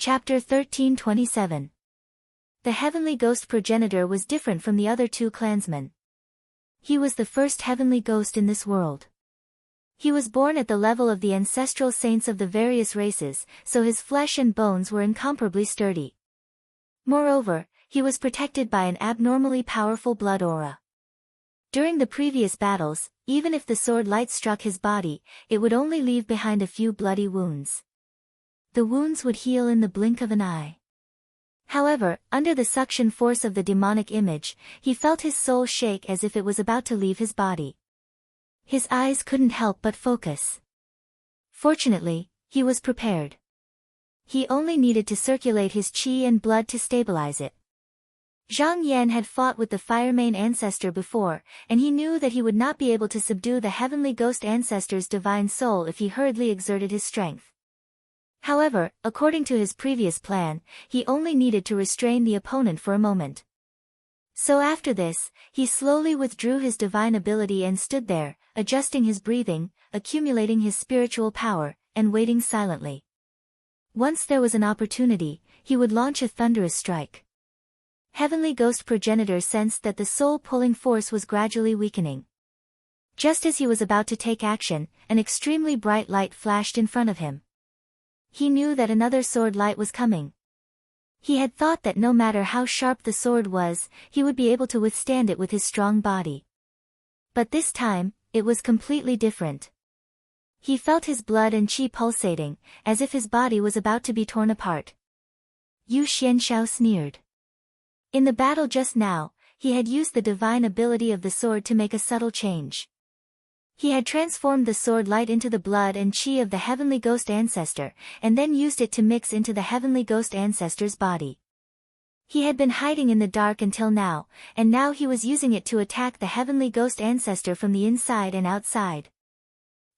Chapter 1327. The heavenly ghost progenitor was different from the other two clansmen. He was the first heavenly ghost in this world. He was born at the level of the ancestral saints of the various races, so his flesh and bones were incomparably sturdy. Moreover, he was protected by an abnormally powerful blood aura. During the previous battles, even if the sword light struck his body, it would only leave behind a few bloody wounds. The wounds would heal in the blink of an eye. However, under the suction force of the demonic image, he felt his soul shake as if it was about to leave his body. His eyes couldn't help but focus. Fortunately, he was prepared. He only needed to circulate his qi and blood to stabilize it. Zhang Yan had fought with the Firemane ancestor before, and he knew that he would not be able to subdue the heavenly ghost ancestor's divine soul if he hurriedly exerted his strength. However, according to his previous plan, he only needed to restrain the opponent for a moment. So after this, he slowly withdrew his divine ability and stood there, adjusting his breathing, accumulating his spiritual power, and waiting silently. Once there was an opportunity, he would launch a thunderous strike. Heavenly Ghost Progenitor sensed that the soul-pulling force was gradually weakening. Just as he was about to take action, an extremely bright light flashed in front of him. He knew that another sword light was coming. He had thought that no matter how sharp the sword was, he would be able to withstand it with his strong body. But this time, it was completely different. He felt his blood and qi pulsating, as if his body was about to be torn apart. Yu Xianshao sneered. In the battle just now, he had used the divine ability of the sword to make a subtle change. He had transformed the sword light into the blood and qi of the heavenly ghost ancestor, and then used it to mix into the heavenly ghost ancestor's body. He had been hiding in the dark until now, and now he was using it to attack the heavenly ghost ancestor from the inside and outside.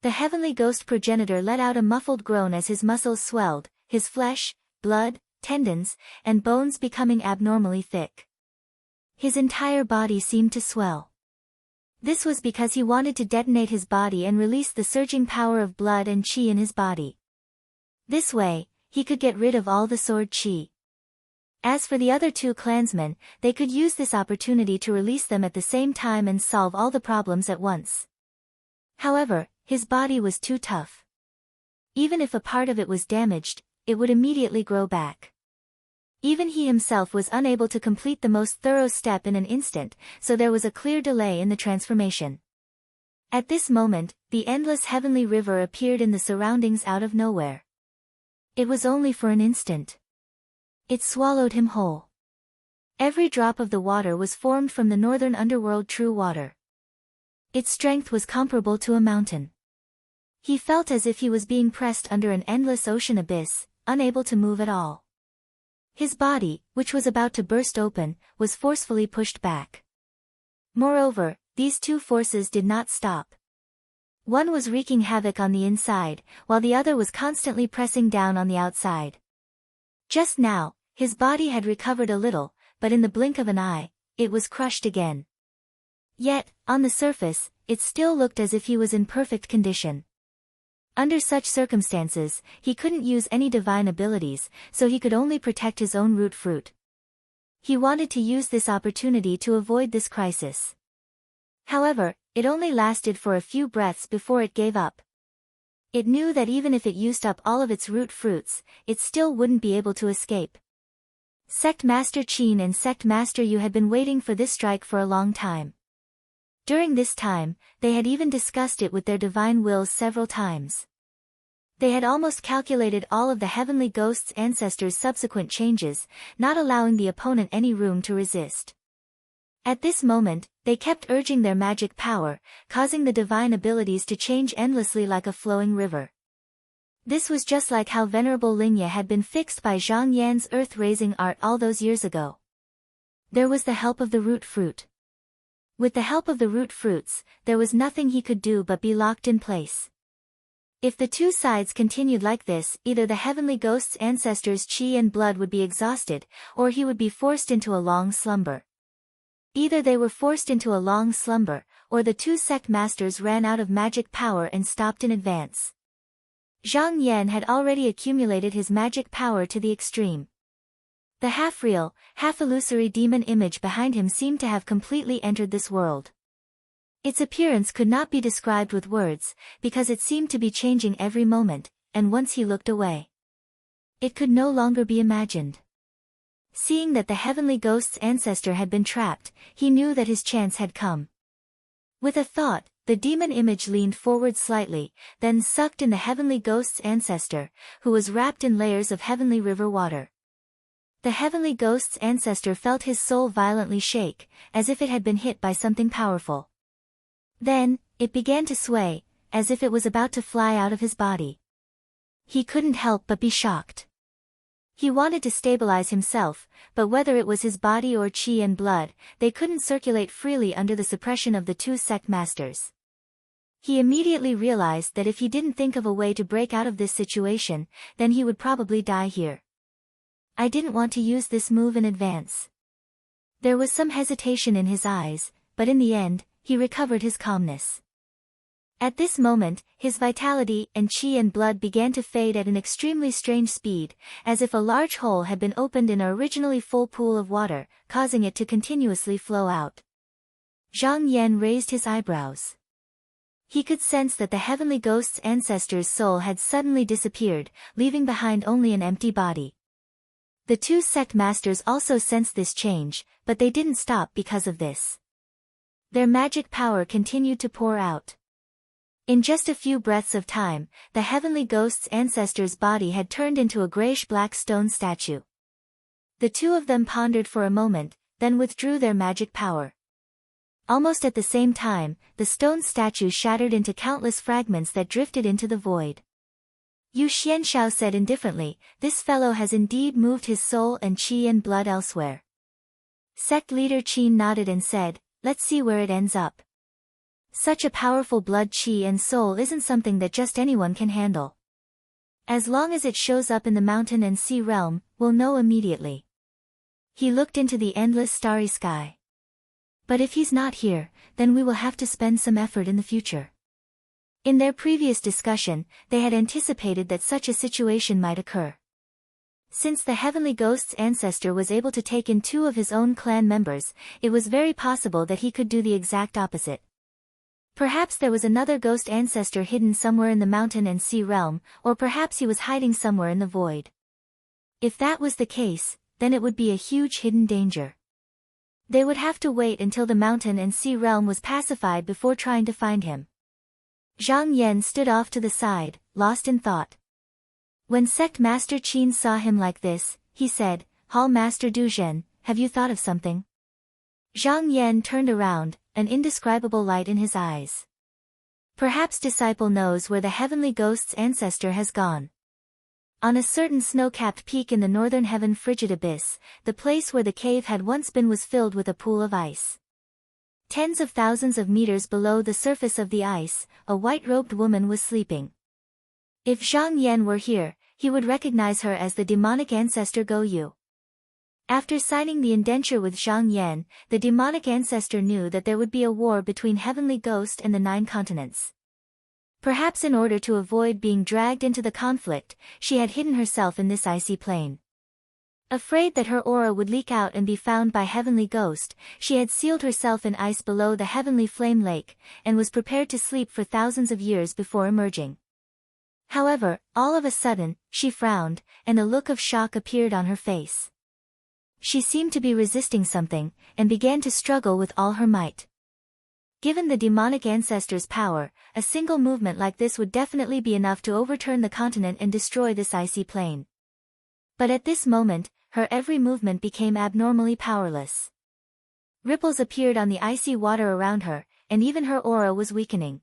The heavenly ghost progenitor let out a muffled groan as his muscles swelled, his flesh, blood, tendons, and bones becoming abnormally thick. His entire body seemed to swell. This was because he wanted to detonate his body and release the surging power of blood and qi in his body. This way, he could get rid of all the sword qi. As for the other two clansmen, they could use this opportunity to release them at the same time and solve all the problems at once. However, his body was too tough. Even if a part of it was damaged, it would immediately grow back. Even he himself was unable to complete the most thorough step in an instant, so there was a clear delay in the transformation. At this moment, the endless heavenly river appeared in the surroundings out of nowhere. It was only for an instant. It swallowed him whole. Every drop of the water was formed from the northern underworld true water. Its strength was comparable to a mountain. He felt as if he was being pressed under an endless ocean abyss, unable to move at all. His body, which was about to burst open, was forcefully pushed back. Moreover, these two forces did not stop. One was wreaking havoc on the inside, while the other was constantly pressing down on the outside. Just now, his body had recovered a little, but in the blink of an eye, it was crushed again. Yet, on the surface, it still looked as if he was in perfect condition. Under such circumstances, he couldn't use any divine abilities, so he could only protect his own root fruit. He wanted to use this opportunity to avoid this crisis. However, it only lasted for a few breaths before it gave up. It knew that even if it used up all of its root fruits, it still wouldn't be able to escape. Sect Master Qin and Sect Master Yu had been waiting for this strike for a long time. During this time, they had even discussed it with their divine wills several times. They had almost calculated all of the heavenly ghost's ancestors' subsequent changes, not allowing the opponent any room to resist. At this moment, they kept urging their magic power, causing the divine abilities to change endlessly like a flowing river. This was just like how Venerable Lingye had been fixed by Zhang Yan's earth-raising art all those years ago. There was the help of the root fruit. With the help of the root fruits, there was nothing he could do but be locked in place. If the two sides continued like this, either the heavenly ghost's ancestors' qi and blood would be exhausted, or he would be forced into a long slumber. Either they were forced into a long slumber, or the two sect masters ran out of magic power and stopped in advance. Zhang Yan had already accumulated his magic power to the extreme. The half-real, half-illusory demon image behind him seemed to have completely entered this world. Its appearance could not be described with words, because it seemed to be changing every moment, and once he looked away, it could no longer be imagined. Seeing that the heavenly ghost's ancestor had been trapped, he knew that his chance had come. With a thought, the demon image leaned forward slightly, then sucked in the heavenly ghost's ancestor, who was wrapped in layers of heavenly river water. The heavenly ghost's ancestor felt his soul violently shake, as if it had been hit by something powerful. Then, it began to sway, as if it was about to fly out of his body. He couldn't help but be shocked. He wanted to stabilize himself, but whether it was his body or chi and blood, they couldn't circulate freely under the suppression of the two sect masters. He immediately realized that if he didn't think of a way to break out of this situation, then he would probably die here. I didn't want to use this move in advance. There was some hesitation in his eyes, but in the end, he recovered his calmness. At this moment, his vitality and chi and blood began to fade at an extremely strange speed, as if a large hole had been opened in an originally full pool of water, causing it to continuously flow out. Zhang Yan raised his eyebrows. He could sense that the heavenly ghost's ancestor's soul had suddenly disappeared, leaving behind only an empty body. The two sect masters also sensed this change, but they didn't stop because of this. Their magic power continued to pour out. In just a few breaths of time, the heavenly ghost's ancestor's body had turned into a grayish-black stone statue. The two of them pondered for a moment, then withdrew their magic power. Almost at the same time, the stone statue shattered into countless fragments that drifted into the void. Yu Xianshao said indifferently, "This fellow has indeed moved his soul and chi and blood elsewhere." Sect leader Qin nodded and said, "Let's see where it ends up. Such a powerful blood chi and soul isn't something that just anyone can handle. As long as it shows up in the mountain and sea realm, we'll know immediately." He looked into the endless starry sky. "But if he's not here, then we will have to spend some effort in the future." In their previous discussion, they had anticipated that such a situation might occur. Since the heavenly ghost's ancestor was able to take in two of his own clan members, it was very possible that he could do the exact opposite. Perhaps there was another ghost ancestor hidden somewhere in the mountain and sea realm, or perhaps he was hiding somewhere in the void. If that was the case, then it would be a huge hidden danger. They would have to wait until the mountain and sea realm was pacified before trying to find him. Zhang Yan stood off to the side, lost in thought. When Sect Master Qin saw him like this, he said, "Hall Master Du Zhen, have you thought of something?" Zhang Yan turned around, an indescribable light in his eyes. "Perhaps disciple knows where the heavenly ghost's ancestor has gone." On a certain snow-capped peak in the northern heaven frigid abyss, the place where the cave had once been was filled with a pool of ice. Tens of thousands of meters below the surface of the ice, a white-robed woman was sleeping. If Zhang Yan were here, he would recognize her as the demonic ancestor Go Yu. After signing the indenture with Zhang Yan, the demonic ancestor knew that there would be a war between Heavenly Ghost and the 9 continents. Perhaps in order to avoid being dragged into the conflict, she had hidden herself in this icy plain. Afraid that her aura would leak out and be found by Heavenly Ghost, she had sealed herself in ice below the Heavenly Flame Lake, and was prepared to sleep for thousands of years before emerging. However, all of a sudden, she frowned, and a look of shock appeared on her face. She seemed to be resisting something, and began to struggle with all her might. Given the demonic ancestor's power, a single movement like this would definitely be enough to overturn the continent and destroy this icy plain. But at this moment, her every movement became abnormally powerless. Ripples appeared on the icy water around her, and even her aura was weakening.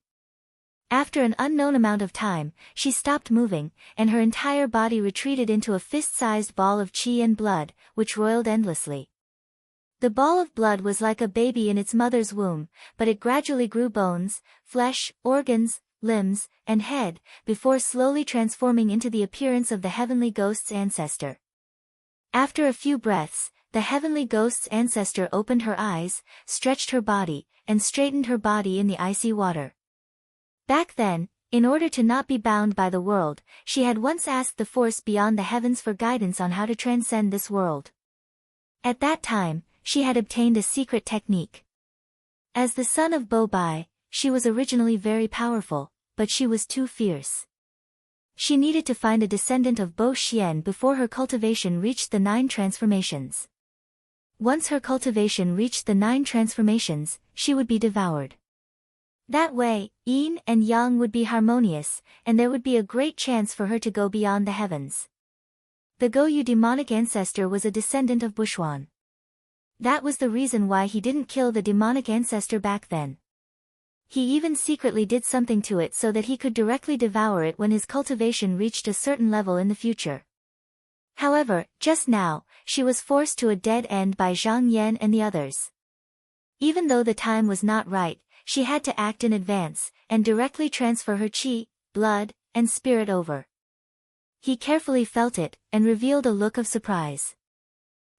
After an unknown amount of time, she stopped moving, and her entire body retreated into a fist-sized ball of chi and blood, which roiled endlessly. The ball of blood was like a baby in its mother's womb, but it gradually grew bones, flesh, organs, limbs, and head, before slowly transforming into the appearance of the Heavenly Ghost's ancestor. After a few breaths, the Heavenly Ghost's ancestor opened her eyes, stretched her body, and straightened her body in the icy water. Back then, In order to not be bound by the world, she had once asked the force beyond the heavens for guidance on how to transcend this world. At that time, she had obtained a secret technique. As the son of Bo Bai, she was originally very powerful, but she was too fierce. She needed to find a descendant of Bo Xian before her cultivation reached the 9 transformations. Once her cultivation reached the 9 transformations, she would be devoured. That way, yin and yang would be harmonious, and there would be a great chance for her to go beyond the heavens. The Goyu demonic ancestor was a descendant of Buxuan. That was the reason why he didn't kill the demonic ancestor back then. He even secretly did something to it so that he could directly devour it when his cultivation reached a certain level in the future. However, just now, she was forced to a dead end by Zhang Yan and the others. Even though the time was not right, she had to act in advance, and directly transfer her qi, blood, and spirit over. He carefully felt it, and revealed a look of surprise.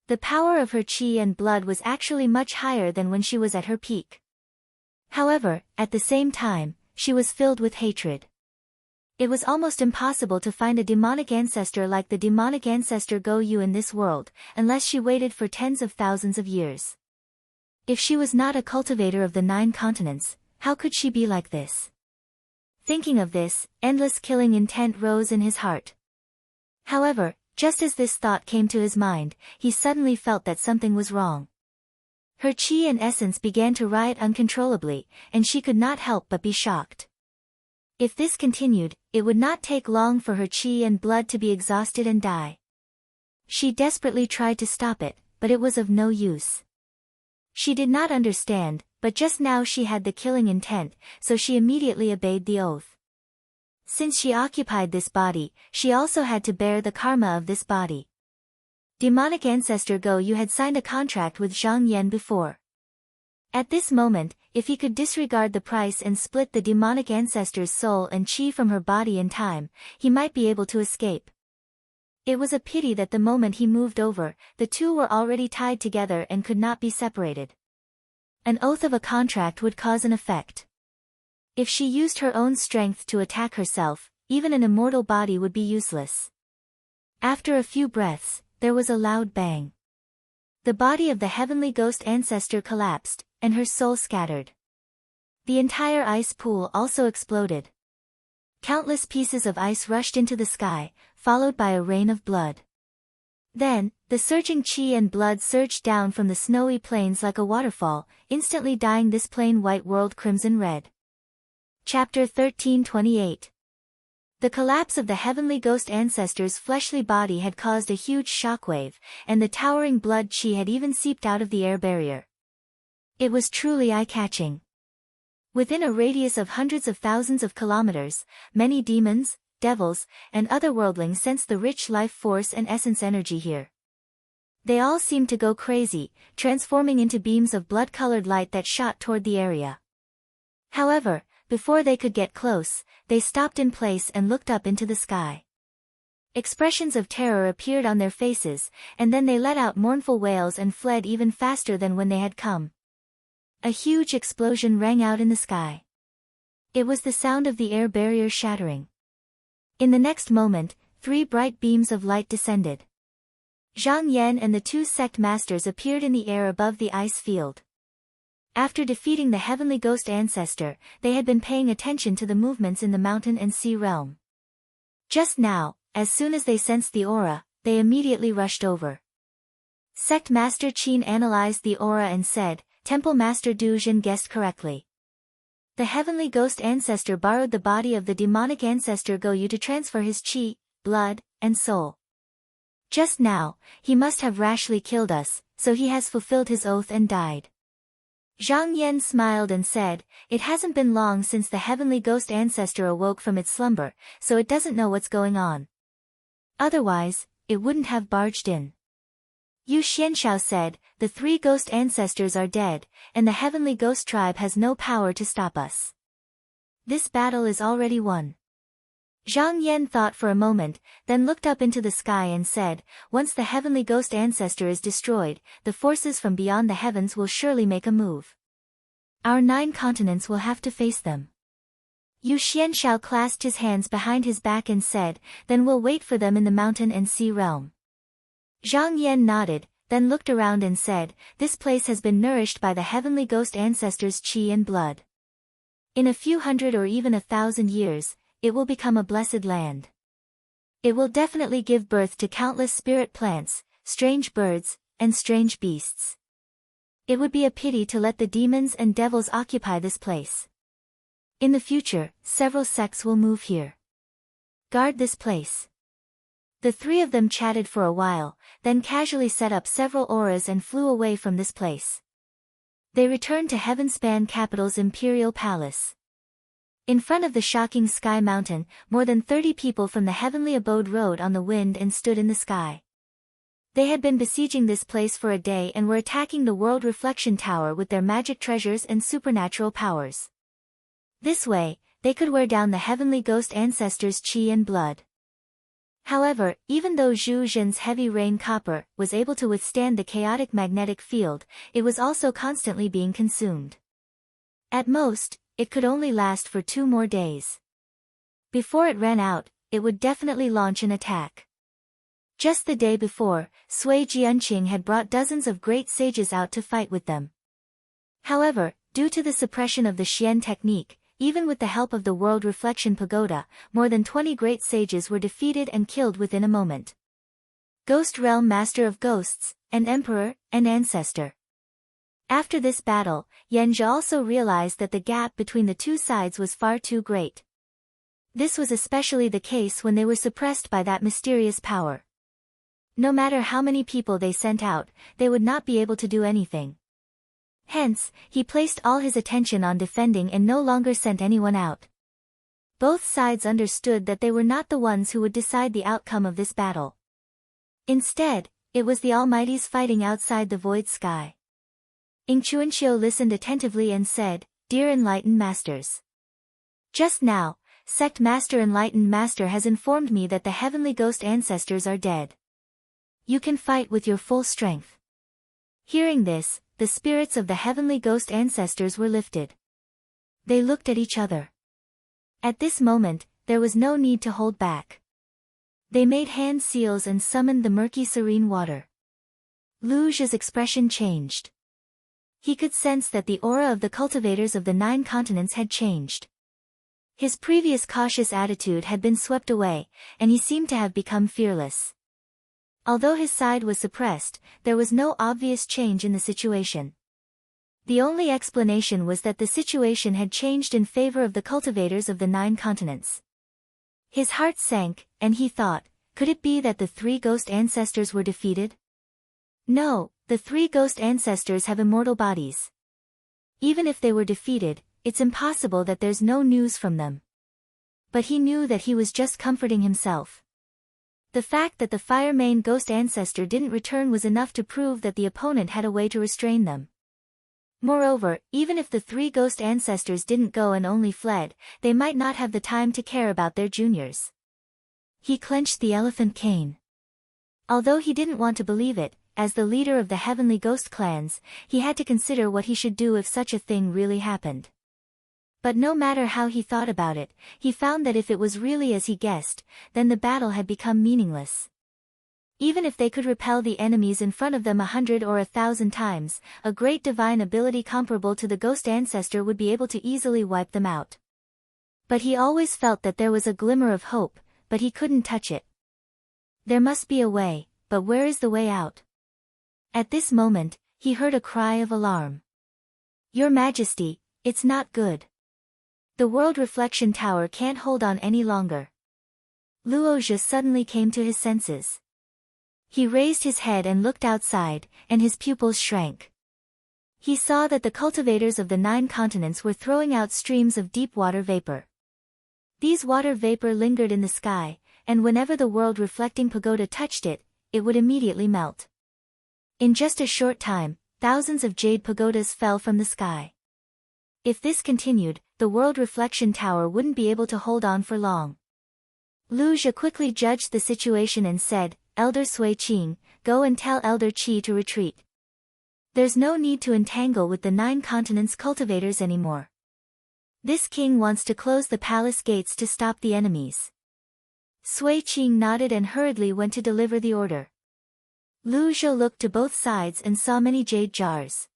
The power of her qi and blood was actually much higher than when she was at her peak. However, at the same time, she was filled with hatred. It was almost impossible to find a demonic ancestor like the demonic ancestor Goyu in this world, unless she waited for tens of thousands of years. If she was not a cultivator of the 9 continents, how could she be like this? Thinking of this, endless killing intent rose in his heart. However, just as this thought came to his mind, he suddenly felt that something was wrong. Her qi and essence began to riot uncontrollably, and she could not help but be shocked. If this continued, it would not take long for her qi and blood to be exhausted and die. She desperately tried to stop it, but it was of no use. She did not understand, but just now she had the killing intent, so she immediately obeyed the oath. Since she occupied this body, she also had to bear the karma of this body. Demonic ancestor Goyu had signed a contract with Zhang Yan before. At this moment, if he could disregard the price and split the demonic ancestor's soul and qi from her body in time, he might be able to escape. It was a pity that the moment he moved over, the two were already tied together and could not be separated. An oath of a contract would cause an effect. If she used her own strength to attack herself, even an immortal body would be useless. After a few breaths, there was a loud bang. The body of the heavenly ghost ancestor collapsed, and her soul scattered. The entire ice pool also exploded. Countless pieces of ice rushed into the sky, followed by a rain of blood. Then, the surging qi and blood surged down from the snowy plains like a waterfall, instantly dyeing this plain white world crimson red. Chapter 13:28. The collapse of the heavenly ghost ancestor's fleshly body had caused a huge shockwave, and the towering blood qi had even seeped out of the air barrier. It was truly eye-catching. Within a radius of hundreds of thousands of kilometers, many demons, devils, and other worldlings sensed the rich life force and essence energy here. They all seemed to go crazy, transforming into beams of blood-colored light that shot toward the area. However, before they could get close, they stopped in place and looked up into the sky. Expressions of terror appeared on their faces, and then they let out mournful wails and fled even faster than when they had come. A huge explosion rang out in the sky. It was the sound of the air barrier shattering. In the next moment, 3 bright beams of light descended. Zhang Yan and the 2 sect masters appeared in the air above the ice field. After defeating the heavenly ghost ancestor, they had been paying attention to the movements in the mountain and sea realm. Just now, as soon as they sensed the aura, they immediately rushed over. Sect Master Qin analyzed the aura and said, Temple Master Du Jin guessed correctly. The heavenly ghost ancestor borrowed the body of the demonic ancestor Goyu to transfer his qi, blood, and soul. Just now, he must have rashly killed us, so he has fulfilled his oath and died. Zhang Yan smiled and said, It hasn't been long since the heavenly ghost ancestor awoke from its slumber, so it doesn't know what's going on. Otherwise, it wouldn't have barged in. Yu Xianshao said, The 3 ghost ancestors are dead, and the heavenly ghost tribe has no power to stop us. This battle is already won. Zhang Yan thought for a moment, then looked up into the sky and said, Once the heavenly ghost ancestor is destroyed, the forces from beyond the heavens will surely make a move. Our 9 continents will have to face them. Yu Xianshao clasped his hands behind his back and said, "Then we'll wait for them in the mountain and sea realm." Zhang Yan nodded, then looked around and said, "This place has been nourished by the heavenly ghost ancestors' qi and blood. In a few hundred or even 1,000 years, it will become a blessed land. It will definitely give birth to countless spirit plants, strange birds, and strange beasts. It would be a pity to let the demons and devils occupy this place. In the future, several sects will move here. Guard this place." The three of them chatted for a while, then casually set up several auras and flew away from this place. They returned to Heavenspan Capital's Imperial Palace. In front of the shocking sky mountain, more than 30 people from the heavenly abode rode on the wind and stood in the sky. They had been besieging this place for a day and were attacking the World Reflection Tower with their magic treasures and supernatural powers. This way, they could wear down the heavenly ghost ancestors' qi and blood. However, even though Zhu Zhen's heavy rain copper was able to withstand the chaotic magnetic field, it was also constantly being consumed. At most, it could only last for 2 more days. Before it ran out, it would definitely launch an attack. Just the day before, Sui Jianqing had brought dozens of great sages out to fight with them. However, due to the suppression of the Xian technique, even with the help of the World Reflection Pagoda, more than 20 great sages were defeated and killed within a moment. Ghost Realm Master of Ghosts, an Emperor, an Ancestor. After this battle, Yanzhi also realized that the gap between the two sides was far too great. This was especially the case when they were suppressed by that mysterious power. No matter how many people they sent out, they would not be able to do anything. Hence, he placed all his attention on defending and no longer sent anyone out. Both sides understood that they were not the ones who would decide the outcome of this battle. Instead, it was the Almighties fighting outside the void sky. Ing Chuanxiu listened attentively and said, "Dear Enlightened Masters. Just now, Sect Master Enlightened Master has informed me that the heavenly ghost ancestors are dead. You can fight with your full strength." Hearing this, the spirits of the heavenly ghost ancestors were lifted. They looked at each other. At this moment, there was no need to hold back. They made hand seals and summoned the murky serene water. Lu Zhi's expression changed. He could sense that the aura of the cultivators of the 9 continents had changed. His previous cautious attitude had been swept away, and he seemed to have become fearless. Although his side was suppressed, there was no obvious change in the situation. The only explanation was that the situation had changed in favor of the cultivators of the 9 continents. His heart sank, and he thought, could it be that the 3 ghost ancestors were defeated? No, the 3 ghost ancestors have immortal bodies. Even if they were defeated, it's impossible that there's no news from them. But he knew that he was just comforting himself. The fact that the Fire Mane ghost ancestor didn't return was enough to prove that the opponent had a way to restrain them. Moreover, even if the 3 ghost ancestors didn't go and only fled, they might not have the time to care about their juniors. He clenched the elephant cane. Although he didn't want to believe it, as the leader of the heavenly ghost clans, he had to consider what he should do if such a thing really happened. But no matter how he thought about it, he found that if it was really as he guessed, then the battle had become meaningless. Even if they could repel the enemies in front of them 100 or 1,000 times, a great divine ability comparable to the ghost ancestor would be able to easily wipe them out. But he always felt that there was a glimmer of hope, but he couldn't touch it. There must be a way, but where is the way out? At this moment, he heard a cry of alarm. "Your Majesty, it's not good. The World Reflection Tower can't hold on any longer." Luo Zhi suddenly came to his senses. He raised his head and looked outside, and his pupils shrank. He saw that the cultivators of the 9 continents were throwing out streams of deep water vapor. These water vapor lingered in the sky, and whenever the world reflecting pagoda touched it, it would immediately melt. In just a short time, thousands of jade pagodas fell from the sky. If this continued, the World Reflection Tower wouldn't be able to hold on for long. Lu Zhi quickly judged the situation and said, "Elder Sui Qing, go and tell Elder Qi to retreat. There's no need to entangle with the 9 continents cultivators anymore." This king wants to close the palace gates to stop the enemies. Sui Qing nodded and hurriedly went to deliver the order. Lu Zhou looked to both sides and saw many jade jars.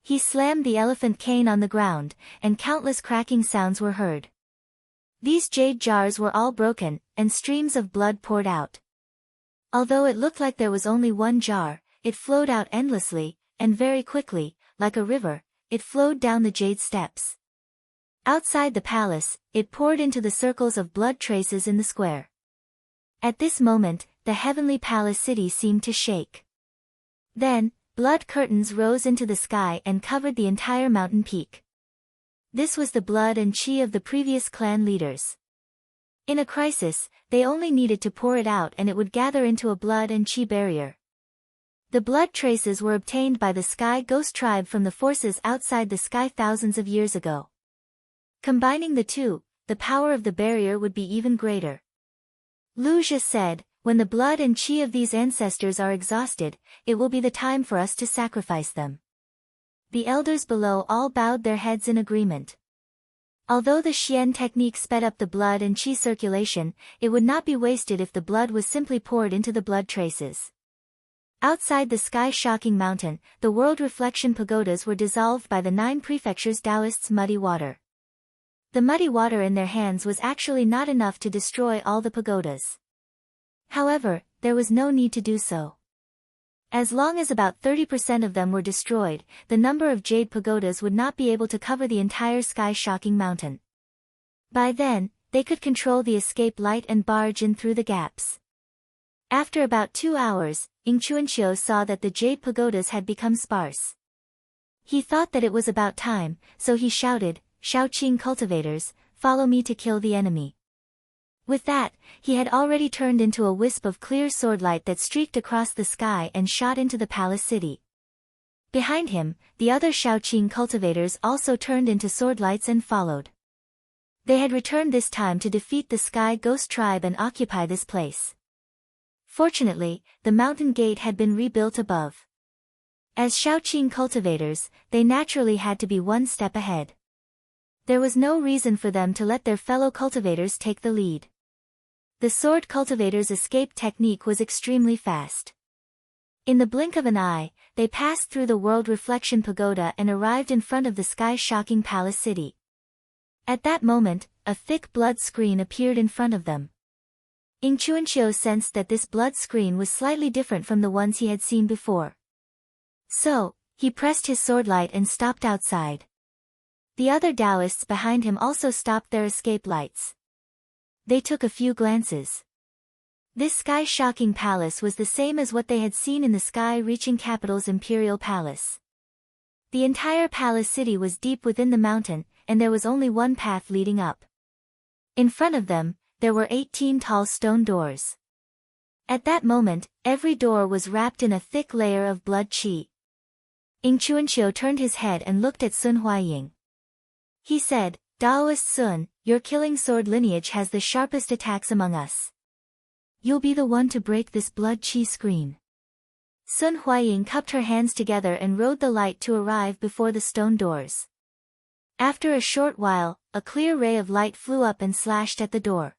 He slammed the elephant cane on the ground, and countless cracking sounds were heard. These jade jars were all broken, and streams of blood poured out. Although it looked like there was only one jar, it flowed out endlessly, and very quickly, like a river, it flowed down the jade steps. Outside the palace, it poured into the circles of blood traces in the square. At this moment, the heavenly palace city seemed to shake. Then, blood curtains rose into the sky and covered the entire mountain peak. This was the blood and qi of the previous clan leaders. In a crisis, they only needed to pour it out and it would gather into a blood and qi barrier. The blood traces were obtained by the Sky Ghost tribe from the forces outside the sky thousands of years ago. Combining the two, the power of the barrier would be even greater. Lu Zhi said, "When the blood and qi of these ancestors are exhausted, it will be the time for us to sacrifice them." The elders below all bowed their heads in agreement. Although the Xian technique sped up the blood and qi circulation, it would not be wasted if the blood was simply poured into the blood traces. Outside the sky-shocking mountain, the world reflection pagodas were dissolved by the 9 prefectures' Taoists' muddy water. The muddy water in their hands was actually not enough to destroy all the pagodas. However, there was no need to do so. As long as about 30% of them were destroyed, the number of jade pagodas would not be able to cover the entire sky-shocking mountain. By then, they could control the escape light and barge in through the gaps. After about 2 hours, Ying Chuanqiu saw that the jade pagodas had become sparse. He thought that it was about time, so he shouted, "Shaoqing cultivators, follow me to kill the enemy." With that, he had already turned into a wisp of clear swordlight that streaked across the sky and shot into the palace city. Behind him, the other Shaoqing cultivators also turned into swordlights and followed. They had returned this time to defeat the Sky Ghost tribe and occupy this place. Fortunately, the mountain gate had been rebuilt above. As Shaoqing cultivators, they naturally had to be one step ahead. There was no reason for them to let their fellow cultivators take the lead. The sword cultivators' escape technique was extremely fast. In the blink of an eye, they passed through the World Reflection Pagoda and arrived in front of the sky-shocking palace city. At that moment, a thick blood screen appeared in front of them. Ying Chuanqiu sensed that this blood screen was slightly different from the ones he had seen before. So, he pressed his swordlight and stopped outside. The other Taoists behind him also stopped their escape lights. They took a few glances. This sky-shocking palace was the same as what they had seen in the sky-reaching capital's imperial palace. The entire palace city was deep within the mountain, and there was only one path leading up. In front of them, there were 18 tall stone doors. At that moment, every door was wrapped in a thick layer of blood qi. Ying Chuanqiu turned his head and looked at Sun Huaying. He said, "Taoist Sun, your killing sword lineage has the sharpest attacks among us. You'll be the one to break this blood qi screen." Sun Huaying cupped her hands together and rode the light to arrive before the stone doors. After a short while, a clear ray of light flew up and slashed at the door.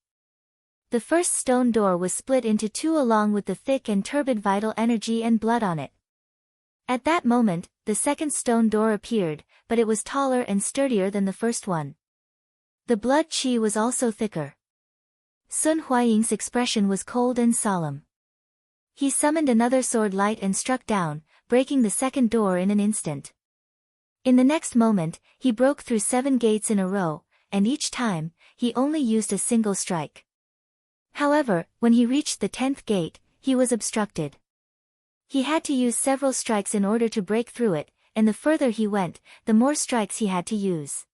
The first stone door was split into 2 along with the thick and turbid vital energy and blood on it. At that moment, the second stone door appeared, but it was taller and sturdier than the first one. The blood qi was also thicker. Sun Huaying's expression was cold and solemn. He summoned another sword light and struck down, breaking the second door in an instant. In the next moment, he broke through 7 gates in a row, and each time, he only used a single strike. However, when he reached the 10th gate, he was obstructed. He had to use several strikes in order to break through it, and the further he went, the more strikes he had to use.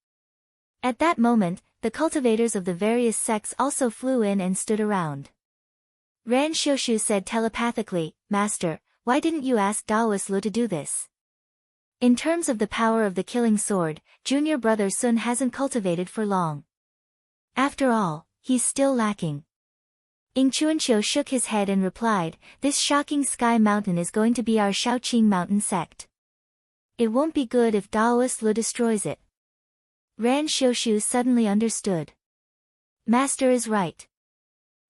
At that moment, the cultivators of the various sects also flew in and stood around. Ran Xiushu said telepathically, "Master, why didn't you ask Taoist Lu to do this?" In terms of the power of the killing sword, junior brother Sun hasn't cultivated for long. After all, he's still lacking. Ying Chuanqiu shook his head and replied, "This shocking sky mountain is going to be our Shaoqing mountain sect. It won't be good if Taoist Lu destroys it." Ran Xiushu suddenly understood. Master is right.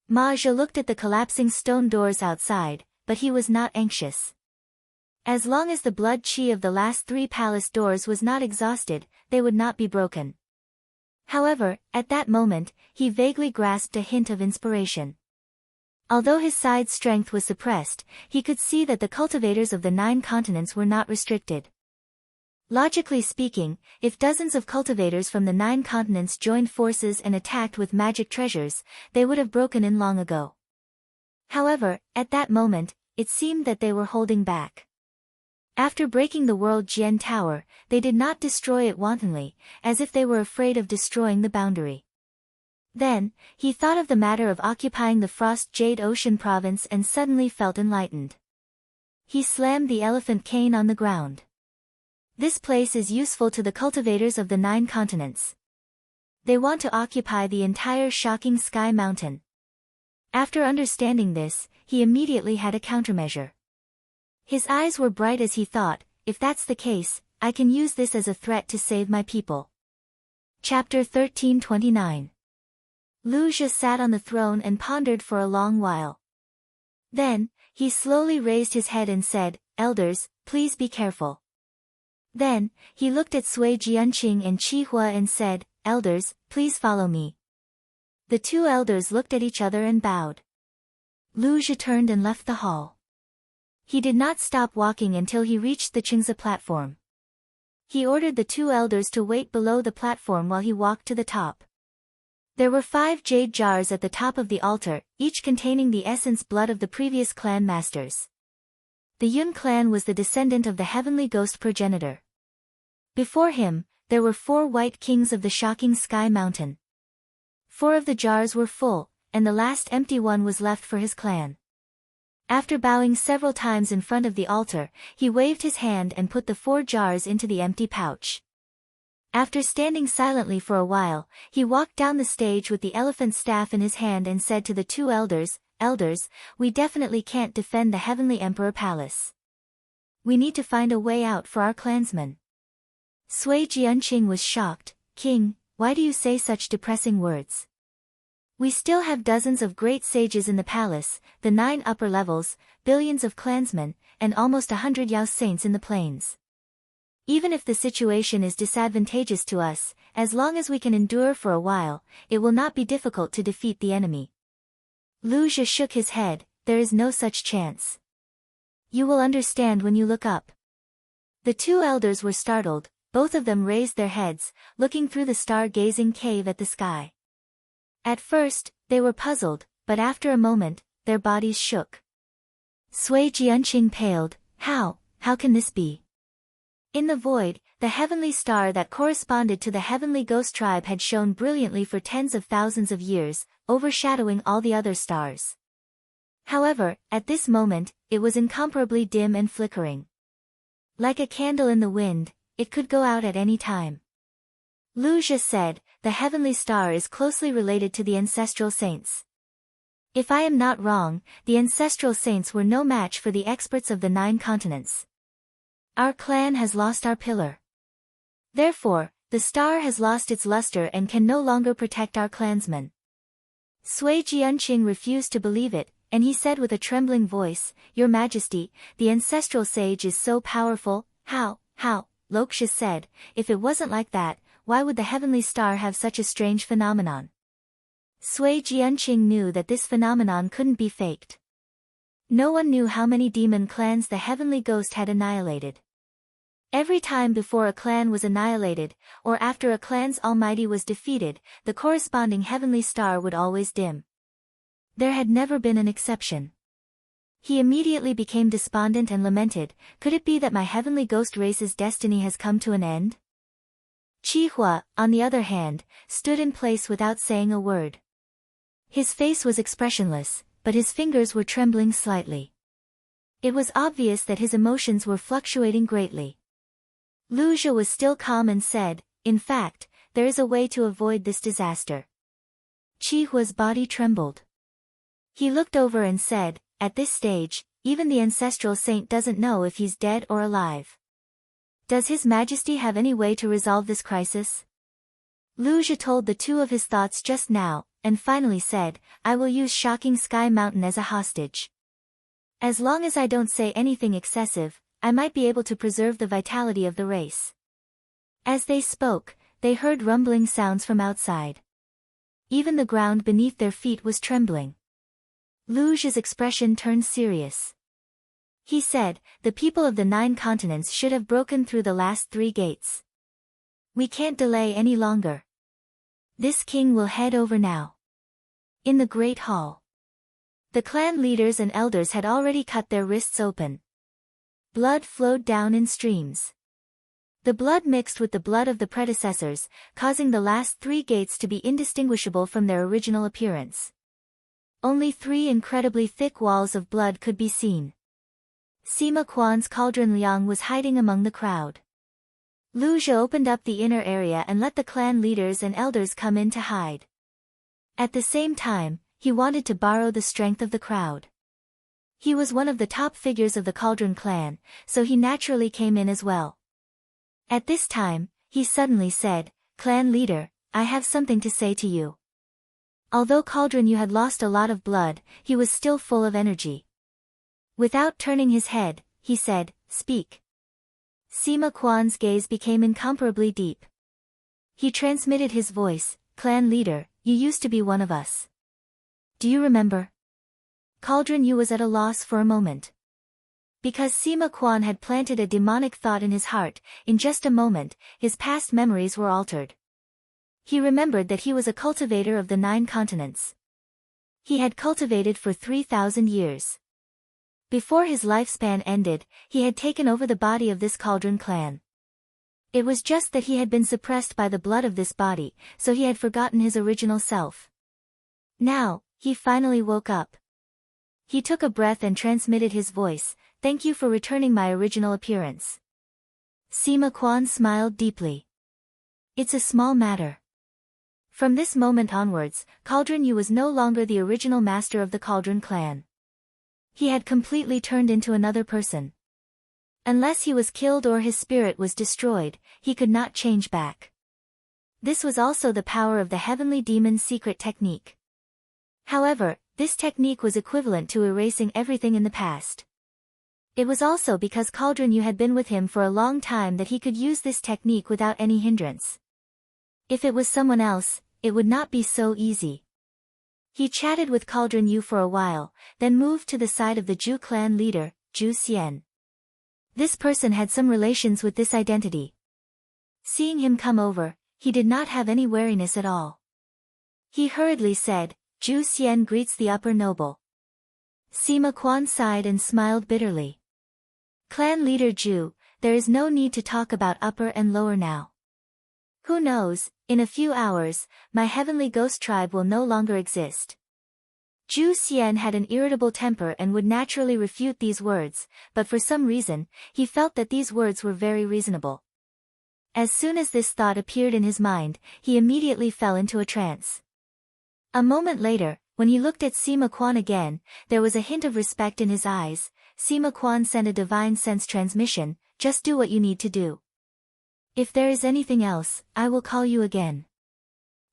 Ma Zhe looked at the collapsing stone doors outside, but he was not anxious. As long as the blood qi of the last 3 palace doors was not exhausted, they would not be broken. However, at that moment, he vaguely grasped a hint of inspiration. Although his side's strength was suppressed, he could see that the cultivators of the 9 continents were not restricted. Logically speaking, if dozens of cultivators from the 9 continents joined forces and attacked with magic treasures, they would have broken in long ago. However, at that moment, it seemed that they were holding back. After breaking the World Jian Tower, they did not destroy it wantonly, as if they were afraid of destroying the boundary. Then, he thought of the matter of occupying the Frost Jade Ocean province and suddenly felt enlightened. He slammed the elephant cane on the ground. This place is useful to the cultivators of the 9 continents. They want to occupy the entire shocking Sky Mountain. After understanding this, he immediately had a countermeasure. His eyes were bright as he thought, if that's the case, I can use this as a threat to save my people. Chapter 1329. Lu Zhi sat on the throne and pondered for a long while. Then, he slowly raised his head and said, Elders, please be careful. Then, he looked at Sui Jianqing and Qi Hua and said, Elders, please follow me. The 2 elders looked at each other and bowed. Lu Zhi turned and left the hall. He did not stop walking until he reached the Qingzi platform. He ordered the 2 elders to wait below the platform while he walked to the top. There were 5 jade jars at the top of the altar, each containing the essence blood of the previous clan masters. The Yun clan was the descendant of the heavenly ghost progenitor. Before him, there were 4 white kings of the shocking Sky Mountain. 4 of the jars were full, and the last empty one was left for his clan. After bowing several times in front of the altar, he waved his hand and put the 4 jars into the empty pouch. After standing silently for a while, he walked down the stage with the elephant staff in his hand and said to the 2 elders, Elders, we definitely can't defend the Heavenly Emperor Palace. We need to find a way out for our clansmen. Sui Jianqing was shocked. King, why do you say such depressing words? We still have dozens of great sages in the palace, the 9 upper levels, billions of clansmen, and almost 100 Yao saints in the plains. Even if the situation is disadvantageous to us, as long as we can endure for a while, it will not be difficult to defeat the enemy. Lu Zhi shook his head, there is no such chance. You will understand when you look up. The 2 elders were startled, both of them raised their heads, looking through the star-gazing cave at the sky. At first, they were puzzled, but after a moment, their bodies shook. Sui Jianqing paled, how can this be? In the void, the heavenly star that corresponded to the heavenly ghost tribe had shone brilliantly for tens of thousands of years, overshadowing all the other stars. However, at this moment, it was incomparably dim and flickering. Like a candle in the wind, it could go out at any time. Lu Zhi said, the heavenly star is closely related to the ancestral saints. If I am not wrong, the ancestral saints were no match for the experts of the 9 continents. Our clan has lost our pillar. Therefore, the star has lost its luster and can no longer protect our clansmen. Sui Jianqing refused to believe it, and he said with a trembling voice, Your Majesty, the ancestral sage is so powerful. How? Loksha said, if it wasn't like that, why would the heavenly star have such a strange phenomenon? Sui Jianqing knew that this phenomenon couldn't be faked. No one knew how many demon clans the heavenly ghost had annihilated. Every time before a clan was annihilated, or after a clan's almighty was defeated, the corresponding heavenly star would always dim. There had never been an exception. He immediately became despondent and lamented, could it be that my heavenly ghost race's destiny has come to an end? Qi Hua, on the other hand, stood in place without saying a word. His face was expressionless, but his fingers were trembling slightly. It was obvious that his emotions were fluctuating greatly. Lu Zhi was still calm and said, in fact, there is a way to avoid this disaster. Qi Hua's body trembled. He looked over and said, at this stage, even the ancestral saint doesn't know if he's dead or alive. Does His Majesty have any way to resolve this crisis? Lu Zhi told the two of his thoughts just now, and finally said, I will use Shocking Sky Mountain as a hostage. As long as I don't say anything excessive, I might be able to preserve the vitality of the race. As they spoke, they heard rumbling sounds from outside. Even the ground beneath their feet was trembling. Lu Zhi's expression turned serious. He said, the people of the 9 continents should have broken through the last 3 gates. We can't delay any longer. This king will head over now. In the Great Hall. The clan leaders and elders had already cut their wrists open. Blood flowed down in streams. The blood mixed with the blood of the predecessors, causing the last 3 gates to be indistinguishable from their original appearance. Only 3 incredibly thick walls of blood could be seen. Sima Quan's cauldron Liang was hiding among the crowd. Lu Zhi opened up the inner area and let the clan leaders and elders come in to hide. At the same time, he wanted to borrow the strength of the crowd. He was one of the top figures of the Cauldron clan, so he naturally came in as well. At this time, he suddenly said, Clan leader, I have something to say to you. Although Cauldron you had lost a lot of blood, he was still full of energy. Without turning his head, he said, Speak. Sima Quan's gaze became incomparably deep. He transmitted his voice, Clan leader, you used to be one of us. Do you remember? Cauldron Yu was at a loss for a moment. Because Sima Quan had planted a demonic thought in his heart, in just a moment, his past memories were altered. He remembered that he was a cultivator of the 9 continents. He had cultivated for 3,000 years. Before his lifespan ended, he had taken over the body of this Cauldron clan. It was just that he had been suppressed by the blood of this body, so he had forgotten his original self. Now, he finally woke up. He took a breath and transmitted his voice, Thank you for returning my original appearance. Sima Quan smiled deeply. It's a small matter. From this moment onwards, Cauldron Yu was no longer the original master of the Cauldron clan. He had completely turned into another person. Unless he was killed or his spirit was destroyed, he could not change back. This was also the power of the Heavenly Demon's secret technique. However, this technique was equivalent to erasing everything in the past. It was also because Cauldron Yu had been with him for a long time that he could use this technique without any hindrance. If it was someone else, it would not be so easy. He chatted with Cauldron Yu for a while, then moved to the side of the Zhu clan leader, Zhu Xian. This person had some relations with this identity. Seeing him come over, he did not have any wariness at all. He hurriedly said, Zhu Xian greets the upper noble. Sima Quan sighed and smiled bitterly. Clan leader Zhu, there is no need to talk about upper and lower now. Who knows, in a few hours, my heavenly ghost tribe will no longer exist. Zhu Xian had an irritable temper and would naturally refute these words, but for some reason, he felt that these words were very reasonable. As soon as this thought appeared in his mind, he immediately fell into a trance. A moment later, when he looked at Sima Quan again, there was a hint of respect in his eyes. Sima Quan sent a divine sense transmission, just do what you need to do. If there is anything else, I will call you again.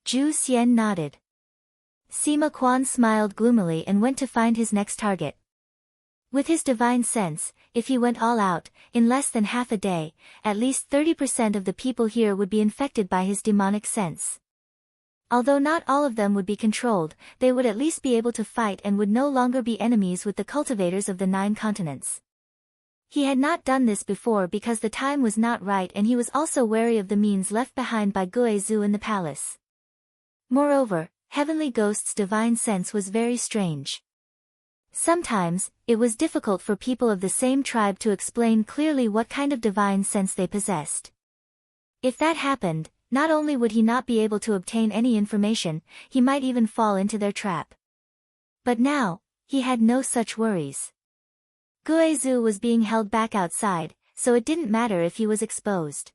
Zhu Xian nodded. Sima Quan smiled gloomily and went to find his next target. With his divine sense, if he went all out, in less than half a day, at least 30% of the people here would be infected by his demonic sense. Although not all of them would be controlled, they would at least be able to fight and would no longer be enemies with the cultivators of the 9 continents. He had not done this before because the time was not right, and he was also wary of the means left behind by Guizhu in the palace. Moreover, Heavenly Ghost's divine sense was very strange. Sometimes, it was difficult for people of the same tribe to explain clearly what kind of divine sense they possessed. If that happened, not only would he not be able to obtain any information, he might even fall into their trap. But now, he had no such worries. Guizhu was being held back outside, so it didn't matter if he was exposed.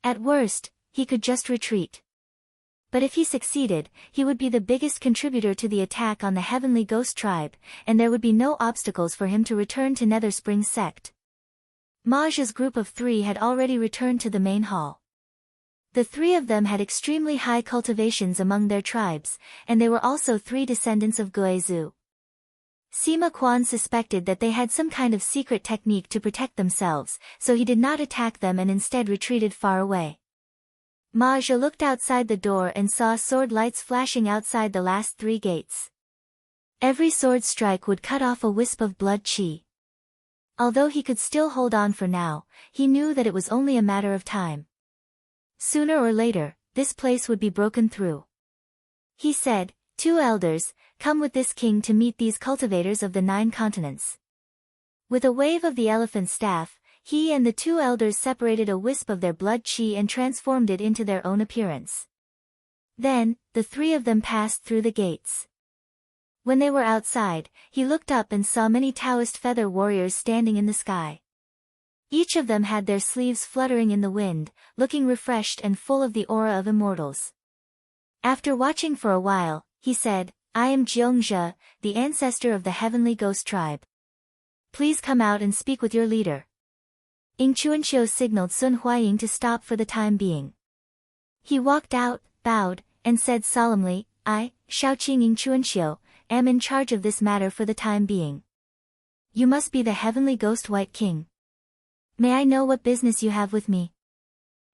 At worst, he could just retreat. But if he succeeded, he would be the biggest contributor to the attack on the Heavenly Ghost tribe, and there would be no obstacles for him to return to Nether Spring sect. Maj's group of 3 had already returned to the main hall. The three of them had extremely high cultivations among their tribes, and they were also three descendants of Guizhou. Sima Quan suspected that they had some kind of secret technique to protect themselves, so he did not attack them and instead retreated far away. Ma Zhe looked outside the door and saw sword lights flashing outside the last three gates. Every sword strike would cut off a wisp of blood qi. Although he could still hold on for now, he knew that it was only a matter of time. Sooner or later, this place would be broken through. He said, "Two elders, come with this king to meet these cultivators of the 9 continents." With a wave of the elephant staff, he and the two elders separated a wisp of their blood qi and transformed it into their own appearance. Then, the three of them passed through the gates. When they were outside, he looked up and saw many Taoist feather warriors standing in the sky. Each of them had their sleeves fluttering in the wind, looking refreshed and full of the aura of immortals. After watching for a while, he said, "I am Zhe, the ancestor of the heavenly ghost tribe. Please come out and speak with your leader." Ying Chuanxiu signaled Sun Huaying to stop for the time being. He walked out, bowed, and said solemnly, "I, Shaoqing Ying Chuanxiu, am in charge of this matter for the time being. You must be the heavenly ghost White King. May I know what business you have with me?"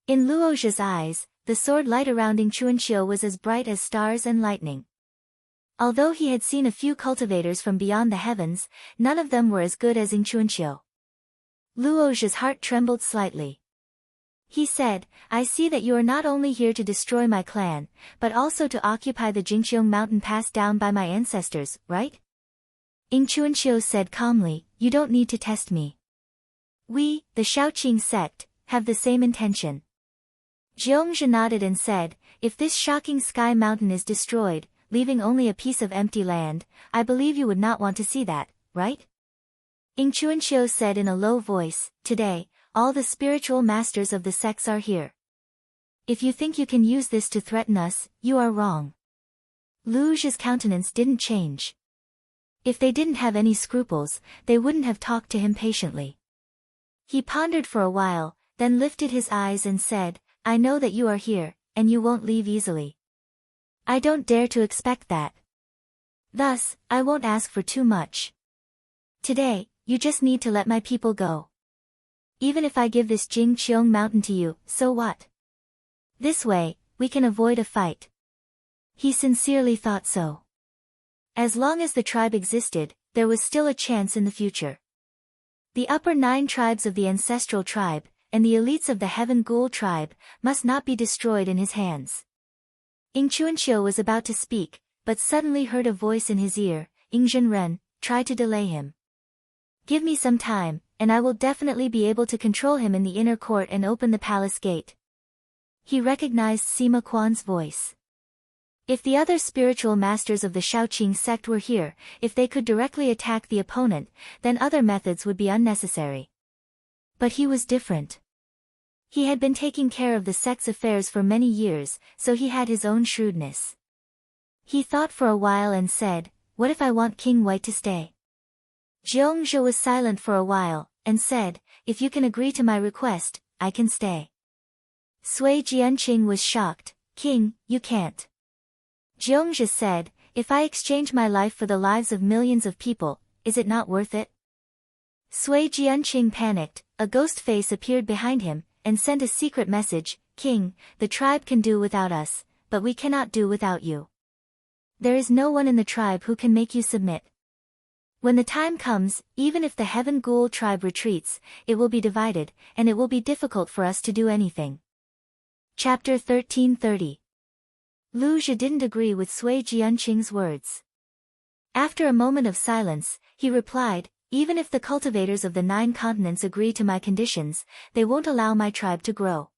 In Luozhi's eyes, the sword light around Ying Chuanxiu was as bright as stars and lightning. Although he had seen a few cultivators from beyond the heavens, none of them were as good as Ying Chuanxiu. Luozhi's heart trembled slightly. He said, "I see that you are not only here to destroy my clan, but also to occupy the Jingqiong mountain passed down by my ancestors, right?" Ying Chuanxiu said calmly, "You don't need to test me. We, the Shaoqing sect, have the same intention." Zhongzhe nodded and said, "If this shocking sky mountain is destroyed, leaving only a piece of empty land, I believe you would not want to see that, right?" Ying Chuanxiu said in a low voice, "Today, all the spiritual masters of the sects are here. If you think you can use this to threaten us, you are wrong." Lu Zhi's countenance didn't change. If they didn't have any scruples, they wouldn't have talked to him patiently. He pondered for a while, then lifted his eyes and said, "I know that you are here, and you won't leave easily. I don't dare to expect that. Thus, I won't ask for too much. Today, you just need to let my people go. Even if I give this Jingqiong mountain to you, so what? This way, we can avoid a fight." He sincerely thought so. As long as the tribe existed, there was still a chance in the future. The upper 9 tribes of the ancestral tribe, and the elites of the Heaven Ghoul tribe, must not be destroyed in his hands. Ying Chuanxiu was about to speak, but suddenly heard a voice in his ear. Ying Zhenren, try to delay him. Give me some time, and I will definitely be able to control him in the inner court and open the palace gate. He recognized Sima Quan's voice. If the other spiritual masters of the Shaoqing sect were here, if they could directly attack the opponent, then other methods would be unnecessary. But he was different. He had been taking care of the sect's affairs for many years, so he had his own shrewdness. He thought for a while and said, "What if I want King White to stay?" Zhongzhe was silent for a while, and said, "If you can agree to my request, I can stay." Sui Jianqing was shocked. "King, you can't." Zhongzhe said, "If I exchange my life for the lives of millions of people, is it not worth it?" Sui Jianqing panicked. A ghost face appeared behind him, and sent a secret message, "King, the tribe can do without us, but we cannot do without you. There is no one in the tribe who can make you submit. When the time comes, even if the Heaven Ghoul tribe retreats, it will be divided, and it will be difficult for us to do anything." Chapter 1330. Lu Zhi didn't agree with Sui Jianqing's words. After a moment of silence, he replied, "Even if the cultivators of the 9 continents agree to my conditions, they won't allow my tribe to grow.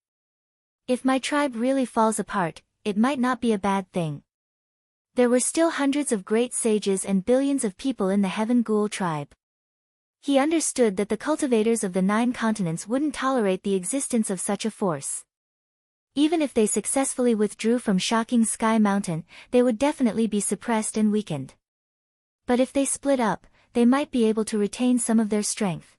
If my tribe really falls apart, it might not be a bad thing. There were still hundreds of great sages and billions of people in the Heaven Ghoul tribe." He understood that the cultivators of the 9 continents wouldn't tolerate the existence of such a force. Even if they successfully withdrew from shocking Sky Mountain, they would definitely be suppressed and weakened. But if they split up, they might be able to retain some of their strength.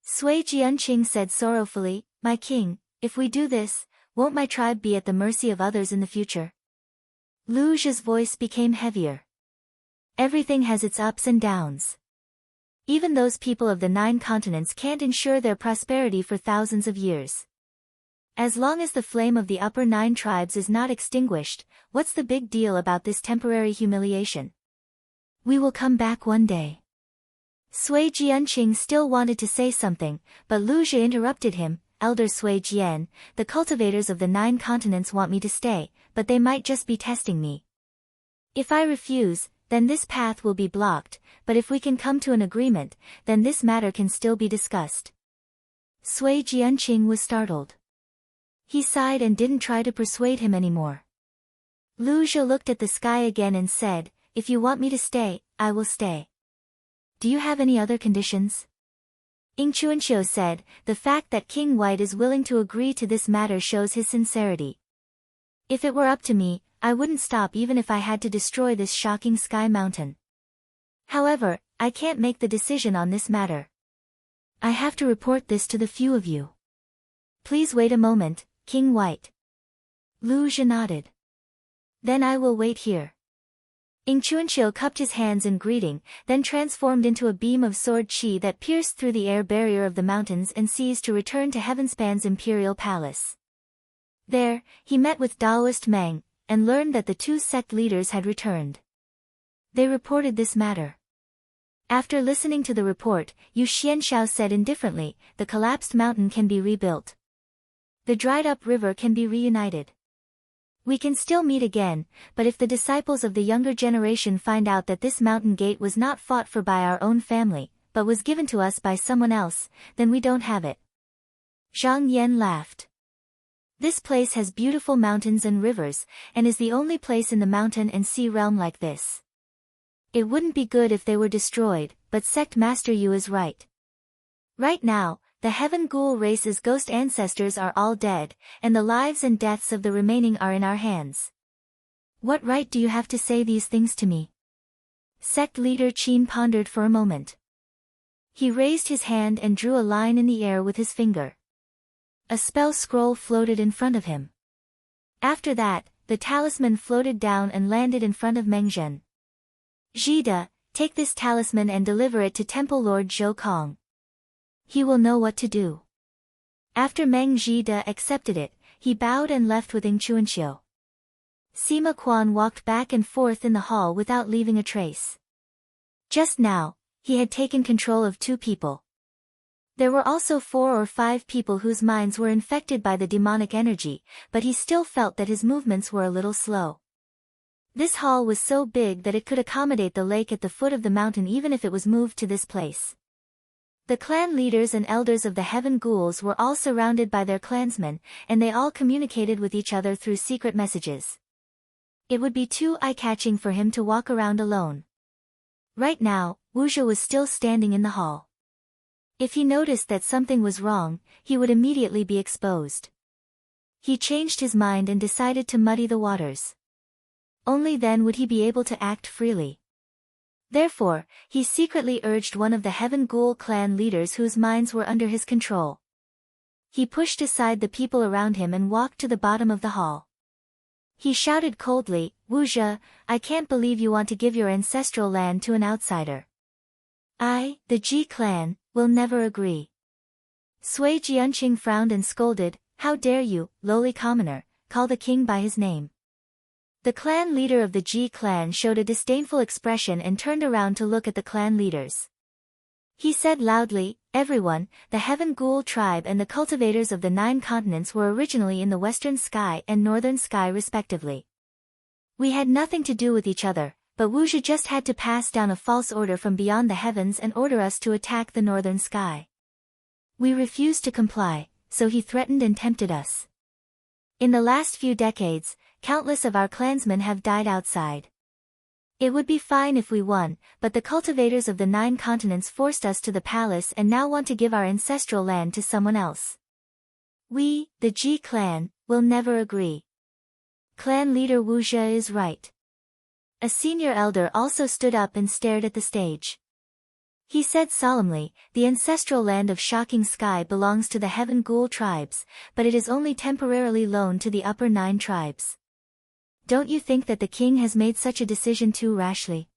Sui Jianqing said sorrowfully, "My king, if we do this, won't my tribe be at the mercy of others in the future? Lu Zhi's voice became heavier. Everything has its ups and downs. Even those people of the 9 continents can't ensure their prosperity for thousands of years. As long as the flame of the upper 9 tribes is not extinguished, what's the big deal about this temporary humiliation? We will come back one day. Sui Jianqing still wanted to say something, but Lu Zhi interrupted him. Elder Sui Jian, the cultivators of the 9 continents want me to stay, but they might just be testing me. If I refuse, then this path will be blocked, but if we can come to an agreement, then this matter can still be discussed. Sui Jianqing was startled. He sighed and didn't try to persuade him anymore. Lu Zhi looked at the sky again and said, "If you want me to stay, I will stay. Do you have any other conditions?" Ying Chuanqiu said, "The fact that King White is willing to agree to this matter shows his sincerity. If it were up to me, I wouldn't stop even if I had to destroy this shocking sky mountain. However, I can't make the decision on this matter. I have to report this to the few of you. Please wait a moment, King White." Lu Zhi nodded. "Then I will wait here." Ying Chuanqiu cupped his hands in greeting, then transformed into a beam of sword qi that pierced through the air barrier of the mountains and seas to return to Heavenspan's imperial palace. There, he met with Daoist Meng, and learned that the 2 sect leaders had returned. They reported this matter. After listening to the report, Yu Xianxiao said indifferently, "The collapsed mountain can be rebuilt. The dried-up river can be reunited. We can still meet again, but if the disciples of the younger generation find out that this mountain gate was not fought for by our own family, but was given to us by someone else, then we don't have it." Zhang Yan laughed. "This place has beautiful mountains and rivers, and is the only place in the mountain and sea realm like this. It wouldn't be good if they were destroyed, but Sect Master Yu is right. Right now, the Heaven Ghoul race's ghost ancestors are all dead, and the lives and deaths of the remaining are in our hands. What right do you have to say these things to me?" Sect leader Qin pondered for a moment. He raised his hand and drew a line in the air with his finger. A spell scroll floated in front of him. After that, the talisman floated down and landed in front of Meng Zhen. "Zhida, take this talisman and deliver it to Temple Lord Zhou Kong. He will know what to do." After Meng Zhida accepted it, he bowed and left with Ying Chuanqiu. Sima Quan walked back and forth in the hall without leaving a trace. Just now, he had taken control of 2 people. There were also 4 or 5 people whose minds were infected by the demonic energy, but he still felt that his movements were a little slow. This hall was so big that it could accommodate the lake at the foot of the mountain even if it was moved to this place. The clan leaders and elders of the Heaven Ghouls were all surrounded by their clansmen, and they all communicated with each other through secret messages. It would be too eye-catching for him to walk around alone. Right now, Wu Zhi was still standing in the hall. If he noticed that something was wrong, he would immediately be exposed. He changed his mind and decided to muddy the waters. Only then would he be able to act freely. Therefore, he secretly urged one of the Heaven Ghoul clan leaders whose minds were under his control. He pushed aside the people around him and walked to the bottom of the hall. He shouted coldly, "Wu Zhi, I can't believe you want to give your ancestral land to an outsider. I, the Ji clan, will never agree." Sui Jianqing frowned and scolded, "How dare you, lowly commoner, call the king by his name?" The clan leader of the Ji clan showed a disdainful expression and turned around to look at the clan leaders. He said loudly, "Everyone, the Heaven Ghoul tribe and the cultivators of the 9 continents were originally in the Western Sky and Northern Sky respectively. We had nothing to do with each other, but Wu Zhi just had to pass down a false order from beyond the heavens and order us to attack the Northern Sky. We refused to comply, so he threatened and tempted us. In the last few decades, countless of our clansmen have died outside. It would be fine if we won, but the cultivators of the 9 continents forced us to the palace and now want to give our ancestral land to someone else. We, the Ji clan, will never agree. Clan leader Wu Zhi is right." A senior elder also stood up and stared at the stage. He said solemnly, "The ancestral land of Shocking Sky belongs to the Heaven Ghoul tribes, but it is only temporarily loaned to the upper 9 tribes. Don't you think that the king has made such a decision too rashly?"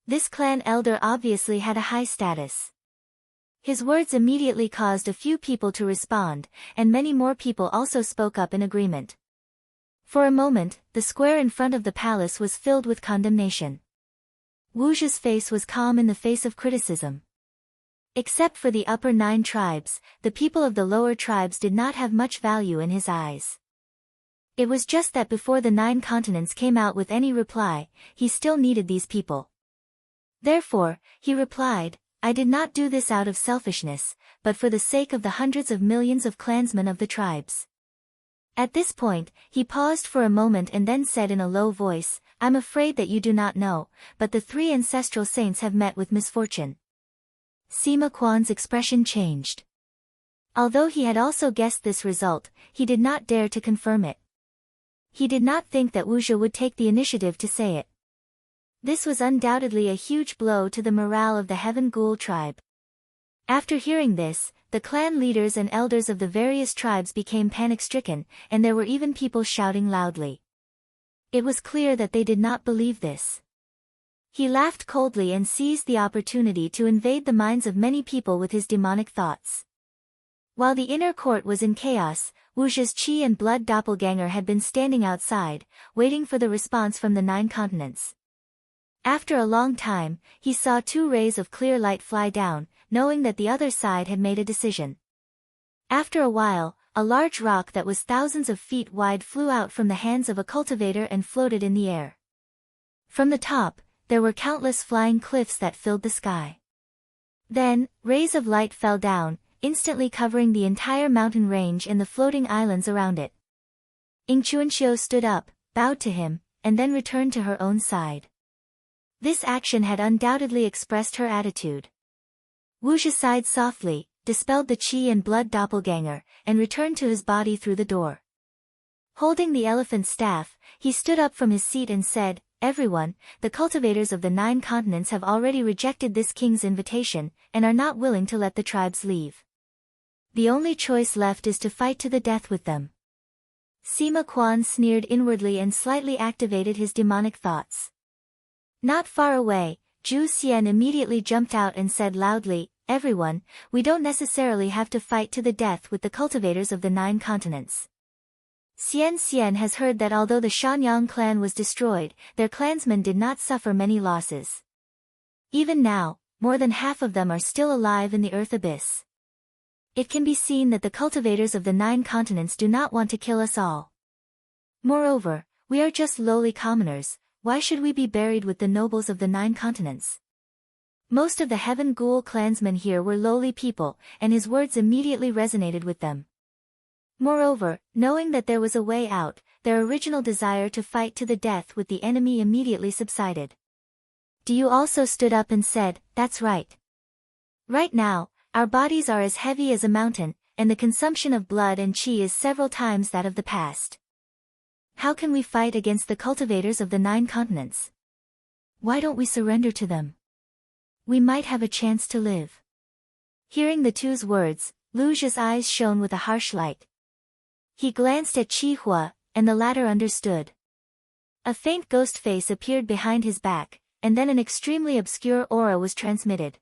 This clan elder obviously had a high status. His words immediately caused a few people to respond, and many more people also spoke up in agreement. For a moment, the square in front of the palace was filled with condemnation. Wu's face was calm in the face of criticism. Except for the upper 9 tribes, the people of the lower tribes did not have much value in his eyes. It was just that before the 9 continents came out with any reply, he still needed these people. Therefore, he replied, "I did not do this out of selfishness, but for the sake of the hundreds of millions of clansmen of the tribes." At this point, he paused for a moment and then said in a low voice, "I'm afraid that you do not know, but the 3 ancestral saints have met with misfortune." Sima Qian's expression changed. Although he had also guessed this result, he did not dare to confirm it. He did not think that Wu would take the initiative to say it. This was undoubtedly a huge blow to the morale of the Heaven Ghoul tribe. After hearing this, the clan leaders and elders of the various tribes became panic-stricken, and there were even people shouting loudly. It was clear that they did not believe this. He laughed coldly and seized the opportunity to invade the minds of many people with his demonic thoughts. While the inner court was in chaos, Wu's chi and blood doppelganger had been standing outside, waiting for the response from the 9 continents. After a long time, he saw 2 rays of clear light fly down, knowing that the other side had made a decision. After a while, a large rock that was thousands of feet wide flew out from the hands of a cultivator and floated in the air. From the top, there were countless flying cliffs that filled the sky. Then, rays of light fell down, instantly covering the entire mountain range and the floating islands around it. Ing Chuanxiu stood up, bowed to him, and then returned to her own side. This action had undoubtedly expressed her attitude. Wu sighed softly, dispelled the chi and blood doppelganger, and returned to his body through the door. Holding the elephant staff, he stood up from his seat and said, "Everyone, the cultivators of the 9 continents have already rejected this king's invitation, and are not willing to let the tribes leave. The only choice left is to fight to the death with them." Sima Qian sneered inwardly and slightly activated his demonic thoughts. Not far away, Zhu Xian immediately jumped out and said loudly, "Everyone, we don't necessarily have to fight to the death with the cultivators of the 9 continents. Xian has heard that although the Shanyang clan was destroyed, their clansmen did not suffer many losses. Even now, more than half of them are still alive in the earth abyss. It can be seen that the cultivators of the 9 continents do not want to kill us all. Moreover, we are just lowly commoners. Why should we be buried with the nobles of the 9 continents?" Most of the Heaven Ghoul clansmen here were lowly people, and his words immediately resonated with them. Moreover, knowing that there was a way out, their original desire to fight to the death with the enemy immediately subsided. Du also stood up and said, "That's right. Right now, our bodies are as heavy as a mountain, and the consumption of blood and chi is several times that of the past. How can we fight against the cultivators of the 9 continents? Why don't we surrender to them? We might have a chance to live." Hearing the two's words, Lu's eyes shone with a harsh light. He glanced at Chi Hua, and the latter understood. A faint ghost face appeared behind his back, and then an extremely obscure aura was transmitted.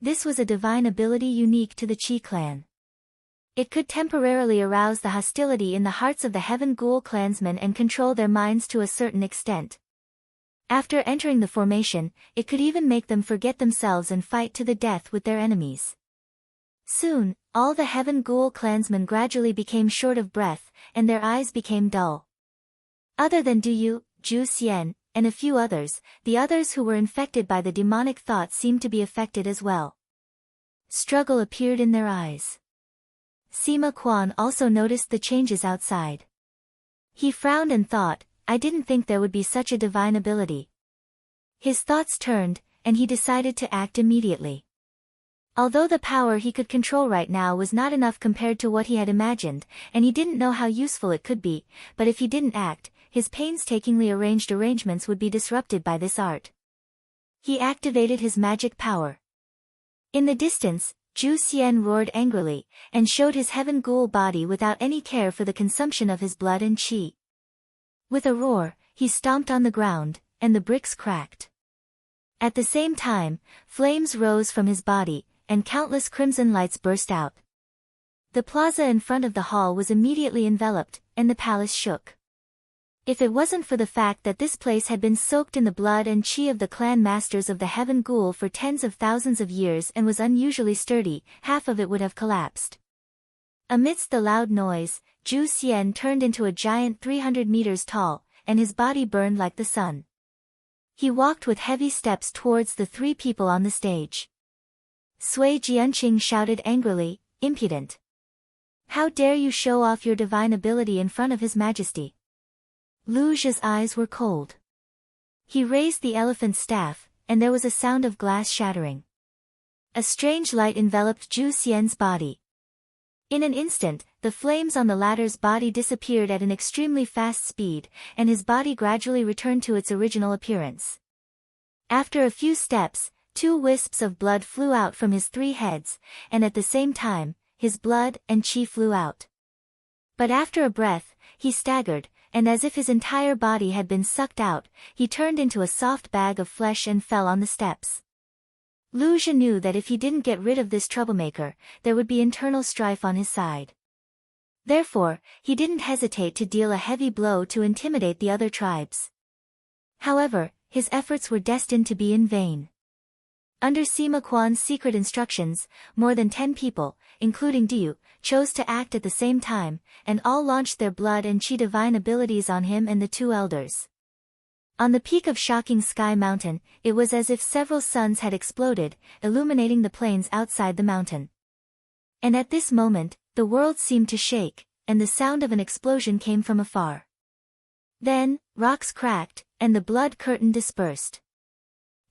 This was a divine ability unique to the Chi clan. It could temporarily arouse the hostility in the hearts of the Heaven Ghoul clansmen and control their minds to a certain extent. After entering the formation, it could even make them forget themselves and fight to the death with their enemies. Soon, all the Heaven Ghoul clansmen gradually became short of breath, and their eyes became dull. Other than Du, Zhu Xian, and a few others, the others who were infected by the demonic thought seemed to be affected as well. Struggle appeared in their eyes. Sima Qian also noticed the changes outside. He frowned and thought, "I didn't think there would be such a divine ability." His thoughts turned, and he decided to act immediately. Although the power he could control right now was not enough compared to what he had imagined, and he didn't know how useful it could be, but if he didn't act, his painstakingly arranged arrangements would be disrupted by this art. He activated his magic power. In the distance, Zhu Xian roared angrily, and showed his heaven ghoul body without any care for the consumption of his blood and qi. With a roar, he stomped on the ground, and the bricks cracked. At the same time, flames rose from his body, and countless crimson lights burst out. The plaza in front of the hall was immediately enveloped, and the palace shook. If it wasn't for the fact that this place had been soaked in the blood and qi of the clan masters of the heaven ghoul for tens of thousands of years and was unusually sturdy, half of it would have collapsed. Amidst the loud noise, Zhu Xian turned into a giant 300 meters tall, and his body burned like the sun. He walked with heavy steps towards the three people on the stage. Sui Jianqing shouted angrily, "Impudent! How dare you show off your divine ability in front of His Majesty?" Lu Zhi's eyes were cold. He raised the elephant's staff, and there was a sound of glass shattering. A strange light enveloped Zhu Xian's body. In an instant, the flames on the latter's body disappeared at an extremely fast speed, and his body gradually returned to its original appearance. After a few steps, 2 wisps of blood flew out from his 3 heads, and at the same time, his blood and qi flew out. But after a breath, he staggered, and as if his entire body had been sucked out, he turned into a soft bag of flesh and fell on the steps. Lu Zhi knew that if he didn't get rid of this troublemaker, there would be internal strife on his side. Therefore, he didn't hesitate to deal a heavy blow to intimidate the other tribes. However, his efforts were destined to be in vain. Under Sima Quan's secret instructions, more than 10 people, including Diu, chose to act at the same time, and all launched their blood and qi divine abilities on him and the 2 elders. On the peak of Shocking Sky Mountain, it was as if several suns had exploded, illuminating the plains outside the mountain. And at this moment, the world seemed to shake, and the sound of an explosion came from afar. Then, rocks cracked, and the blood curtain dispersed.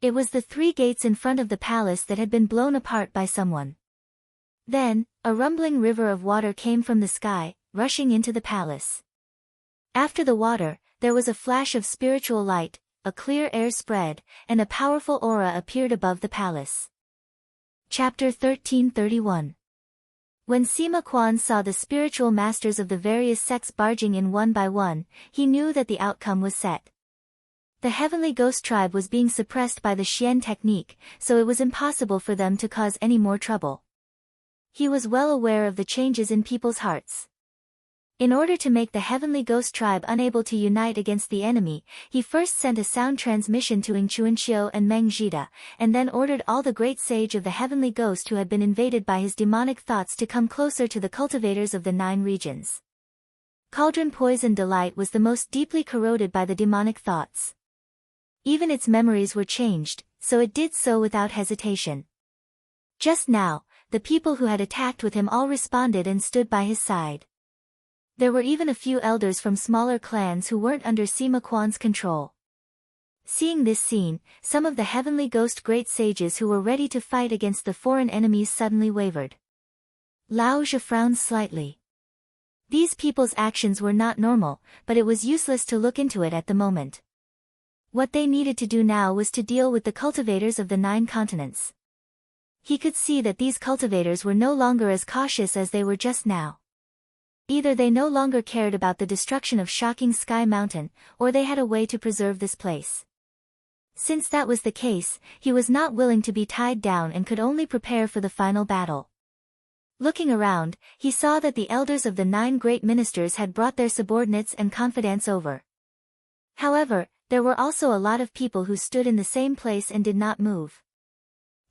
It was the 3 gates in front of the palace that had been blown apart by someone. Then, a rumbling river of water came from the sky, rushing into the palace. After the water, there was a flash of spiritual light, a clear air spread, and a powerful aura appeared above the palace. Chapter 1331. When Sima Quan saw the spiritual masters of the various sects barging in one by one, he knew that the outcome was set. The Heavenly Ghost tribe was being suppressed by the Xian technique, so it was impossible for them to cause any more trouble. He was well aware of the changes in people's hearts. In order to make the Heavenly Ghost tribe unable to unite against the enemy, he first sent a sound transmission to Ingchuanqiu and Meng Zhida, and then ordered all the great sage of the Heavenly Ghost who had been invaded by his demonic thoughts to come closer to the cultivators of the 9 regions. Cauldron Poison Delight was the most deeply corroded by the demonic thoughts. Even its memories were changed, so it did so without hesitation. Just now, the people who had attacked with him all responded and stood by his side. There were even a few elders from smaller clans who weren't under Sima Quan's control. Seeing this scene, some of the Heavenly Ghost great sages who were ready to fight against the foreign enemies suddenly wavered. Lao Zhi frowned slightly. These people's actions were not normal, but it was useless to look into it at the moment. What they needed to do now was to deal with the cultivators of the 9 continents. He could see that these cultivators were no longer as cautious as they were just now. Either they no longer cared about the destruction of Shocking Sky Mountain, or they had a way to preserve this place. Since that was the case, he was not willing to be tied down and could only prepare for the final battle. Looking around, he saw that the elders of the 9 great ministers had brought their subordinates and confidants over. However, there were also a lot of people who stood in the same place and did not move.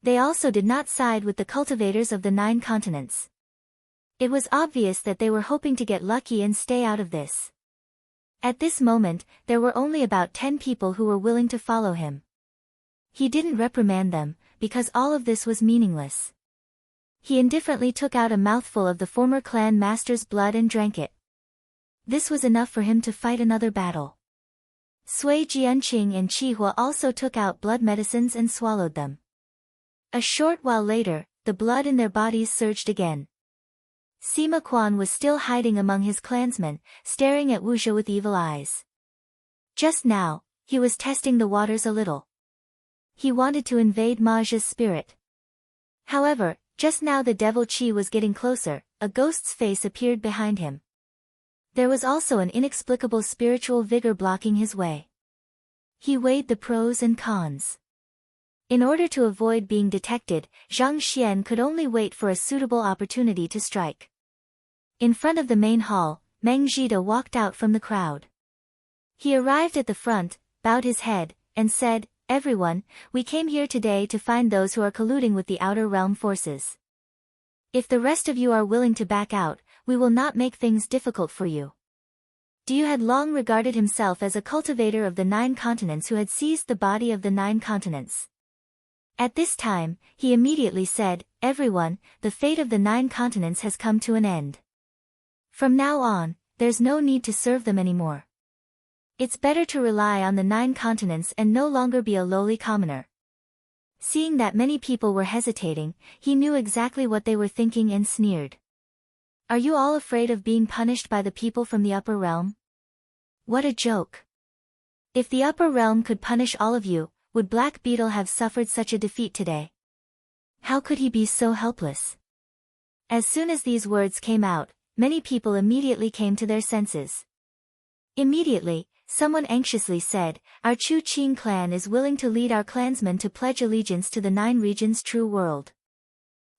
They also did not side with the cultivators of the 9 continents. It was obvious that they were hoping to get lucky and stay out of this. At this moment, there were only about 10 people who were willing to follow him. He didn't reprimand them, because all of this was meaningless. He indifferently took out a mouthful of the former clan master's blood and drank it. This was enough for him to fight another battle. Sui Jianqing and Qihua also took out blood medicines and swallowed them. A short while later, the blood in their bodies surged again. Sima Quan was still hiding among his clansmen, staring at Wu Zhi with evil eyes. Just now, he was testing the waters a little. He wanted to invade Ma Zhi's spirit. However, just now the devil Chi was getting closer, a ghost's face appeared behind him. There was also an inexplicable spiritual vigor blocking his way. He weighed the pros and cons. In order to avoid being detected, Zhang Xian could only wait for a suitable opportunity to strike. In front of the main hall, Meng Zhida walked out from the crowd. He arrived at the front, bowed his head, and said, "Everyone, we came here today to find those who are colluding with the outer realm forces. If the rest of you are willing to back out, we will not make things difficult for you." Du had long regarded himself as a cultivator of the 9 continents who had seized the body of the 9 continents. At this time, he immediately said, "Everyone, the fate of the 9 continents has come to an end. From now on, there's no need to serve them anymore. It's better to rely on the 9 continents and no longer be a lowly commoner." Seeing that many people were hesitating, he knew exactly what they were thinking and sneered. "Are you all afraid of being punished by the people from the upper realm? What a joke. If the upper realm could punish all of you, would Black Beetle have suffered such a defeat today? How could he be so helpless?" As soon as these words came out, many people immediately came to their senses. Immediately, someone anxiously said, "Our Chu Qing clan is willing to lead our clansmen to pledge allegiance to the 9 regions' true world."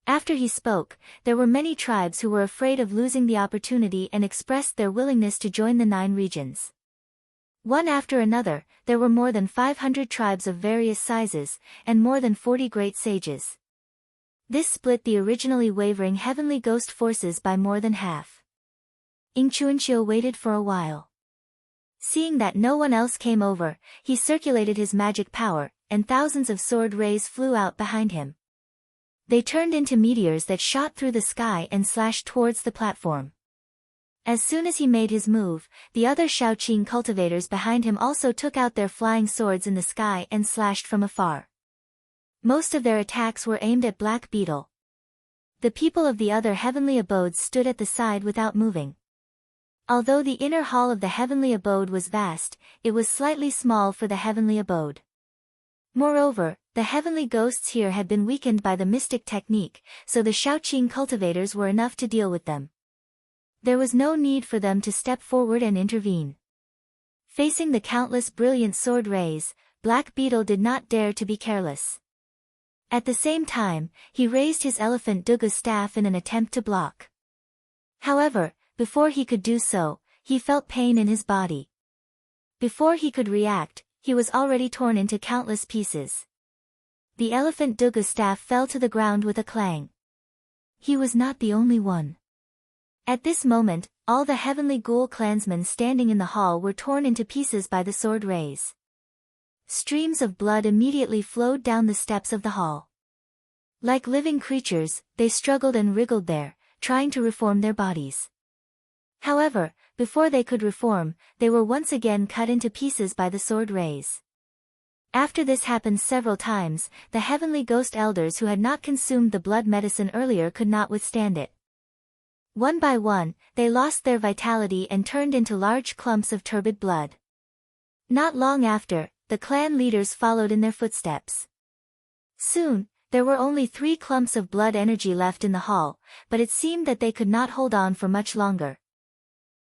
After he spoke, there were many tribes who were afraid of losing the opportunity and expressed their willingness to join the 9 regions. One after another, there were more than 500 tribes of various sizes, and more than 40 great sages. This split the originally wavering heavenly ghost forces by more than half. Ing Chuanqiu waited for a while. Seeing that no one else came over, he circulated his magic power, and thousands of sword rays flew out behind him. They turned into meteors that shot through the sky and slashed towards the platform. As soon as he made his move, the other Shaoqing cultivators behind him also took out their flying swords in the sky and slashed from afar. Most of their attacks were aimed at Black Beetle. The people of the other heavenly abodes stood at the side without moving. Although the inner hall of the heavenly abode was vast, it was slightly small for the heavenly abode. Moreover, the heavenly ghosts here had been weakened by the mystic technique, so the Shaoqing cultivators were enough to deal with them. There was no need for them to step forward and intervene. Facing the countless brilliant sword rays, Black Beetle did not dare to be careless. At the same time, he raised his elephant Duga staff in an attempt to block. However, before he could do so, he felt pain in his body. Before he could react, he was already torn into countless pieces. The elephant Duga staff fell to the ground with a clang. He was not the only one. At this moment, all the heavenly ghoul clansmen standing in the hall were torn into pieces by the sword rays. Streams of blood immediately flowed down the steps of the hall. Like living creatures, they struggled and wriggled there, trying to reform their bodies. However, before they could reform, they were once again cut into pieces by the sword rays. After this happened several times, the heavenly ghost elders who had not consumed the blood medicine earlier could not withstand it. One by one, they lost their vitality and turned into large clumps of turbid blood. Not long after, the clan leaders followed in their footsteps. Soon, there were only 3 clumps of blood energy left in the hall, but it seemed that they could not hold on for much longer.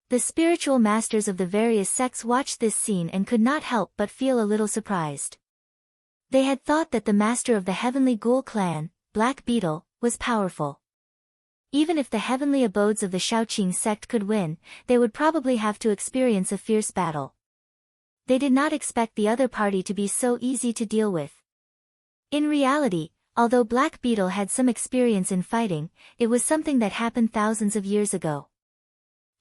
The spiritual masters of the various sects watched this scene and could not help but feel a little surprised. They had thought that the master of the heavenly ghoul clan, Black Beetle, was powerful. Even if the heavenly abodes of the Shaoqing sect could win, they would probably have to experience a fierce battle. They did not expect the other party to be so easy to deal with. In reality, although Black Beetle had some experience in fighting, it was something that happened thousands of years ago.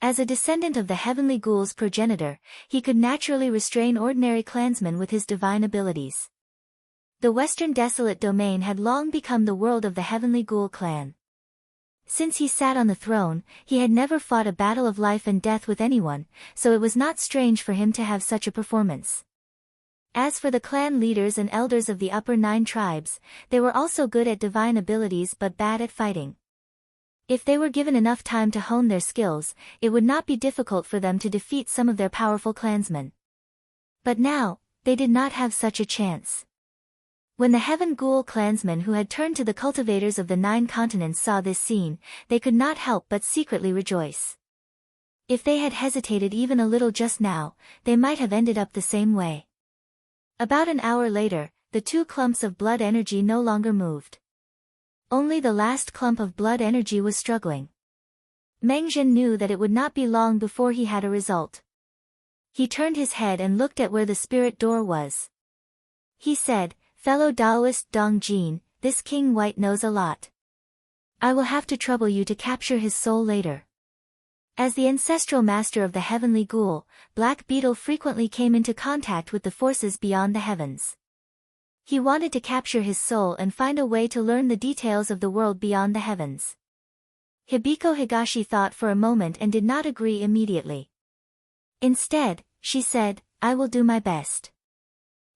As a descendant of the heavenly ghoul's progenitor, he could naturally restrain ordinary clansmen with his divine abilities. The Western Desolate Domain had long become the world of the heavenly ghoul clan. Since he sat on the throne, he had never fought a battle of life and death with anyone, so it was not strange for him to have such a performance. As for the clan leaders and elders of the upper 9 tribes, they were also good at divine abilities but bad at fighting. If they were given enough time to hone their skills, it would not be difficult for them to defeat some of their powerful clansmen. But now, they did not have such a chance. When the Heaven Ghoul clansmen who had turned to the cultivators of the 9 continents saw this scene, they could not help but secretly rejoice. If they had hesitated even a little just now, they might have ended up the same way. About an hour later, the 2 clumps of blood energy no longer moved. Only the last clump of blood energy was struggling. Meng Zhen knew that it would not be long before he had a result. He turned his head and looked at where the spirit door was. He said, "Fellow Taoist Dong Jin, this King White knows a lot. I will have to trouble you to capture his soul later." As the ancestral master of the Heavenly Ghoul, Black Beetle frequently came into contact with the forces beyond the heavens. He wanted to capture his soul and find a way to learn the details of the world beyond the heavens. Hibiko Higashi thought for a moment and did not agree immediately. Instead, she said, "I will do my best."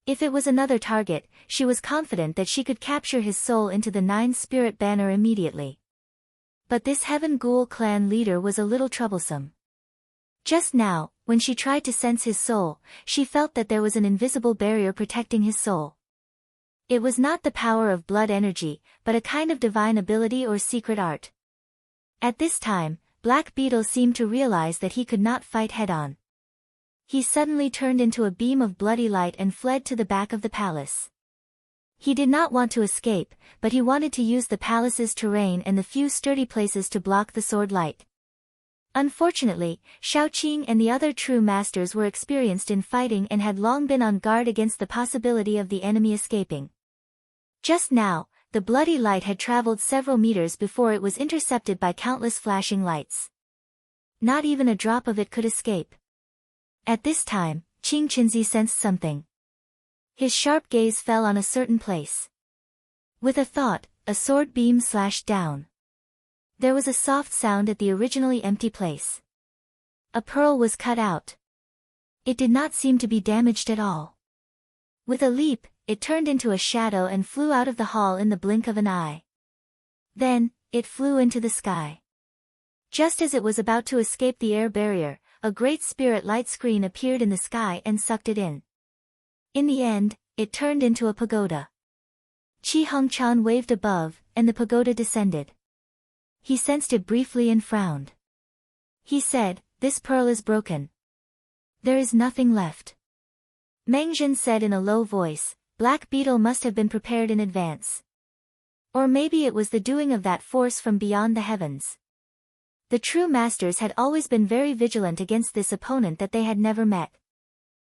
If it was another target, she was confident that she could capture his soul into the 9 spirit banner immediately. But this Heaven Ghoul clan leader was a little troublesome. Just now, when she tried to sense his soul, she felt that there was an invisible barrier protecting his soul. It was not the power of blood energy, but a kind of divine ability or secret art. At this time, Black Beetle seemed to realize that he could not fight head-on. He suddenly turned into a beam of bloody light and fled to the back of the palace. He did not want to escape, but he wanted to use the palace's terrain and the few sturdy places to block the sword light. Unfortunately, Shaoqing and the other true masters were experienced in fighting and had long been on guard against the possibility of the enemy escaping. Just now, the bloody light had traveled several meters before it was intercepted by countless flashing lights. Not even a drop of it could escape. At this time, Qing Qinzi sensed something. His sharp gaze fell on a certain place. With a thought, a sword beam slashed down. There was a soft sound at the originally empty place. A pearl was cut out. It did not seem to be damaged at all. With a leap, it turned into a shadow and flew out of the hall in the blink of an eye. Then, it flew into the sky. Just as it was about to escape the air barrier, a great spirit light screen appeared in the sky and sucked it in. In the end, it turned into a pagoda. Qi Hongchan waved above, and the pagoda descended. He sensed it briefly and frowned. He said, "This pearl is broken. There is nothing left." Meng Zhen said in a low voice, "Black Beetle must have been prepared in advance. Or maybe it was the doing of that force from beyond the heavens." The true masters had always been very vigilant against this opponent that they had never met.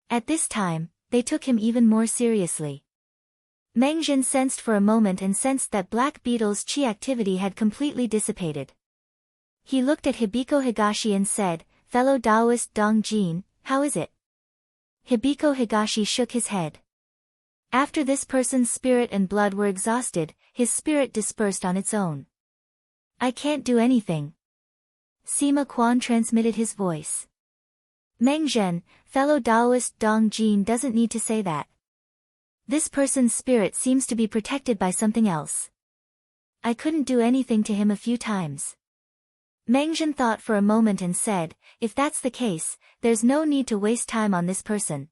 At this time, they took him even more seriously. Meng Zhen sensed for a moment and sensed that Black Beetle's chi activity had completely dissipated. He looked at Hibiko Higashi and said, "Fellow Taoist Dong Jin, how is it?" Hibiko Higashi shook his head. After this person's spirit and blood were exhausted, his spirit dispersed on its own. "I can't do anything." Sima Quan transmitted his voice. "Meng Zhen, fellow Taoist Dong Jin doesn't need to say that. This person's spirit seems to be protected by something else. I couldn't do anything to him a few times." Meng Zhen thought for a moment and said, "If that's the case, there's no need to waste time on this person.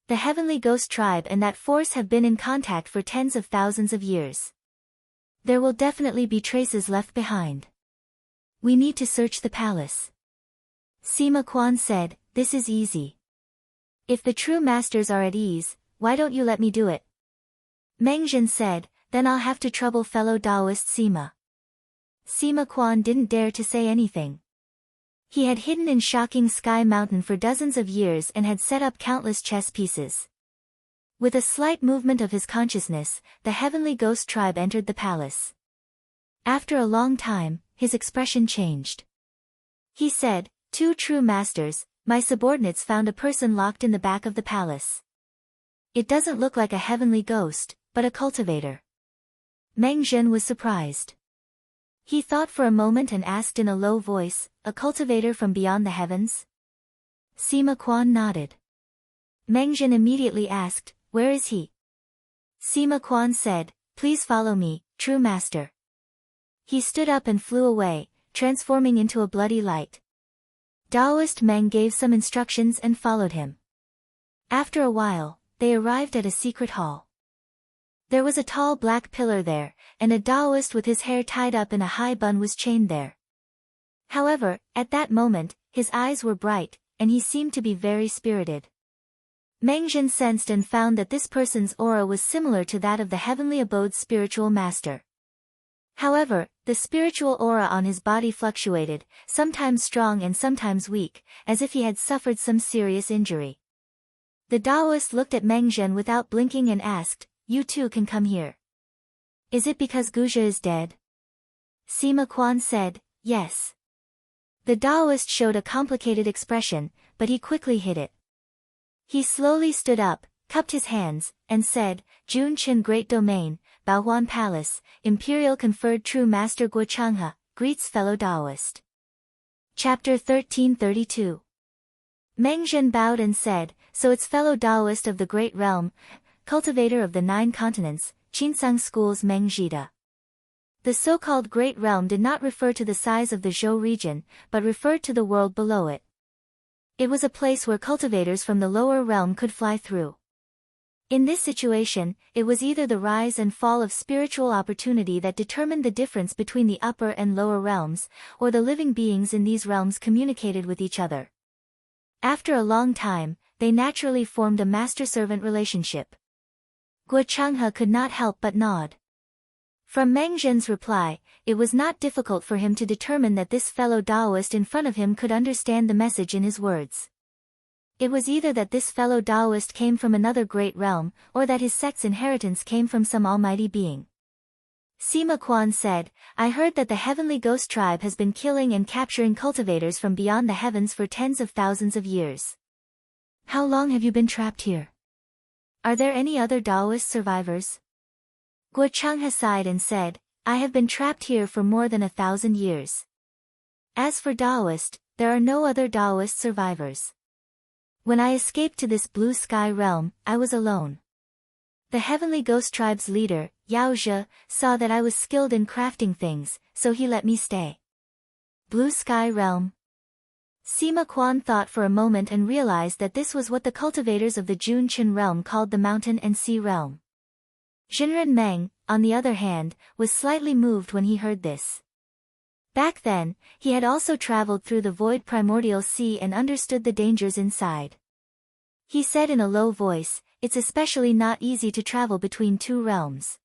The Heavenly Ghost Tribe and that force have been in contact for tens of thousands of years. There will definitely be traces left behind. We need to search the palace." Sima Quan said, "This is easy. If the true masters are at ease, why don't you let me do it?" Meng Zhen said, "Then I'll have to trouble fellow Taoist Sima." Sima Quan didn't dare to say anything. He had hidden in shocking Sky Mountain for dozens of years and had set up countless chess pieces. With a slight movement of his consciousness, the Heavenly Ghost Tribe entered the palace. After a long time, his expression changed. He said, "Two true masters, my subordinates found a person locked in the back of the palace. It doesn't look like a heavenly ghost, but a cultivator." Meng Zhen was surprised. He thought for a moment and asked in a low voice, "A cultivator from beyond the heavens?" Sima Quan nodded. Meng Zhen immediately asked, "Where is he?" Sima Quan said, "Please follow me, true master." He stood up and flew away, transforming into a bloody light. Taoist Meng gave some instructions and followed him. After a while, they arrived at a secret hall. There was a tall black pillar there, and a Taoist with his hair tied up in a high bun was chained there. However, at that moment, his eyes were bright, and he seemed to be very spirited. Meng Zhen sensed and found that this person's aura was similar to that of the heavenly abode's spiritual master. However, the spiritual aura on his body fluctuated, sometimes strong and sometimes weak, as if he had suffered some serious injury. The Taoist looked at Meng Zhen without blinking and asked, "You too can come here." "Is it because Guja is dead?" Sima Quan said, "Yes." The Taoist showed a complicated expression, but he quickly hid it. He slowly stood up, cupped his hands, and said, "Jun Qin Great Domain, Baohuan Palace, Imperial Conferred True Master Guo Changhe, greets fellow Taoist." Chapter 1332. Meng Zhen bowed and said, "So it's fellow Taoist of the Great Realm, cultivator of the 9 continents, Qinsang School's Meng Zhida." The so-called Great Realm did not refer to the size of the Zhou region, but referred to the world below it. It was a place where cultivators from the lower realm could fly through. In this situation, it was either the rise and fall of spiritual opportunity that determined the difference between the upper and lower realms, or the living beings in these realms communicated with each other. After a long time, they naturally formed a master-servant relationship. Guo Changhe could not help but nod. From Meng Zhen's reply, it was not difficult for him to determine that this fellow Taoist in front of him could understand the message in his words. It was either that this fellow Taoist came from another great realm, or that his sect's inheritance came from some almighty being. Sima Quan said, "I heard that the heavenly ghost tribe has been killing and capturing cultivators from beyond the heavens for tens of thousands of years. How long have you been trapped here? Are there any other Taoist survivors?" Guo Changhe sighed and said, "I have been trapped here for more than 1,000 years. As for Taoist, there are no other Taoist survivors. When I escaped to this blue sky realm, I was alone. The heavenly ghost tribe's leader, Yao Zhe, saw that I was skilled in crafting things, so he let me stay." Blue sky realm. Sima Quan thought for a moment and realized that this was what the cultivators of the Jun Qin realm called the mountain and sea realm. Jinren Meng, on the other hand, was slightly moved when he heard this. Back then, he had also traveled through the void primordial sea and understood the dangers inside. He said in a low voice, "It's especially not easy to travel between 2 realms.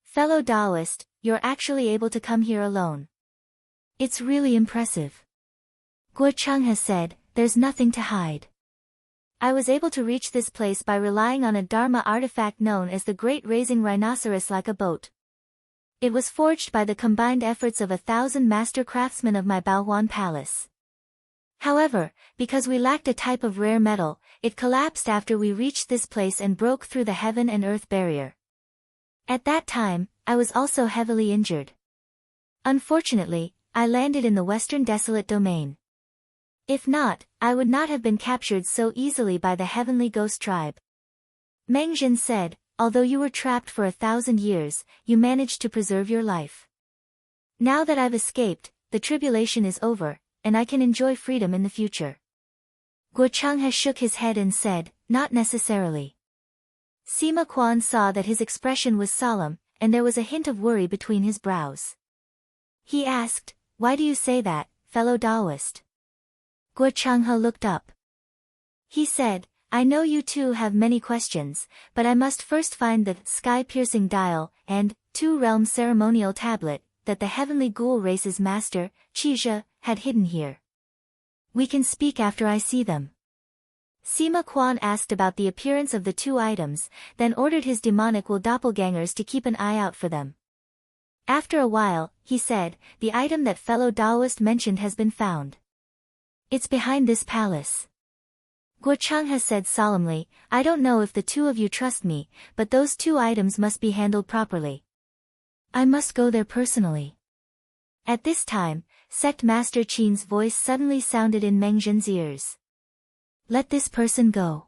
Fellow Taoist, you're actually able to come here alone. It's really impressive." Guo Changhe said, "There's nothing to hide. I was able to reach this place by relying on a Dharma artifact known as the Great Raising Rhinoceros like a boat. It was forged by the combined efforts of 1,000 master craftsmen of my Baohuan Palace. However, because we lacked a type of rare metal, it collapsed after we reached this place and broke through the heaven and earth barrier. At that time, I was also heavily injured. Unfortunately, I landed in the Western Desolate Domain. If not, I would not have been captured so easily by the heavenly ghost tribe." Meng Zhen said, "Although you were trapped for 1,000 years, you managed to preserve your life. Now that I've escaped, the tribulation is over, and I can enjoy freedom in the future." Guo Changhe shook his head and said, "Not necessarily." Sima Quan saw that his expression was solemn, and there was a hint of worry between his brows. He asked, "Why do you say that, fellow Taoist?" Guo Changhe looked up. He said, "I know you too have many questions, but I must first find the sky-piercing dial and 2-realm ceremonial tablet that the heavenly ghoul race's master, Qizhe, had hidden here. We can speak after I see them." Sima Quan asked about the appearance of the 2 items, then ordered his demonic will doppelgangers to keep an eye out for them. After a while, he said, "The item that fellow Taoist mentioned has been found. It's behind this palace." Guo Changhe said solemnly, "I don't know if the 2 of you trust me, but those 2 items must be handled properly. I must go there personally." At this time, Sect Master Qin's voice suddenly sounded in Meng Zhen's ears. "Let this person go."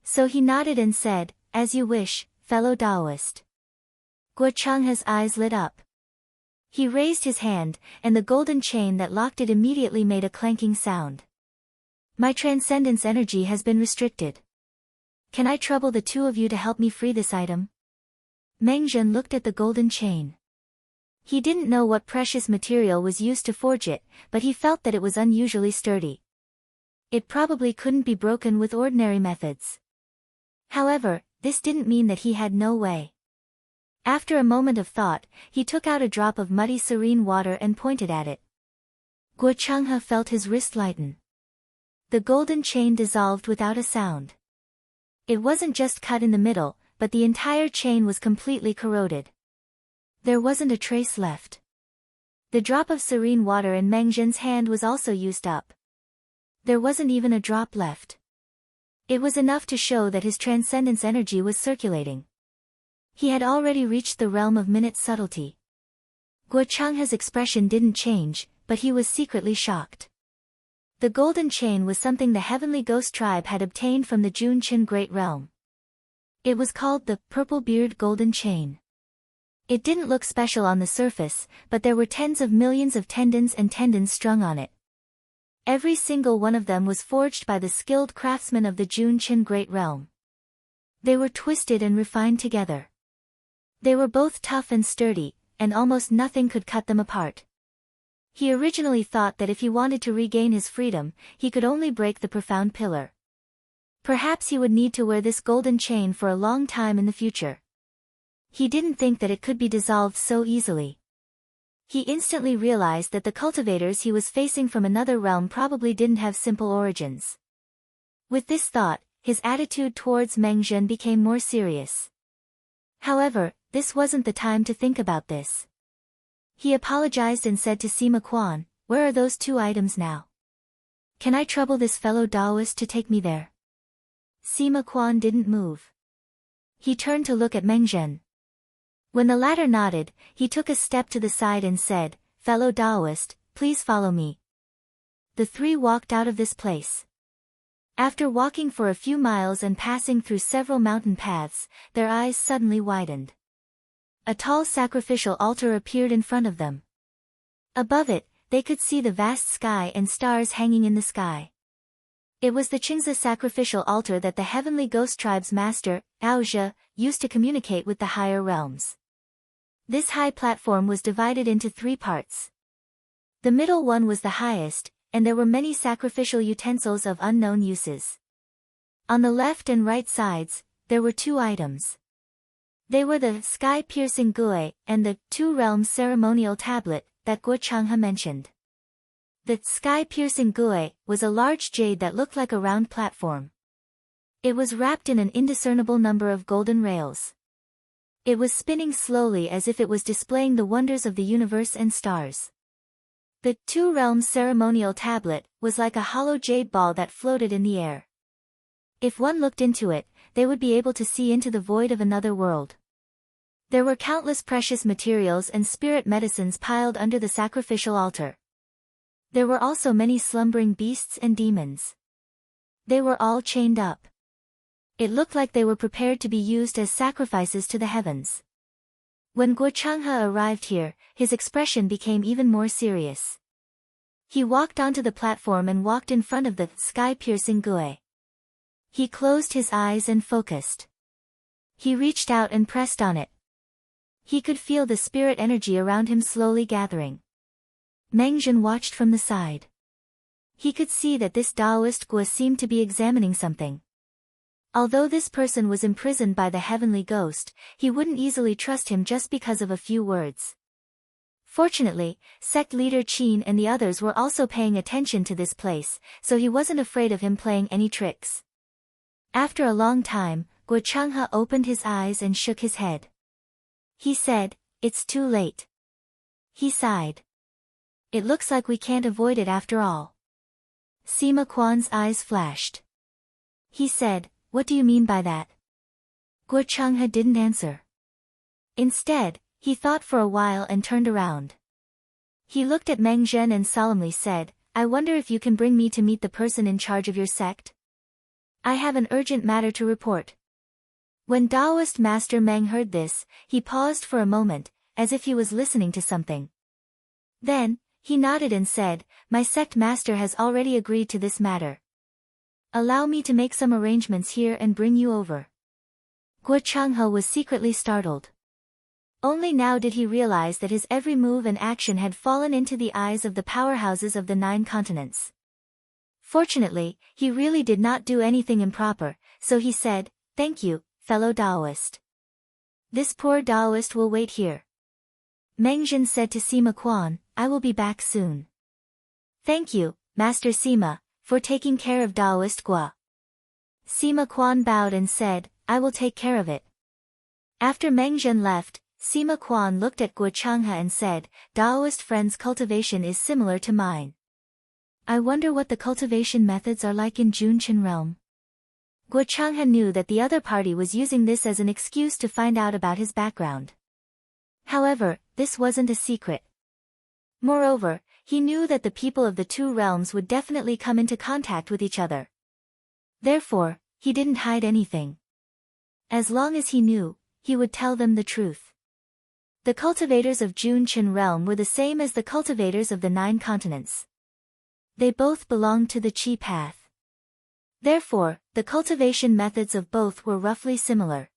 So he nodded and said, "As you wish, fellow Taoist." Guo Changhe's eyes lit up. He raised his hand, and the golden chain that locked it immediately made a clanking sound. "My transcendence energy has been restricted. Can I trouble the 2 of you to help me free this item?" Meng Zhen looked at the golden chain. He didn't know what precious material was used to forge it, but he felt that it was unusually sturdy. It probably couldn't be broken with ordinary methods. However, this didn't mean that he had no way. After a moment of thought, he took out a drop of muddy serene water and pointed at it. Guo Changhe felt his wrist lighten. The golden chain dissolved without a sound. It wasn't just cut in the middle, but the entire chain was completely corroded. There wasn't a trace left. The drop of serene water in Meng Zhen's hand was also used up. There wasn't even a drop left. It was enough to show that his transcendence energy was circulating. He had already reached the realm of minute subtlety. Guo Changhe's expression didn't change, but he was secretly shocked. The golden chain was something the Heavenly Ghost tribe had obtained from the Junqin Great Realm. It was called the Purple Beard Golden Chain. It didn't look special on the surface, but there were tens of millions of tendons strung on it. Every single one of them was forged by the skilled craftsmen of the Junqin Great Realm. They were twisted and refined together. They were both tough and sturdy, and almost nothing could cut them apart. He originally thought that if he wanted to regain his freedom, he could only break the profound pillar. Perhaps he would need to wear this golden chain for a long time in the future. He didn't think that it could be dissolved so easily. He instantly realized that the cultivators he was facing from another realm probably didn't have simple origins. With this thought, his attitude towards Meng Zhen became more serious. However, this wasn't the time to think about this. He apologized and said to Sima Quan, "Where are those 2 items now? Can I trouble this fellow Taoist to take me there?" Sima Quan didn't move. He turned to look at Meng Zhen. When the latter nodded, he took a step to the side and said, "Fellow Taoist, please follow me." The 3 walked out of this place. After walking for a few miles and passing through several mountain paths, their eyes suddenly widened. A tall sacrificial altar appeared in front of them. Above it, they could see the vast sky and stars hanging in the sky. It was the Qingzi sacrificial altar that the Heavenly Ghost Tribe's master, Aozhe, used to communicate with the higher realms. This high platform was divided into 3 parts. The middle one was the highest, and there were many sacrificial utensils of unknown uses. On the left and right sides, there were 2 items. They were the sky-piercing gui and the 2 realms ceremonial tablet that Guo Changhe mentioned. The sky-piercing gui was a large jade that looked like a round platform. It was wrapped in an indiscernible number of golden rails. It was spinning slowly as if it was displaying the wonders of the universe and stars. The 2 realms ceremonial tablet was like a hollow jade ball that floated in the air. If one looked into it, they would be able to see into the void of another world. There were countless precious materials and spirit medicines piled under the sacrificial altar. There were also many slumbering beasts and demons. They were all chained up. It looked like they were prepared to be used as sacrifices to the heavens. When Guo Changhe arrived here, his expression became even more serious. He walked onto the platform and walked in front of the sky-piercing gui. He closed his eyes and focused. He reached out and pressed on it. He could feel the spirit energy around him slowly gathering. Meng Zhen watched from the side. He could see that this Taoist Guo seemed to be examining something. Although this person was imprisoned by the Heavenly Ghost, he wouldn't easily trust him just because of a few words. Fortunately, sect leader Qin and the others were also paying attention to this place, so he wasn't afraid of him playing any tricks. After a long time, Guo Changhe opened his eyes and shook his head. He said, "It's too late." He sighed. "It looks like we can't avoid it after all." Sima Quan's eyes flashed. He said, "What do you mean by that?" Guo Changhe didn't answer. Instead, he thought for a while and turned around. He looked at Meng Zhen and solemnly said, "I wonder if you can bring me to meet the person in charge of your sect? I have an urgent matter to report." When Taoist Master Meng heard this, he paused for a moment, as if he was listening to something. Then, he nodded and said, "My sect master has already agreed to this matter. Allow me to make some arrangements here and bring you over." Guo Changhe was secretly startled. Only now did he realize that his every move and action had fallen into the eyes of the powerhouses of the 9 continents. Fortunately, he really did not do anything improper, so he said, "Thank you, fellow Taoist. This poor Taoist will wait here." Meng Zhen said to Sima Quan, "I will be back soon." "Thank you, Master Sima, for taking care of Taoist Gua." Sima Quan bowed and said, "I will take care of it." After Meng Zhen left, Sima Quan looked at Guo Changhe and said, "Taoist friend's cultivation is similar to mine. I wonder what the cultivation methods are like in Junchen realm." Guo Changhe knew that the other party was using this as an excuse to find out about his background. However, this wasn't a secret. Moreover, he knew that the people of the 2 realms would definitely come into contact with each other. Therefore, he didn't hide anything. As long as he knew, he would tell them the truth. The cultivators of Junchen realm were the same as the cultivators of the 9 continents. They both belonged to the Qi path. Therefore, the cultivation methods of both were roughly similar.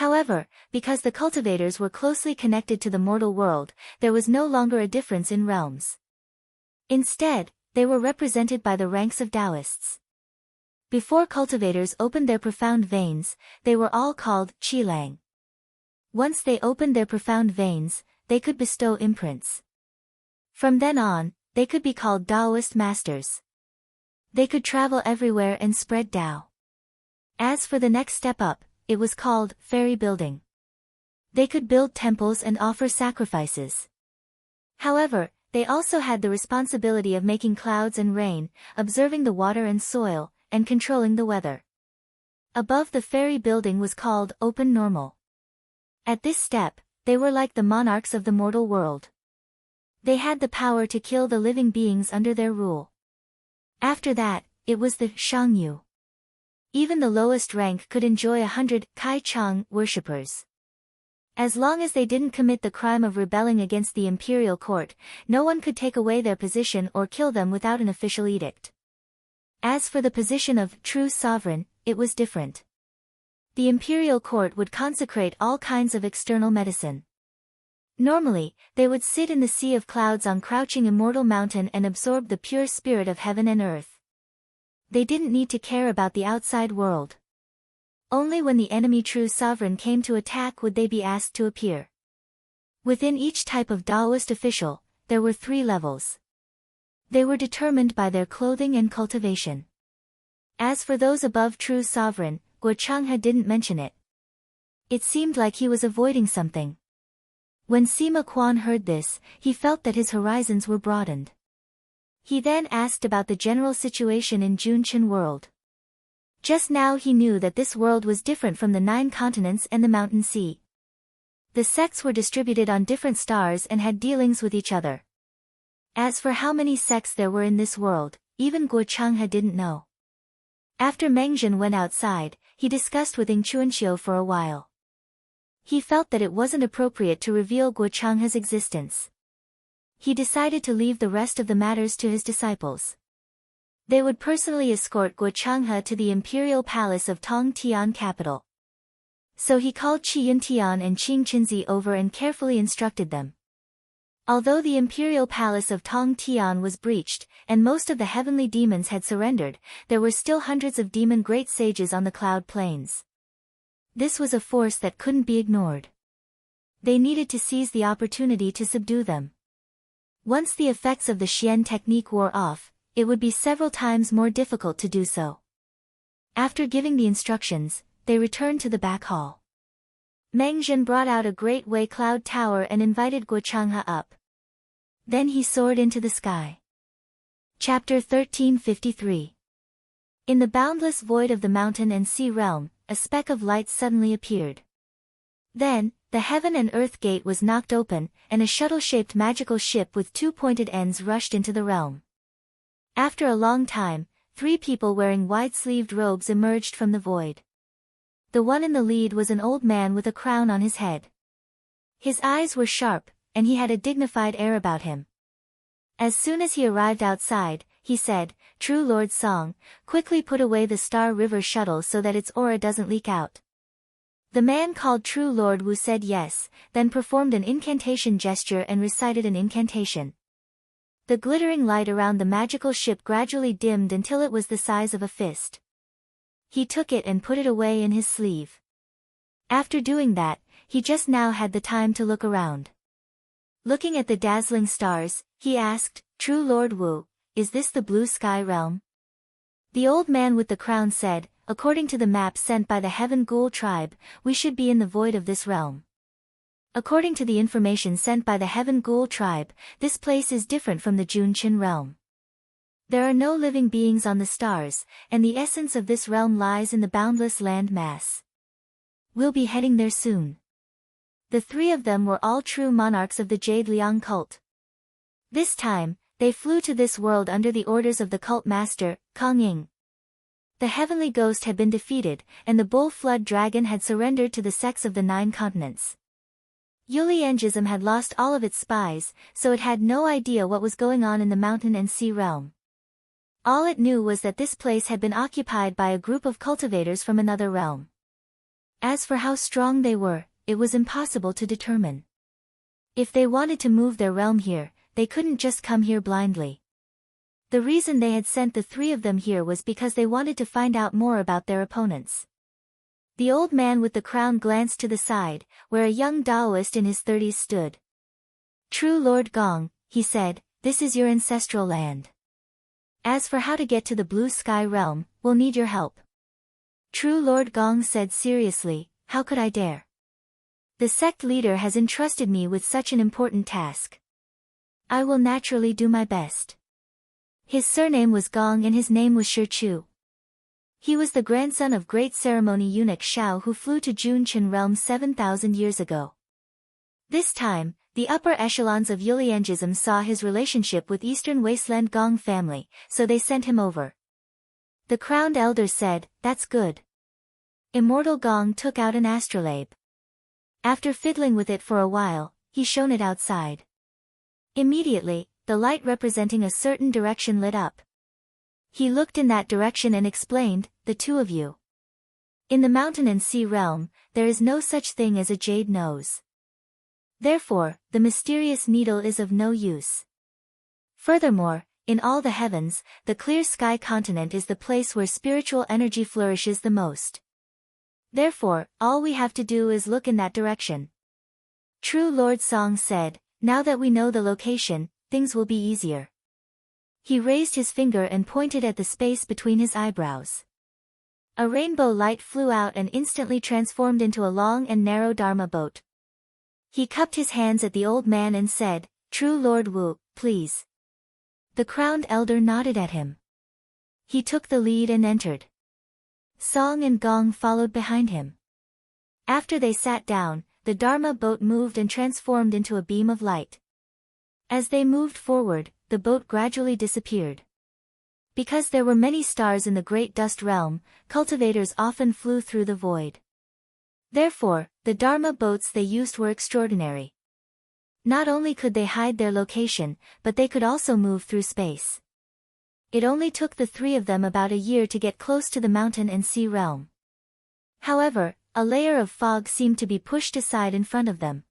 However, because the cultivators were closely connected to the mortal world, there was no longer a difference in realms. Instead, they were represented by the ranks of Taoists. Before cultivators opened their profound veins, they were all called Qilang. Once they opened their profound veins, they could bestow imprints. From then on, they could be called Taoist masters. They could travel everywhere and spread Tao. As for the next step up, it was called fairy building. They could build temples and offer sacrifices. However, they also had the responsibility of making clouds and rain, observing the water and soil, and controlling the weather. Above the fairy building was called open normal. At this step, they were like the monarchs of the mortal world. They had the power to kill the living beings under their rule. After that, it was the Shangyu. Even the lowest rank could enjoy 100 Kai Chang worshippers. As long as they didn't commit the crime of rebelling against the imperial court, no one could take away their position or kill them without an official edict. As for the position of true sovereign, it was different. The imperial court would consecrate all kinds of external medicine. Normally, they would sit in the sea of clouds on crouching immortal mountain and absorb the pure spirit of heaven and earth. They didn't need to care about the outside world. Only when the enemy true sovereign came to attack would they be asked to appear. Within each type of Taoist official, there were 3 levels. They were determined by their clothing and cultivation. As for those above true sovereign, Guo Changhe didn't mention it. It seemed like he was avoiding something. When Sima Quan heard this, he felt that his horizons were broadened. He then asked about the general situation in Junchen world. Just now he knew that this world was different from the 9 continents and the mountain sea. The sects were distributed on different stars and had dealings with each other. As for how many sects there were in this world, even Guo Changhe didn't know. After Meng Zhen went outside, he discussed with Ing Chuanxiu for a while. He felt that it wasn't appropriate to reveal Guo Changhe's existence. He decided to leave the rest of the matters to his disciples. They would personally escort Guo Changhe to the imperial palace of Tong Tian capital. So he called Qi Yuntian and Qing Qinzi over and carefully instructed them. Although the imperial palace of Tong Tian was breached, and most of the heavenly demons had surrendered, there were still hundreds of demon great sages on the cloud plains. This was a force that couldn't be ignored. They needed to seize the opportunity to subdue them. Once the effects of the Xian technique wore off, it would be several times more difficult to do so. After giving the instructions, they returned to the back hall. Meng Zhen brought out a great Wei cloud tower and invited Guo Changhe up. Then he soared into the sky. Chapter 1353. In the boundless void of the mountain and sea realm, a speck of light suddenly appeared. Then, the heaven and earth gate was knocked open, and a shuttle-shaped magical ship with 2 pointed ends rushed into the realm. After a long time, 3 people wearing wide-sleeved robes emerged from the void. The one in the lead was an old man with a crown on his head. His eyes were sharp, and he had a dignified air about him. As soon as he arrived outside, he said, "True Lord Song, quickly put away the Star River shuttle so that its aura doesn't leak out." The man called True Lord Wu said yes, then performed an incantation gesture and recited an incantation. The glittering light around the magical ship gradually dimmed until it was the size of a fist. He took it and put it away in his sleeve. After doing that, he just now had the time to look around. Looking at the dazzling stars, he asked, True Lord Wu, is this the blue sky realm? The old man with the crown said, according to the map sent by the Heaven Ghoul tribe, we should be in the void of this realm. According to the information sent by the Heaven Ghoul tribe, this place is different from the Junchin realm. There are no living beings on the stars, and the essence of this realm lies in the boundless land mass. We'll be heading there soon. The three of them were all true monarchs of the Jade Liang cult. This time, they flew to this world under the orders of the cult master, Kang Ying. The heavenly ghost had been defeated, and the bull flood dragon had surrendered to the sects of the 9 continents. Yuliangism had lost all of its spies, so it had no idea what was going on in the mountain and sea realm. All it knew was that this place had been occupied by a group of cultivators from another realm. As for how strong they were, it was impossible to determine. If they wanted to move their realm here, they couldn't just come here blindly. The reason they had sent the three of them here was because they wanted to find out more about their opponents. The old man with the crown glanced to the side, where a young Taoist in his 30s stood. True Lord Gong, he said, this is your ancestral land. As for how to get to the blue sky realm, we'll need your help. True Lord Gong said seriously, how could I dare? The sect leader has entrusted me with such an important task. I will naturally do my best. His surname was Gong and his name was Shi. He was the grandson of great ceremony eunuch Shao who flew to Junchin realm 7,000 years ago. This time, the upper echelons of Yuliangism saw his relationship with Eastern Wasteland Gong family, so they sent him over. The crowned elder said, that's good. Immortal Gong took out an astrolabe. After fiddling with it for a while, he shone it outside. Immediately, the light representing a certain direction lit up. He looked in that direction and explained, the two of you. In the mountain and sea realm, there is no such thing as a jade nose. Therefore, the mysterious needle is of no use. Furthermore, in all the heavens, the clear sky continent is the place where spiritual energy flourishes the most. Therefore, all we have to do is look in that direction. True Lord Song said, now that we know the location, things will be easier. He raised his finger and pointed at the space between his eyebrows. A rainbow light flew out and instantly transformed into a long and narrow Dharma boat. He cupped his hands at the old man and said, True Lord Wu, please. The crowned elder nodded at him. He took the lead and entered. Song and Gong followed behind him. After they sat down, the Dharma boat moved and transformed into a beam of light. As they moved forward, the boat gradually disappeared. Because there were many stars in the great dust realm, cultivators often flew through the void. Therefore, the Dharma boats they used were extraordinary. Not only could they hide their location, but they could also move through space. It only took the three of them about a year to get close to the mountain and sea realm. However, a layer of fog seemed to be pushed aside in front of them.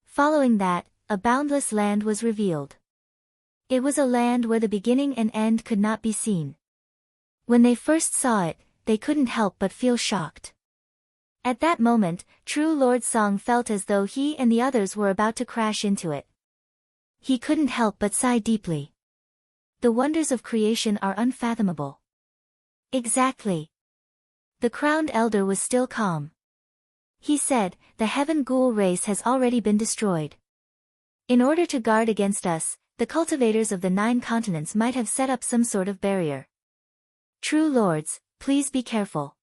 Following that, a boundless land was revealed. It was a land where the beginning and end could not be seen. When they first saw it, they couldn't help but feel shocked. At that moment, True Lord Song felt as though he and the others were about to crash into it. He couldn't help but sigh deeply. The wonders of creation are unfathomable. Exactly. The crowned elder was still calm. He said, the Heaven Ghoul race has already been destroyed. In order to guard against us, the cultivators of the 9 continents might have set up some sort of barrier. True lords, please be careful.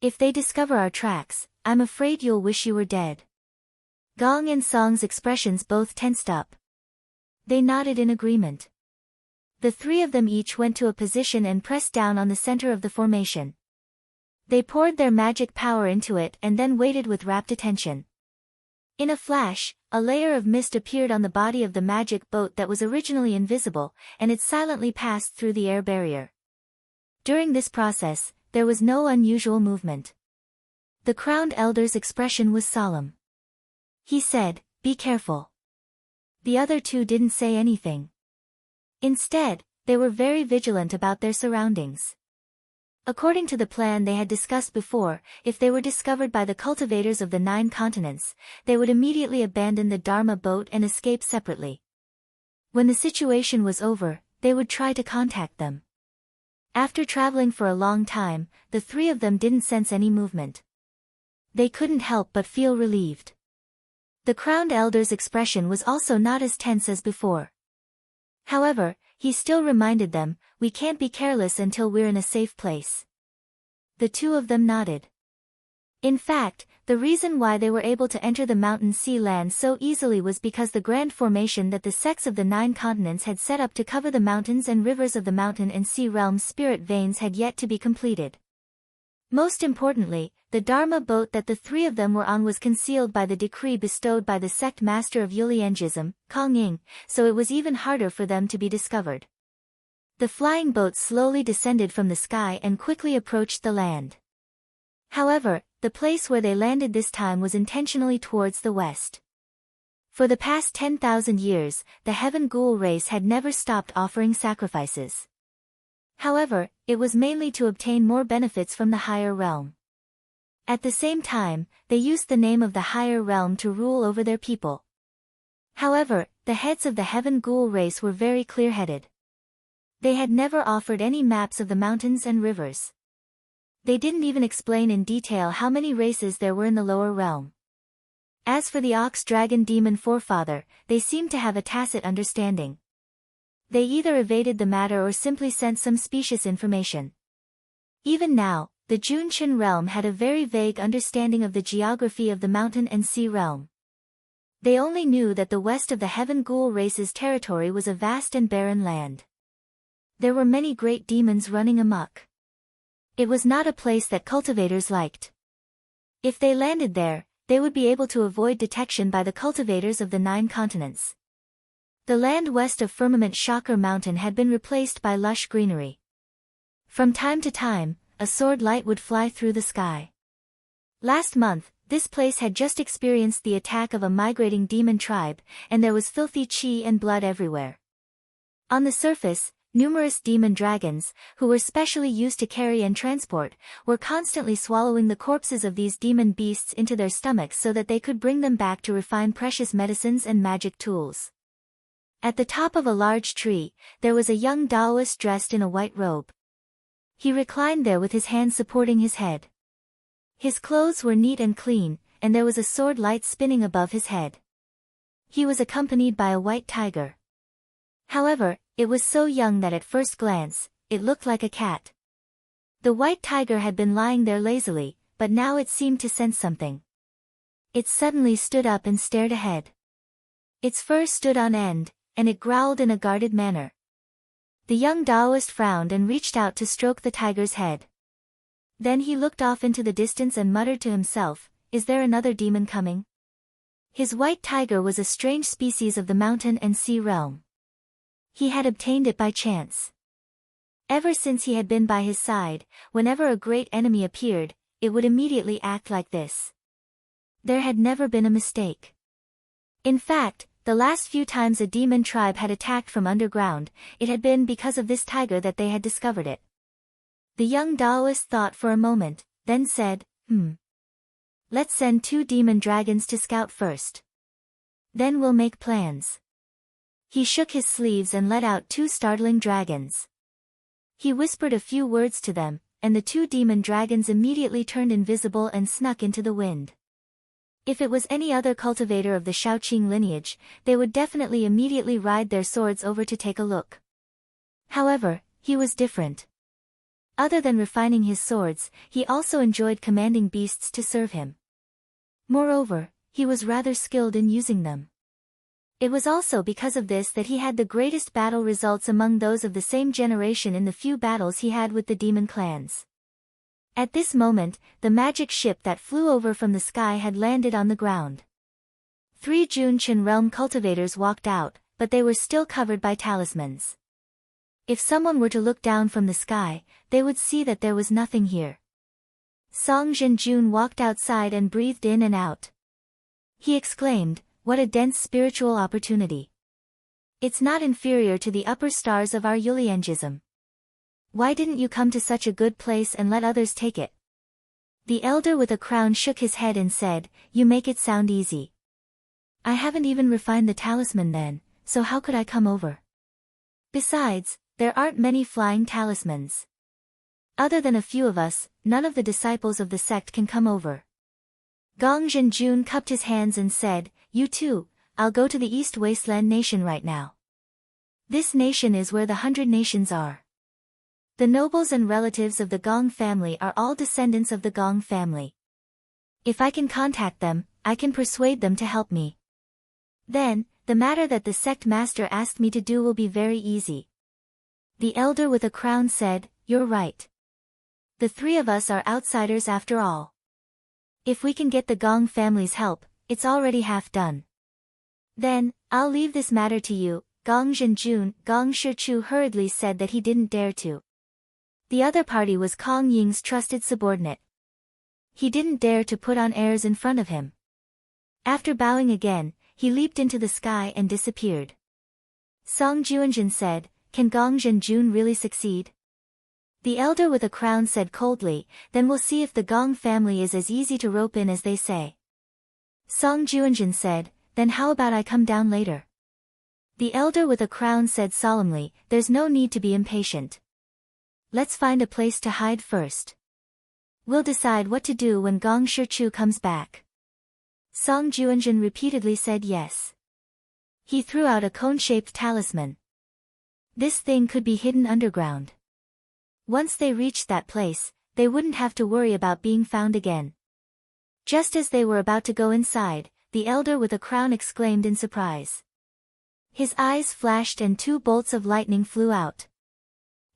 If they discover our tracks, I'm afraid you'll wish you were dead. Gong and Song's expressions both tensed up. They nodded in agreement. The three of them each went to a position and pressed down on the center of the formation. They poured their magic power into it and then waited with rapt attention. In a flash, a layer of mist appeared on the body of the magic boat that was originally invisible, and it silently passed through the air barrier. During this process, there was no unusual movement. The crowned elder's expression was solemn. He said, "Be careful." The other two didn't say anything. Instead, they were very vigilant about their surroundings. According to the plan they had discussed before, if they were discovered by the cultivators of the 9 continents, they would immediately abandon the Dharma boat and escape separately. When the situation was over, they would try to contact them. After traveling for a long time, the 3 of them didn't sense any movement. They couldn't help but feel relieved. The crowned elder's expression was also not as tense as before. However, he still reminded them, "We can't be careless until we're in a safe place." The 2 of them nodded. In fact, the reason why they were able to enter the mountain sea land so easily was because the grand formation that the sects of the 9 continents had set up to cover the mountains and rivers of the mountain and sea realm's spirit veins had yet to be completed. Most importantly, the Dharma boat that the 3 of them were on was concealed by the decree bestowed by the sect master of Yuliangism, Kong Ying, so it was even harder for them to be discovered. The flying boat slowly descended from the sky and quickly approached the land. However, the place where they landed this time was intentionally towards the west. For the past 10,000 years, the Heaven Ghoul race had never stopped offering sacrifices. However, it was mainly to obtain more benefits from the higher realm. At the same time, they used the name of the higher realm to rule over their people. However, the heads of the Heaven Ghoul race were very clear-headed. They had never offered any maps of the mountains and rivers. They didn't even explain in detail how many races there were in the lower realm. As for the ox-dragon demon forefather, they seemed to have a tacit understanding. They either evaded the matter or simply sent some specious information. Even now, the Junchen realm had a very vague understanding of the geography of the mountain and sea realm. They only knew that the west of the Heaven Ghoul race's territory was a vast and barren land. There were many great demons running amok. It was not a place that cultivators liked. If they landed there, they would be able to avoid detection by the cultivators of the 9 continents. The land west of Firmament Shocker Mountain had been replaced by lush greenery. From time to time, a sword light would fly through the sky. Last month, this place had just experienced the attack of a migrating demon tribe, and there was filthy chi and blood everywhere. On the surface, numerous demon dragons, who were specially used to carry and transport, were constantly swallowing the corpses of these demon beasts into their stomachs so that they could bring them back to refine precious medicines and magic tools. At the top of a large tree, there was a young Taoist dressed in a white robe. He reclined there with his hands supporting his head. His clothes were neat and clean, and there was a sword light spinning above his head. He was accompanied by a white tiger. However, it was so young that at first glance, it looked like a cat. The white tiger had been lying there lazily, but now it seemed to sense something. It suddenly stood up and stared ahead. Its fur stood on end, and it growled in a guarded manner. The young Taoist frowned and reached out to stroke the tiger's head. Then he looked off into the distance and muttered to himself, "Is there another demon coming?" His white tiger was a strange species of the mountain and sea realm. He had obtained it by chance. Ever since he had been by his side, whenever a great enemy appeared, it would immediately act like this. There had never been a mistake. In fact, the last few times a demon tribe had attacked from underground, it had been because of this tiger that they had discovered it. The young Taoist thought for a moment, then said, Let's send 2 demon dragons to scout first. Then we'll make plans." He shook his sleeves and let out 2 startling dragons. He whispered a few words to them, and the 2 demon dragons immediately turned invisible and snuck into the wind. If it was any other cultivator of the Shaoqing lineage, they would definitely immediately ride their swords over to take a look. However, he was different. Other than refining his swords, he also enjoyed commanding beasts to serve him. Moreover, he was rather skilled in using them. It was also because of this that he had the greatest battle results among those of the same generation in the few battles he had with the demon clans. At this moment, the magic ship that flew over from the sky had landed on the ground. 3 Junchen realm cultivators walked out, but they were still covered by talismans. If someone were to look down from the sky, they would see that there was nothing here. Song Zhenjun walked outside and breathed in and out. He exclaimed, "What a dense spiritual opportunity. It's not inferior to the upper stars of our Yuliangism. Why didn't you come to such a good place and let others take it?" The elder with a crown shook his head and said, "You make it sound easy. I haven't even refined the talisman then, so how could I come over? Besides, there aren't many flying talismans. Other than a few of us, none of the disciples of the sect can come over." Gong Zhenjun cupped his hands and said, "You too, I'll go to the East Wasteland Nation right now. This nation is where the 100 nations are. The nobles and relatives of the Gong family are all descendants of the Gong family. If I can contact them, I can persuade them to help me. Then, the matter that the sect master asked me to do will be very easy." The elder with a crown said, "You're right. The three of us are outsiders after all. If we can get the Gong family's help, it's already half done. Then, I'll leave this matter to you." Gong Zhenjun. Gong Shichu hurriedly said that he didn't dare to. The other party was Kong Ying's trusted subordinate. He didn't dare to put on airs in front of him. After bowing again, he leaped into the sky and disappeared. Song Juanjin said, "Can Gong Zhenjun really succeed?" The elder with a crown said coldly, "Then we'll see if the Gong family is as easy to rope in as they say." Song Juanjin said, "Then how about I come down later?" The elder with a crown said solemnly, "There's no need to be impatient. Let's find a place to hide first. We'll decide what to do when Gong Shichu comes back." Song Juanjin repeatedly said yes. He threw out a cone-shaped talisman. This thing could be hidden underground. Once they reached that place, they wouldn't have to worry about being found again. Just as they were about to go inside, the elder with a crown exclaimed in surprise. His eyes flashed and 2 bolts of lightning flew out.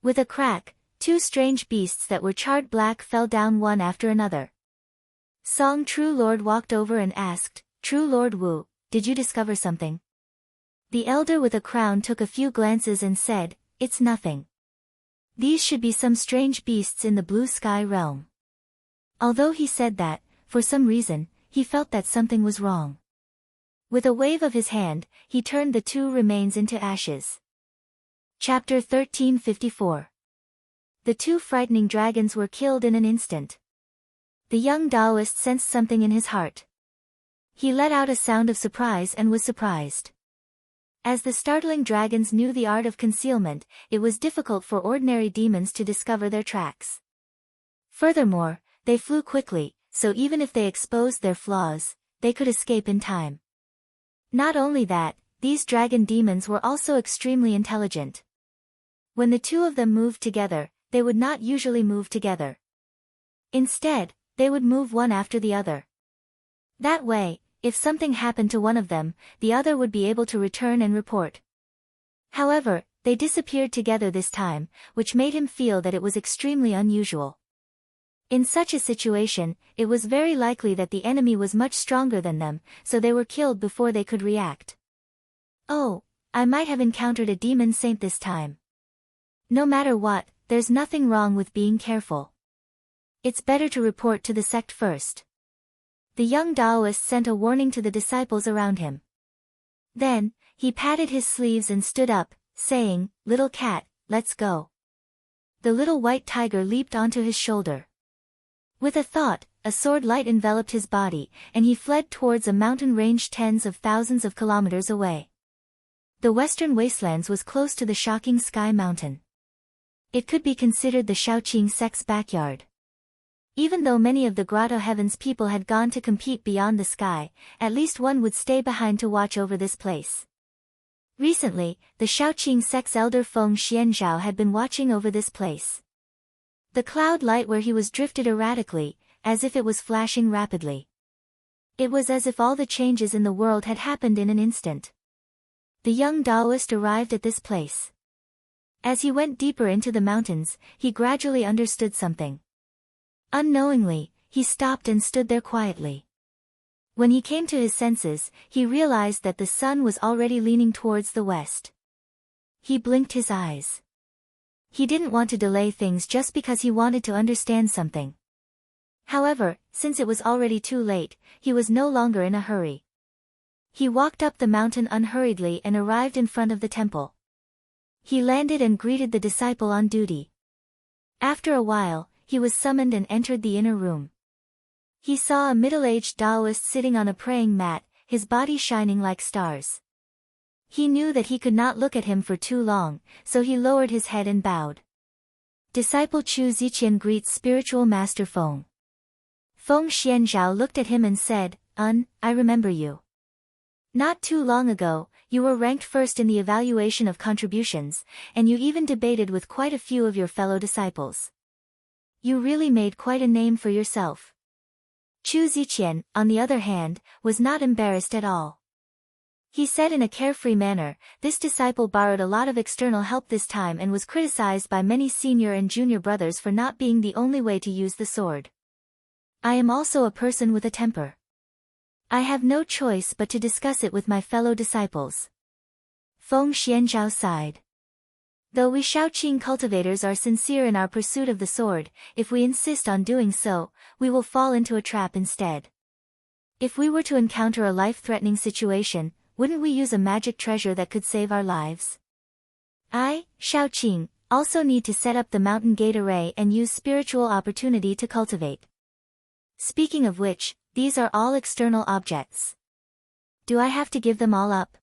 With a crack, 2 strange beasts that were charred black fell down one after another. Song True Lord walked over and asked, "True Lord Wu, did you discover something?" The elder with a crown took a few glances and said, "It's nothing. These should be some strange beasts in the blue sky realm." Although he said that, for some reason, he felt that something was wrong. With a wave of his hand, he turned the 2 remains into ashes. Chapter 1354. The 2 frightening dragons were killed in an instant. The young Taoist sensed something in his heart. He let out a sound of surprise and was surprised. As the startling dragons knew the art of concealment, it was difficult for ordinary demons to discover their tracks. Furthermore, they flew quickly, so even if they exposed their flaws, they could escape in time. Not only that, these dragon demons were also extremely intelligent. When the 2 of them moved together, they would not usually move together. Instead, they would move one after the other. That way, if something happened to one of them, the other would be able to return and report. However, they disappeared together this time, which made him feel that it was extremely unusual. In such a situation, it was very likely that the enemy was much stronger than them, so they were killed before they could react. "Oh, I might have encountered a demon saint this time. No matter what, there's nothing wrong with being careful. It's better to report to the sect first." The young Taoist sent a warning to the disciples around him. Then, he patted his sleeves and stood up, saying, "Little cat, let's go." The little white tiger leaped onto his shoulder. With a thought, a sword light enveloped his body, and he fled towards a mountain range tens of thousands of kilometers away. The western wastelands was close to the shocking Sky Mountain. It could be considered the Shaoqing sect's backyard. Even though many of the Grotto Heaven's people had gone to compete beyond the sky, at least one would stay behind to watch over this place. Recently, the Shaoqing sect's elder Feng Xianzhao had been watching over this place. The cloud light where he was drifted erratically, as if it was flashing rapidly. It was as if all the changes in the world had happened in an instant. The young Taoist arrived at this place. As he went deeper into the mountains, he gradually understood something. Unknowingly, he stopped and stood there quietly. When he came to his senses, he realized that the sun was already leaning towards the west. He blinked his eyes. He didn't want to delay things just because he wanted to understand something. However, since it was already too late, he was no longer in a hurry. He walked up the mountain unhurriedly and arrived in front of the temple. He landed and greeted the disciple on duty. After a while, he was summoned and entered the inner room. He saw a middle-aged Taoist sitting on a praying mat, his body shining like stars. He knew that he could not look at him for too long, so he lowered his head and bowed. Disciple Chu Ziqian greets spiritual master Feng. Feng Xianzhao looked at him and said, I remember you. Not too long ago, you were ranked first in the evaluation of contributions, and you even debated with quite a few of your fellow disciples. You really made quite a name for yourself. Chu Ziqian, on the other hand, was not embarrassed at all. He said in a carefree manner, this disciple borrowed a lot of external help this time and was criticized by many senior and junior brothers for not being the only way to use the sword. I am also a person with a temper. I have no choice but to discuss it with my fellow disciples. Feng Xianzhao sighed. Though we Shaoqing cultivators are sincere in our pursuit of the sword, if we insist on doing so, we will fall into a trap instead. If we were to encounter a life-threatening situation, wouldn't we use a magic treasure that could save our lives? I, Shaoqing, also need to set up the mountain gate array and use spiritual opportunity to cultivate. Speaking of which, these are all external objects. Do I have to give them all up?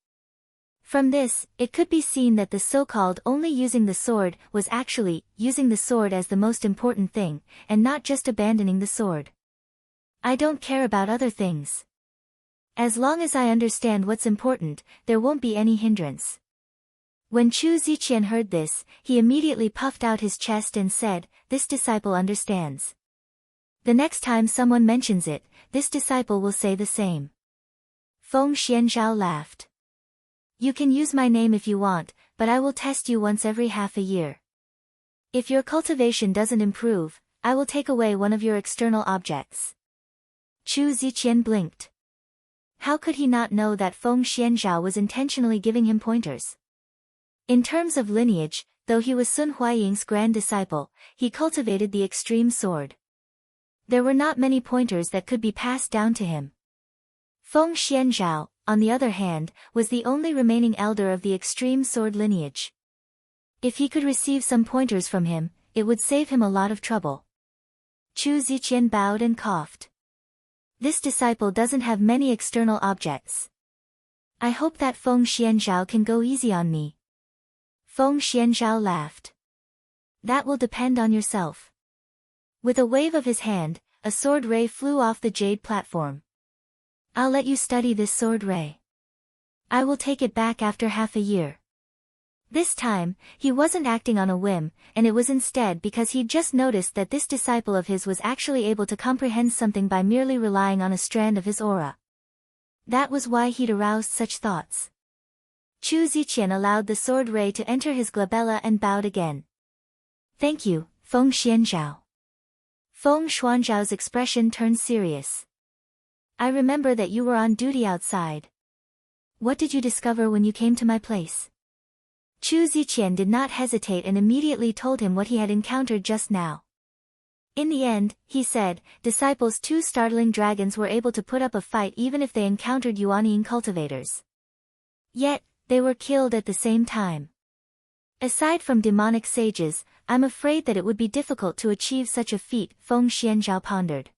From this, it could be seen that the so-called only using the sword was actually using the sword as the most important thing, and not just abandoning the sword. I don't care about other things. As long as I understand what's important, there won't be any hindrance. When Chu Ziqian heard this, he immediately puffed out his chest and said, this disciple understands. The next time someone mentions it, this disciple will say the same. Feng Xianzhao laughed. You can use my name if you want, but I will test you once every half a year. If your cultivation doesn't improve, I will take away one of your external objects. Chu Ziqian blinked. How could he not know that Feng Xianzhao was intentionally giving him pointers? In terms of lineage, though he was Sun Huaying's grand disciple, he cultivated the extreme sword. There were not many pointers that could be passed down to him. Feng Xianzhao, on the other hand, was the only remaining elder of the extreme sword lineage. If he could receive some pointers from him, it would save him a lot of trouble. Chu Ziqian bowed and coughed. This disciple doesn't have many external objects. I hope that Feng Xianzhao can go easy on me. Feng Xianzhao laughed. That will depend on yourself. With a wave of his hand, a sword ray flew off the jade platform. I'll let you study this sword ray. I will take it back after half a year. This time, he wasn't acting on a whim, and it was instead because he'd just noticed that this disciple of his was actually able to comprehend something by merely relying on a strand of his aura. That was why he'd aroused such thoughts. Chu Ziqian allowed the sword ray to enter his glabella and bowed again. Thank you, Feng Xianzhao. Feng Xuanzhao's expression turned serious. I remember that you were on duty outside. What did you discover when you came to my place? Chu Ziqian did not hesitate and immediately told him what he had encountered just now. In the end, he said, disciples, two startling dragons were able to put up a fight even if they encountered Yuanying cultivators. Yet, they were killed at the same time. Aside from demonic sages, I'm afraid that it would be difficult to achieve such a feat, Feng Xianzhao pondered.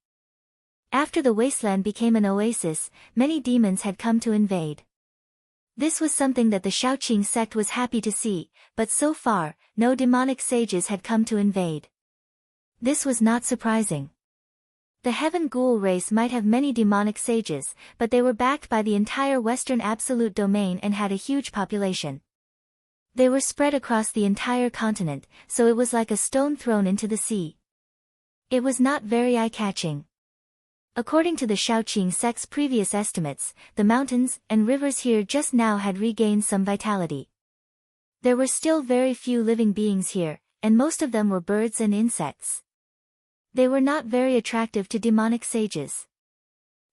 After the wasteland became an oasis, many demons had come to invade. This was something that the Shaoqing sect was happy to see, but so far, no demonic sages had come to invade. This was not surprising. The Heaven Ghoul race might have many demonic sages, but they were backed by the entire Western Absolute Domain and had a huge population. They were spread across the entire continent, so it was like a stone thrown into the sea. It was not very eye-catching. According to the Shaoqing sect's previous estimates, the mountains and rivers here just now had regained some vitality. There were still very few living beings here, and most of them were birds and insects. They were not very attractive to demonic sages.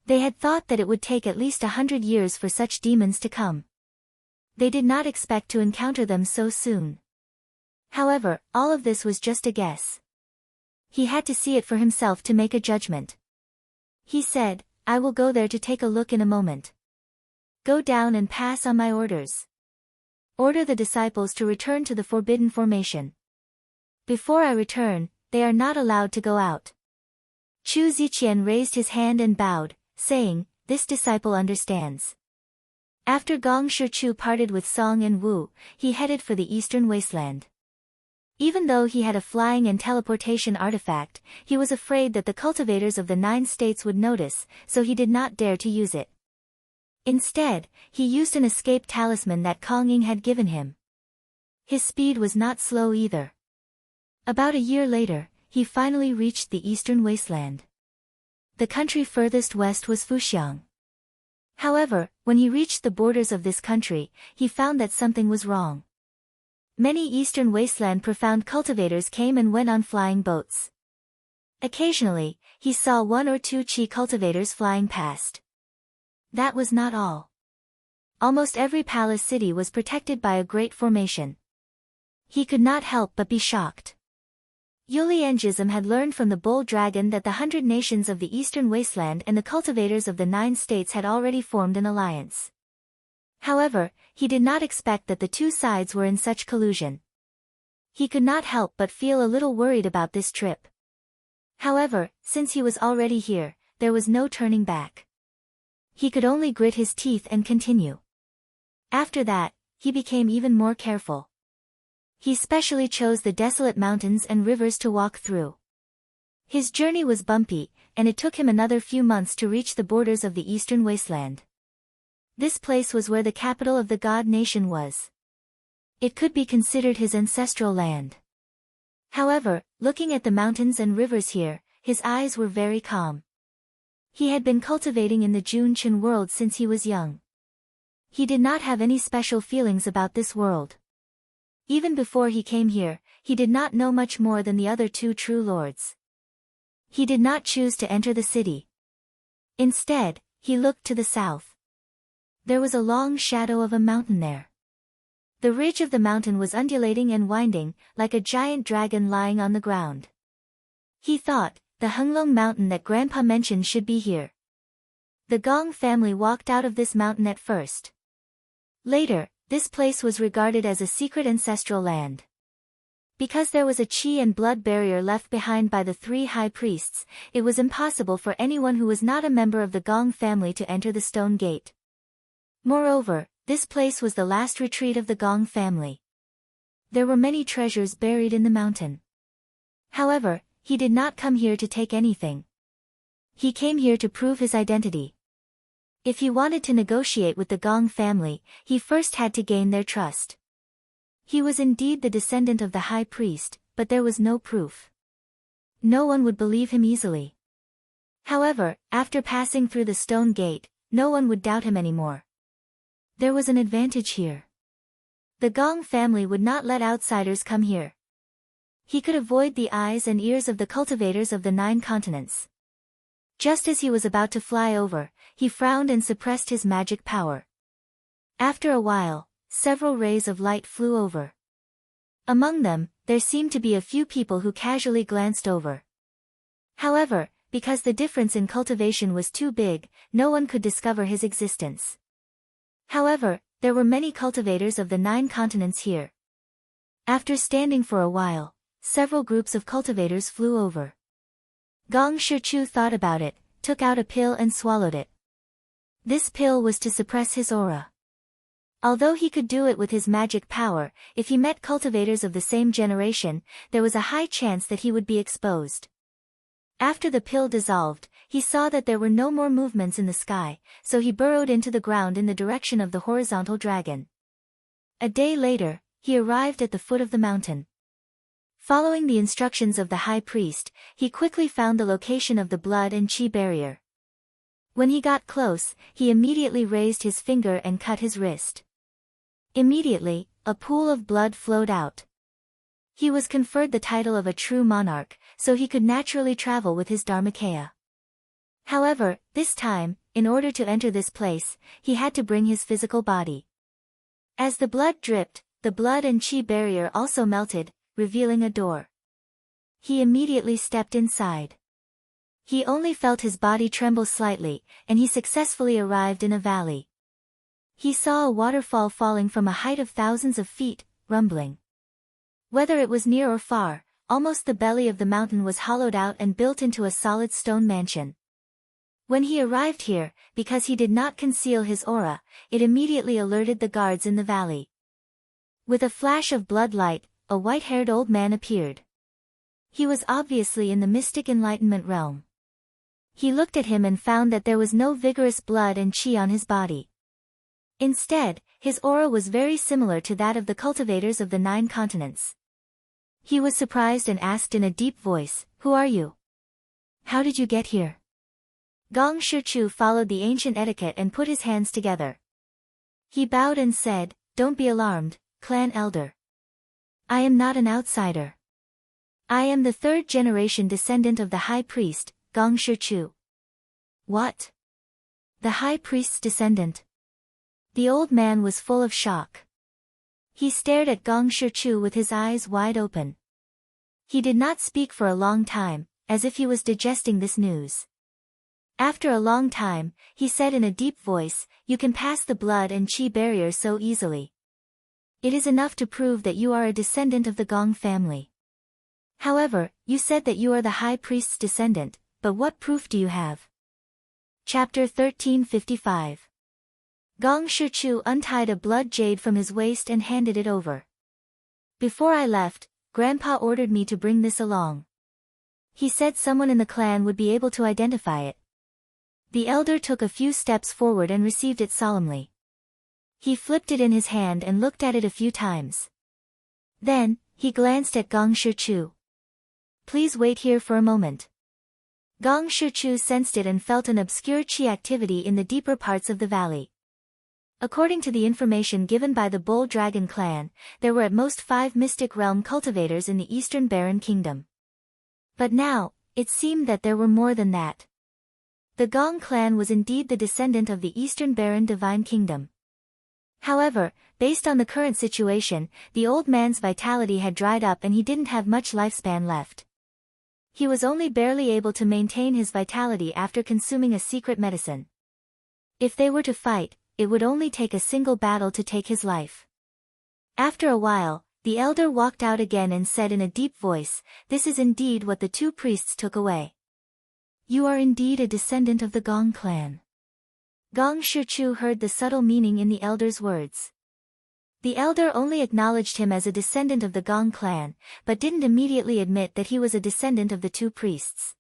They had thought that it would take at least 100 years for such demons to come. They did not expect to encounter them so soon. However, all of this was just a guess. He had to see it for himself to make a judgment. He said, "I will go there to take a look in a moment. Go down and pass on my orders. Order the disciples to return to the forbidden formation. Before I return, they are not allowed to go out." Chu Ziqian raised his hand and bowed, saying, "This disciple understands." After Gong Shichu parted with Song and Wu, he headed for the eastern wasteland. Even though he had a flying and teleportation artifact, he was afraid that the cultivators of the 9 states would notice, so he did not dare to use it. Instead, he used an escape talisman that Kong Ying had given him. His speed was not slow either. About a year later, he finally reached the eastern wasteland. The country furthest west was Fuxiang. However, when he reached the borders of this country, he found that something was wrong. Many eastern wasteland profound cultivators came and went on flying boats. Occasionally, he saw 1 or 2 qi cultivators flying past. That was not all. Almost every palace city was protected by a great formation. He could not help but be shocked. Yuliangism had learned from the bull dragon that the 100 nations of the eastern wasteland and the cultivators of the 9 states had already formed an alliance. However, he did not expect that the 2 sides were in such collusion. He could not help but feel a little worried about this trip. However, since he was already here, there was no turning back. He could only grit his teeth and continue. After that, he became even more careful. He specially chose the desolate mountains and rivers to walk through. His journey was bumpy, and it took him another few months to reach the borders of the eastern wasteland. This place was where the capital of the god nation was. It could be considered his ancestral land. However, looking at the mountains and rivers here, his eyes were very calm. He had been cultivating in the Junqian world since he was young. He did not have any special feelings about this world. Even before he came here, he did not know much more than the other 2 true lords. He did not choose to enter the city. Instead, he looked to the south. There was a long shadow of a mountain there. The ridge of the mountain was undulating and winding, like a giant dragon lying on the ground. He thought, the Henglong mountain that Grandpa mentioned should be here. The Gong family walked out of this mountain at first. Later, this place was regarded as a secret ancestral land. Because there was a qi and blood barrier left behind by the 3 high priests, it was impossible for anyone who was not a member of the Gong family to enter the stone gate. Moreover, this place was the last retreat of the Gong family. There were many treasures buried in the mountain. However, he did not come here to take anything. He came here to prove his identity. If he wanted to negotiate with the Gong family, he first had to gain their trust. He was indeed the descendant of the high priest, but there was no proof. No one would believe him easily. However, after passing through the stone gate, no one would doubt him anymore. There was an advantage here. The Gong family would not let outsiders come here. He could avoid the eyes and ears of the cultivators of the 9 continents. Just as he was about to fly over, he frowned and suppressed his magic power. After a while, several rays of light flew over. Among them, there seemed to be a few people who casually glanced over. However, because the difference in cultivation was too big, no one could discover his existence. However, there were many cultivators of the 9 continents here. After standing for a while, several groups of cultivators flew over. Gong Shichu thought about it, took out a pill and swallowed it. This pill was to suppress his aura. Although he could do it with his magic power, if he met cultivators of the same generation, there was a high chance that he would be exposed. After the pill dissolved, he saw that there were no more movements in the sky, so he burrowed into the ground in the direction of the horizontal dragon. A day later, he arrived at the foot of the mountain. Following the instructions of the high priest, he quickly found the location of the blood and qi barrier. When he got close, he immediately raised his finger and cut his wrist. Immediately, a pool of blood flowed out. He was conferred the title of a true monarch, so he could naturally travel with his Dharmakaya. However, this time, in order to enter this place, he had to bring his physical body. As the blood dripped, the blood and qi barrier also melted, revealing a door. He immediately stepped inside. He only felt his body tremble slightly, and he successfully arrived in a valley. He saw a waterfall falling from a height of thousands of feet, rumbling. Whether it was near or far, almost the belly of the mountain was hollowed out and built into a solid stone mansion. When he arrived here, because he did not conceal his aura, it immediately alerted the guards in the valley. With a flash of blood light, a white-haired old man appeared. He was obviously in the mystic enlightenment realm. He looked at him and found that there was no vigorous blood and chi on his body. Instead, his aura was very similar to that of the cultivators of the 9 continents. He was surprised and asked in a deep voice, "Who are you? How did you get here?" Gong Shichu followed the ancient etiquette and put his hands together. He bowed and said, "Don't be alarmed, clan elder. I am not an outsider. I am the 3rd generation descendant of the high priest, Gong Shichu." "What? The high priest's descendant?" The old man was full of shock. He stared at Gong Shichu with his eyes wide open. He did not speak for a long time, as if he was digesting this news. After a long time, he said in a deep voice, "You can pass the blood and chi barrier so easily. It is enough to prove that you are a descendant of the Gong family. However, you said that you are the high priest's descendant, but what proof do you have?" Chapter 1355. Gong Shichu untied a blood jade from his waist and handed it over. "Before I left, Grandpa ordered me to bring this along. He said someone in the clan would be able to identify it." The elder took a few steps forward and received it solemnly. He flipped it in his hand and looked at it a few times. Then, he glanced at Gong Shichu. "Please wait here for a moment." Gong Shichu sensed it and felt an obscure chi activity in the deeper parts of the valley. According to the information given by the Bull Dragon clan, there were at most 5 mystic realm cultivators in the Eastern Barren Kingdom. But now, it seemed that there were more than that. The Gong clan was indeed the descendant of the Eastern Barren Divine Kingdom. However, based on the current situation, the old man's vitality had dried up and he didn't have much lifespan left. He was only barely able to maintain his vitality after consuming a secret medicine. If they were to fight, it would only take a single battle to take his life. After a while, the elder walked out again and said in a deep voice, "This is indeed what the 2 priests took away. You are indeed a descendant of the Gong clan." Gong Shichu heard the subtle meaning in the elder's words. The elder only acknowledged him as a descendant of the Gong clan, but didn't immediately admit that he was a descendant of the 2 priests.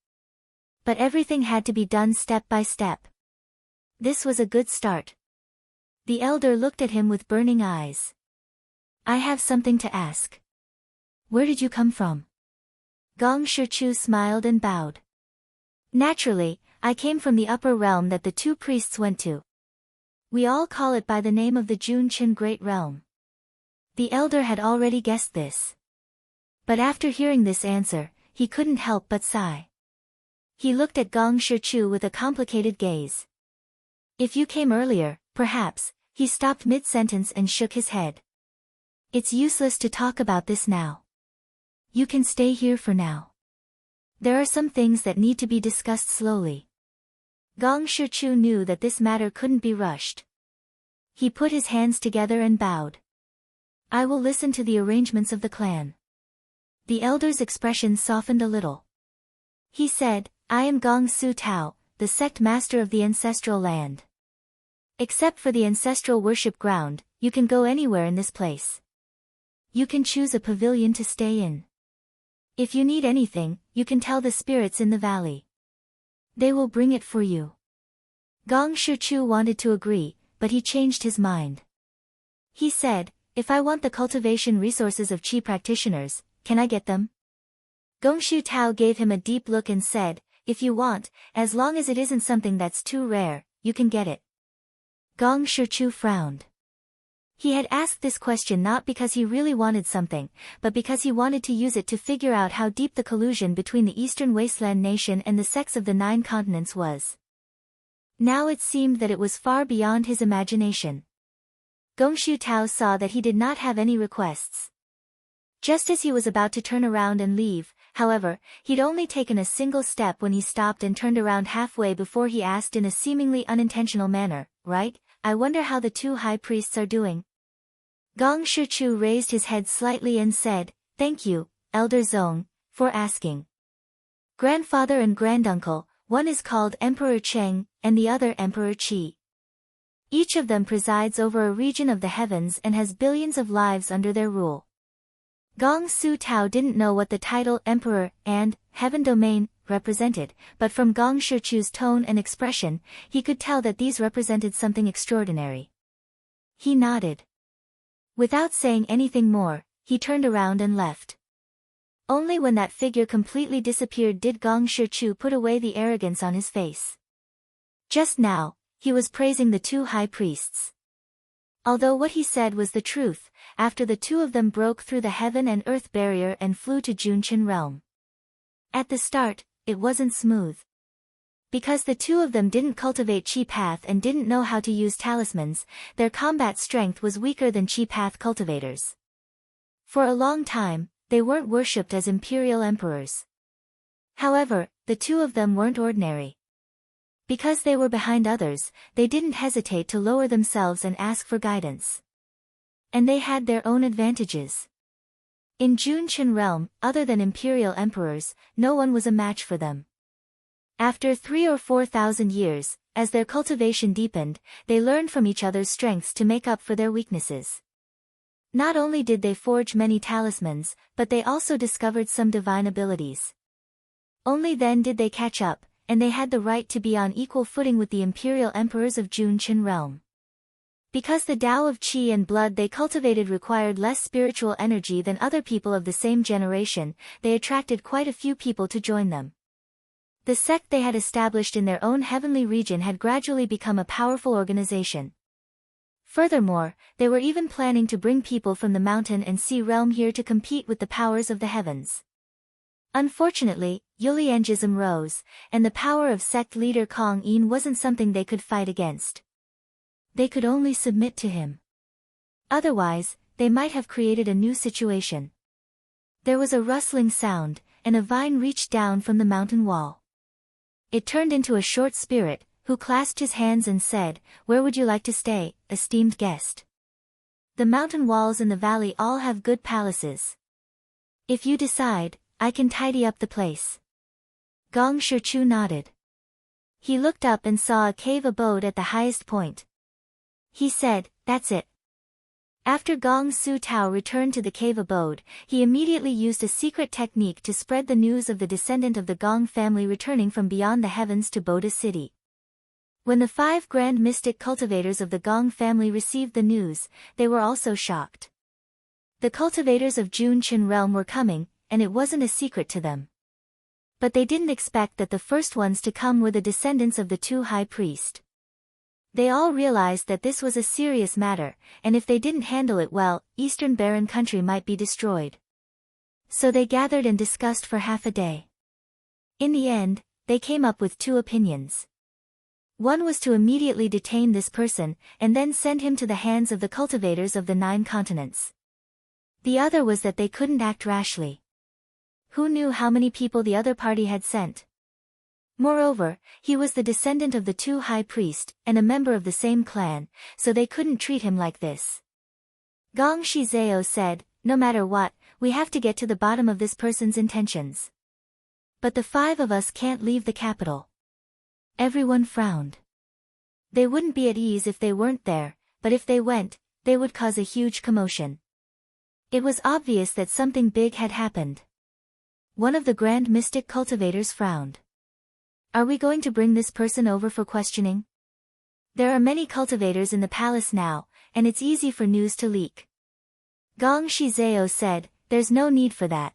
But everything had to be done step by step. This was a good start. The elder looked at him with burning eyes. "I have something to ask. Where did you come from?" Gong Shichu smiled and bowed. "Naturally, I came from the upper realm that the 2 priests went to. We all call it by the name of the Jun-Chin Great Realm." The elder had already guessed this. But after hearing this answer, he couldn't help but sigh. He looked at Gong Shichu with a complicated gaze. "If you came earlier, perhaps," he stopped mid-sentence and shook his head. "It's useless to talk about this now. You can stay here for now. There are some things that need to be discussed slowly." Gong Shichu knew that this matter couldn't be rushed. He put his hands together and bowed. "I will listen to the arrangements of the clan." The elder's expression softened a little. He said, "I am Gong Su Tao, the sect master of the ancestral land. Except for the ancestral worship ground, you can go anywhere in this place. You can choose a pavilion to stay in. If you need anything, you can tell the spirits in the valley. They will bring it for you." Gong Shichu wanted to agree, but he changed his mind. He said, "If I want the cultivation resources of Qi practitioners, can I get them?" Gong Shu Tao gave him a deep look and said, "If you want, as long as it isn't something that's too rare, you can get it." Gong Shichu frowned. He had asked this question not because he really wanted something, but because he wanted to use it to figure out how deep the collusion between the Eastern Wasteland nation and the sects of the 9 continents was. Now it seemed that it was far beyond his imagination. Gong Shu Tao saw that he did not have any requests. Just as he was about to turn around and leave, However, he'd only taken a single step when he stopped and turned around halfway before he asked in a seemingly unintentional manner, "Right, I wonder how the two high priests are doing?" Gong Shichu raised his head slightly and said, "Thank you, Elder Zong, for asking. Grandfather and granduncle, one is called Emperor Cheng, and the other Emperor Qi. Each of them presides over a region of the heavens and has billions of lives under their rule." Gong Su Tao didn't know what the title Emperor and Heaven Domain represented, but from Gong Shichu's tone and expression, he could tell that these represented something extraordinary. He nodded. Without saying anything more, he turned around and left. Only when that figure completely disappeared did Gong Shichu put away the arrogance on his face. Just now, he was praising the two high priests. Although what he said was the truth, after the two of them broke through the heaven and earth barrier and flew to Junqian realm. At the start, it wasn't smooth. Because the two of them didn't cultivate Qi Path and didn't know how to use talismans, their combat strength was weaker than Qi Path cultivators. For a long time, they weren't worshipped as imperial emperors. However, the two of them weren't ordinary. Because they were behind others, they didn't hesitate to lower themselves and ask for guidance. And they had their own advantages. In Junqian realm, other than imperial emperors, no one was a match for them. After 3,000 or 4,000 years, as their cultivation deepened, they learned from each other's strengths to make up for their weaknesses. Not only did they forge many talismans, but they also discovered some divine abilities. Only then did they catch up, and they had the right to be on equal footing with the imperial emperors of Junqian realm. Because the Tao of Qi and blood they cultivated required less spiritual energy than other people of the same generation, they attracted quite a few people to join them. The sect they had established in their own heavenly region had gradually become a powerful organization. Furthermore, they were even planning to bring people from the mountain and sea realm here to compete with the powers of the heavens. Unfortunately, Yuliangism rose, and the power of sect leader Kong Yin wasn't something they could fight against. They could only submit to him. Otherwise, they might have created a new situation. There was a rustling sound, and a vine reached down from the mountain wall. It turned into a short spirit, who clasped his hands and said, "Where would you like to stay, esteemed guest? The mountain walls in the valley all have good palaces. If you decide, I can tidy up the place." Gong Shichu nodded. He looked up and saw a cave abode at the highest point. He said, "That's it." After Gong Su Tao returned to the cave abode, he immediately used a secret technique to spread the news of the descendant of the Gong family returning from beyond the heavens to Boda City. When the 5 grand mystic cultivators of the Gong family received the news, they were also shocked. The cultivators of Junqian realm were coming, and it wasn't a secret to them. But they didn't expect that the first ones to come were the descendants of the two high priests. They all realized that this was a serious matter, and if they didn't handle it well, Eastern Barren country might be destroyed. So they gathered and discussed for half a day. In the end, they came up with 2 opinions. One was to immediately detain this person, and then send him to the hands of the cultivators of the 9 continents. The other was that they couldn't act rashly. Who knew how many people the other party had sent? Moreover, he was the descendant of the 2 high priests, and a member of the same clan, so they couldn't treat him like this. Gong Shizao said, "No matter what, we have to get to the bottom of this person's intentions. But the 5 of us can't leave the capital." Everyone frowned. They wouldn't be at ease if they weren't there, but if they went, they would cause a huge commotion. It was obvious that something big had happened. One of the grand mystic cultivators frowned. "Are we going to bring this person over for questioning? There are many cultivators in the palace now, and it's easy for news to leak." Gong Shizao said, "There's no need for that.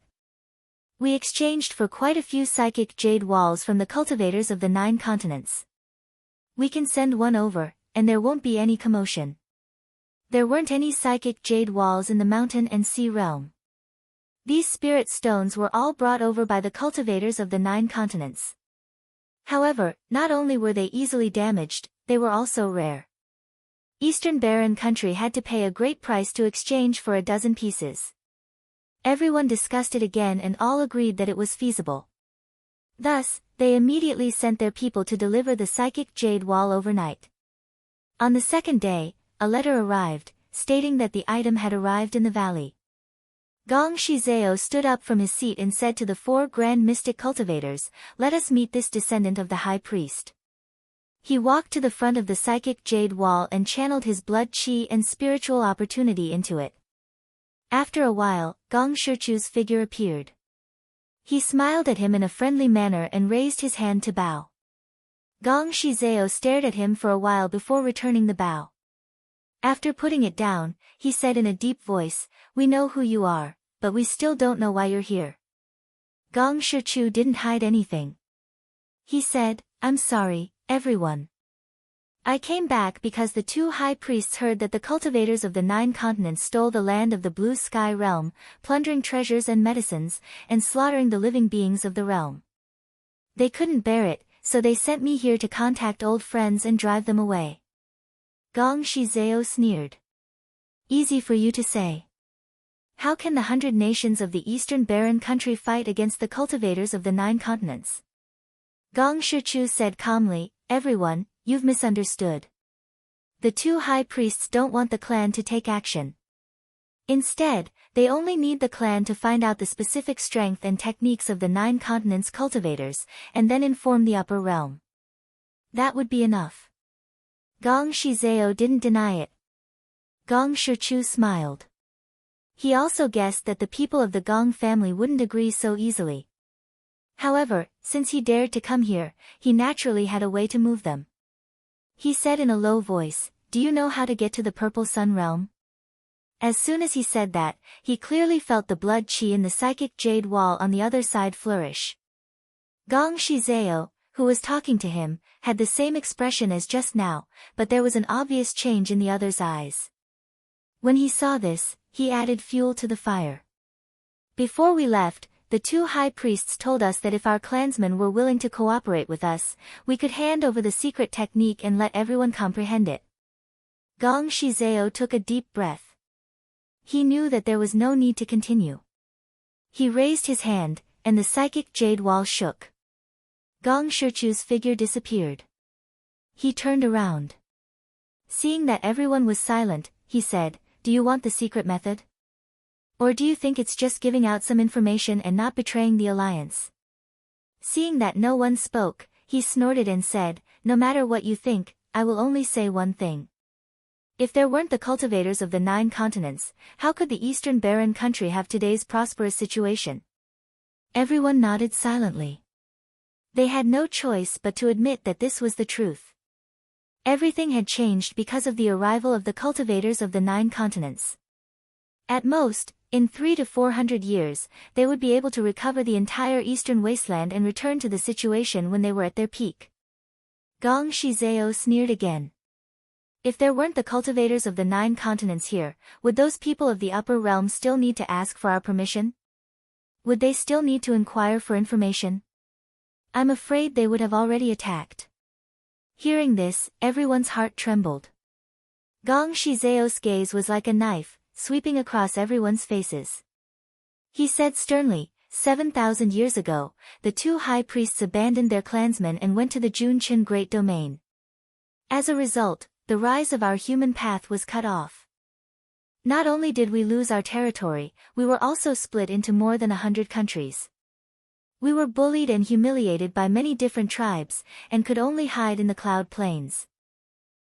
We exchanged for quite a few psychic jade walls from the cultivators of the 9 continents. We can send one over, and there won't be any commotion." There weren't any psychic jade walls in the mountain and sea realm. These spirit stones were all brought over by the cultivators of the 9 continents. However, not only were they easily damaged, they were also rare. Eastern Barren country had to pay a great price to exchange for a dozen pieces. Everyone discussed it again and all agreed that it was feasible. Thus, they immediately sent their people to deliver the psychic jade wall overnight. On the second day, a letter arrived, stating that the item had arrived in the valley. Gong Shizeo stood up from his seat and said to the 4 grand mystic cultivators, "Let us meet this descendant of the high priest." He walked to the front of the psychic jade wall and channeled his blood chi and spiritual opportunity into it. After a while, Gong Shichu's figure appeared. He smiled at him in a friendly manner and raised his hand to bow. Gong Shizeo stared at him for a while before returning the bow. After putting it down, he said in a deep voice, "We know who you are, but we still don't know why you're here." Gong Shichu didn't hide anything. He said, "I'm sorry, everyone. I came back because the 2 high priests heard that the cultivators of the 9 continents stole the land of the blue sky realm, plundering treasures and medicines, and slaughtering the living beings of the realm. They couldn't bear it, so they sent me here to contact old friends and drive them away." Gong Shizeo sneered. "Easy for you to say. How can the 100 nations of the eastern barren country fight against the cultivators of the 9 continents?" Gong Shichu said calmly, "Everyone, you've misunderstood. The 2 high priests don't want the clan to take action. Instead, they only need the clan to find out the specific strength and techniques of the 9 continents cultivators, and then inform the upper realm. That would be enough." Gong Shizeo didn't deny it. Gong Shichu smiled. He also guessed that the people of the Gong family wouldn't agree so easily. However, since he dared to come here, he naturally had a way to move them. He said in a low voice, "Do you know how to get to the Purple Sun realm?" As soon as he said that, he clearly felt the blood chi in the psychic jade wall on the other side flourish. Gong Shizeo, who was talking to him, had the same expression as just now, but there was an obvious change in the other's eyes. When he saw this, he added fuel to the fire. "Before we left, the 2 high priests told us that if our clansmen were willing to cooperate with us, we could hand over the secret technique and let everyone comprehend it." Gong Shizeo took a deep breath. He knew that there was no need to continue. He raised his hand, and the psychic jade wall shook. Gong Shichu's figure disappeared. He turned around. Seeing that everyone was silent, he said, "Do you want the secret method? Or do you think it's just giving out some information and not betraying the alliance?" Seeing that no one spoke, he snorted and said, "No matter what you think, I will only say one thing. If there weren't the cultivators of the 9 continents, how could the eastern barren country have today's prosperous situation?" Everyone nodded silently. They had no choice but to admit that this was the truth. Everything had changed because of the arrival of the cultivators of the 9 continents. At most, in 300 to 400 years, they would be able to recover the entire eastern wasteland and return to the situation when they were at their peak. Gong Shizeo sneered again. If there weren't the cultivators of the 9 continents here, would those people of the upper realm still need to ask for our permission? Would they still need to inquire for information? I'm afraid they would have already attacked. Hearing this, everyone's heart trembled. Gong Shizeo's gaze was like a knife, sweeping across everyone's faces. He said sternly, 7,000 years ago, the 2 high priests abandoned their clansmen and went to the Junchen Great Domain. As a result, the rise of our human path was cut off. Not only did we lose our territory, we were also split into more than 100 countries. We were bullied and humiliated by many different tribes, and could only hide in the Cloud Plains.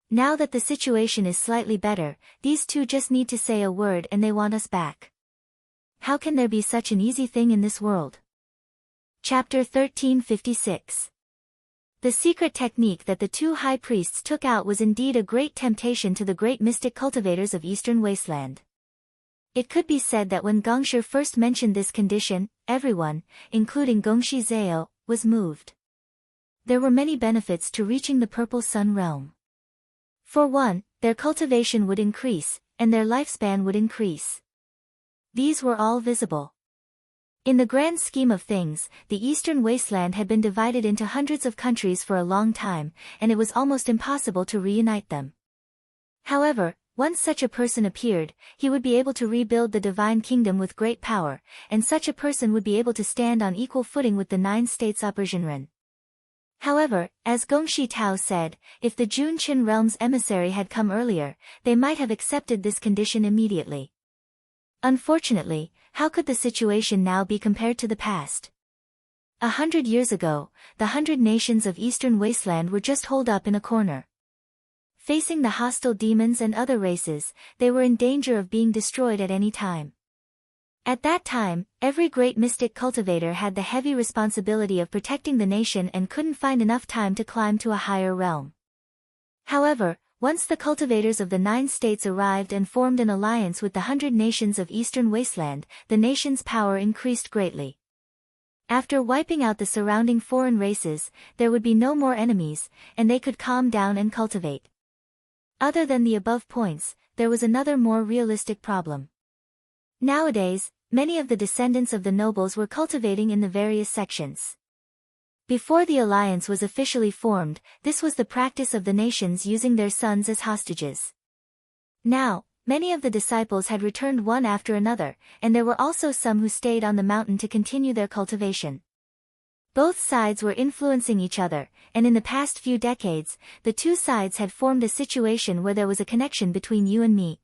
Now that the situation is slightly better, these 2 just need to say a word and they want us back. How can there be such an easy thing in this world? Chapter 1356. The secret technique that the 2 high priests took out was indeed a great temptation to the great mystic cultivators of Eastern Wasteland. It could be said that when Gongshi first mentioned this condition, everyone, including Gong Shizeo, was moved. There were many benefits to reaching the Purple Sun realm. For one, their cultivation would increase, and their lifespan would increase. These were all visible. In the grand scheme of things, the Eastern Wasteland had been divided into hundreds of countries for a long time, and it was almost impossible to reunite them. However, Once such a person appeared, he would be able to rebuild the divine kingdom with great power, and such a person would be able to stand on equal footing with the 9 states Upper Jinren. However, as Gongxi Tao said, if the Junqin realm's emissary had come earlier, they might have accepted this condition immediately. Unfortunately, how could the situation now be compared to the past? 100 years ago, the 100 nations of Eastern Wasteland were just holed up in a corner. Facing the hostile demons and other races, they were in danger of being destroyed at any time. At that time, every great mystic cultivator had the heavy responsibility of protecting the nation and couldn't find enough time to climb to a higher realm. However, once the cultivators of the 9 states arrived and formed an alliance with the 100 nations of Eastern Wasteland, the nation's power increased greatly. After wiping out the surrounding foreign races, there would be no more enemies, and they could calm down and cultivate. Other than the above points, there was another more realistic problem. Nowadays, many of the descendants of the nobles were cultivating in the various sections. Before the alliance was officially formed, this was the practice of the nations using their sons as hostages. Now, many of the disciples had returned one after another, and there were also some who stayed on the mountain to continue their cultivation. Both sides were influencing each other, and in the past few decades, the two sides had formed a situation where there was a connection between you and me.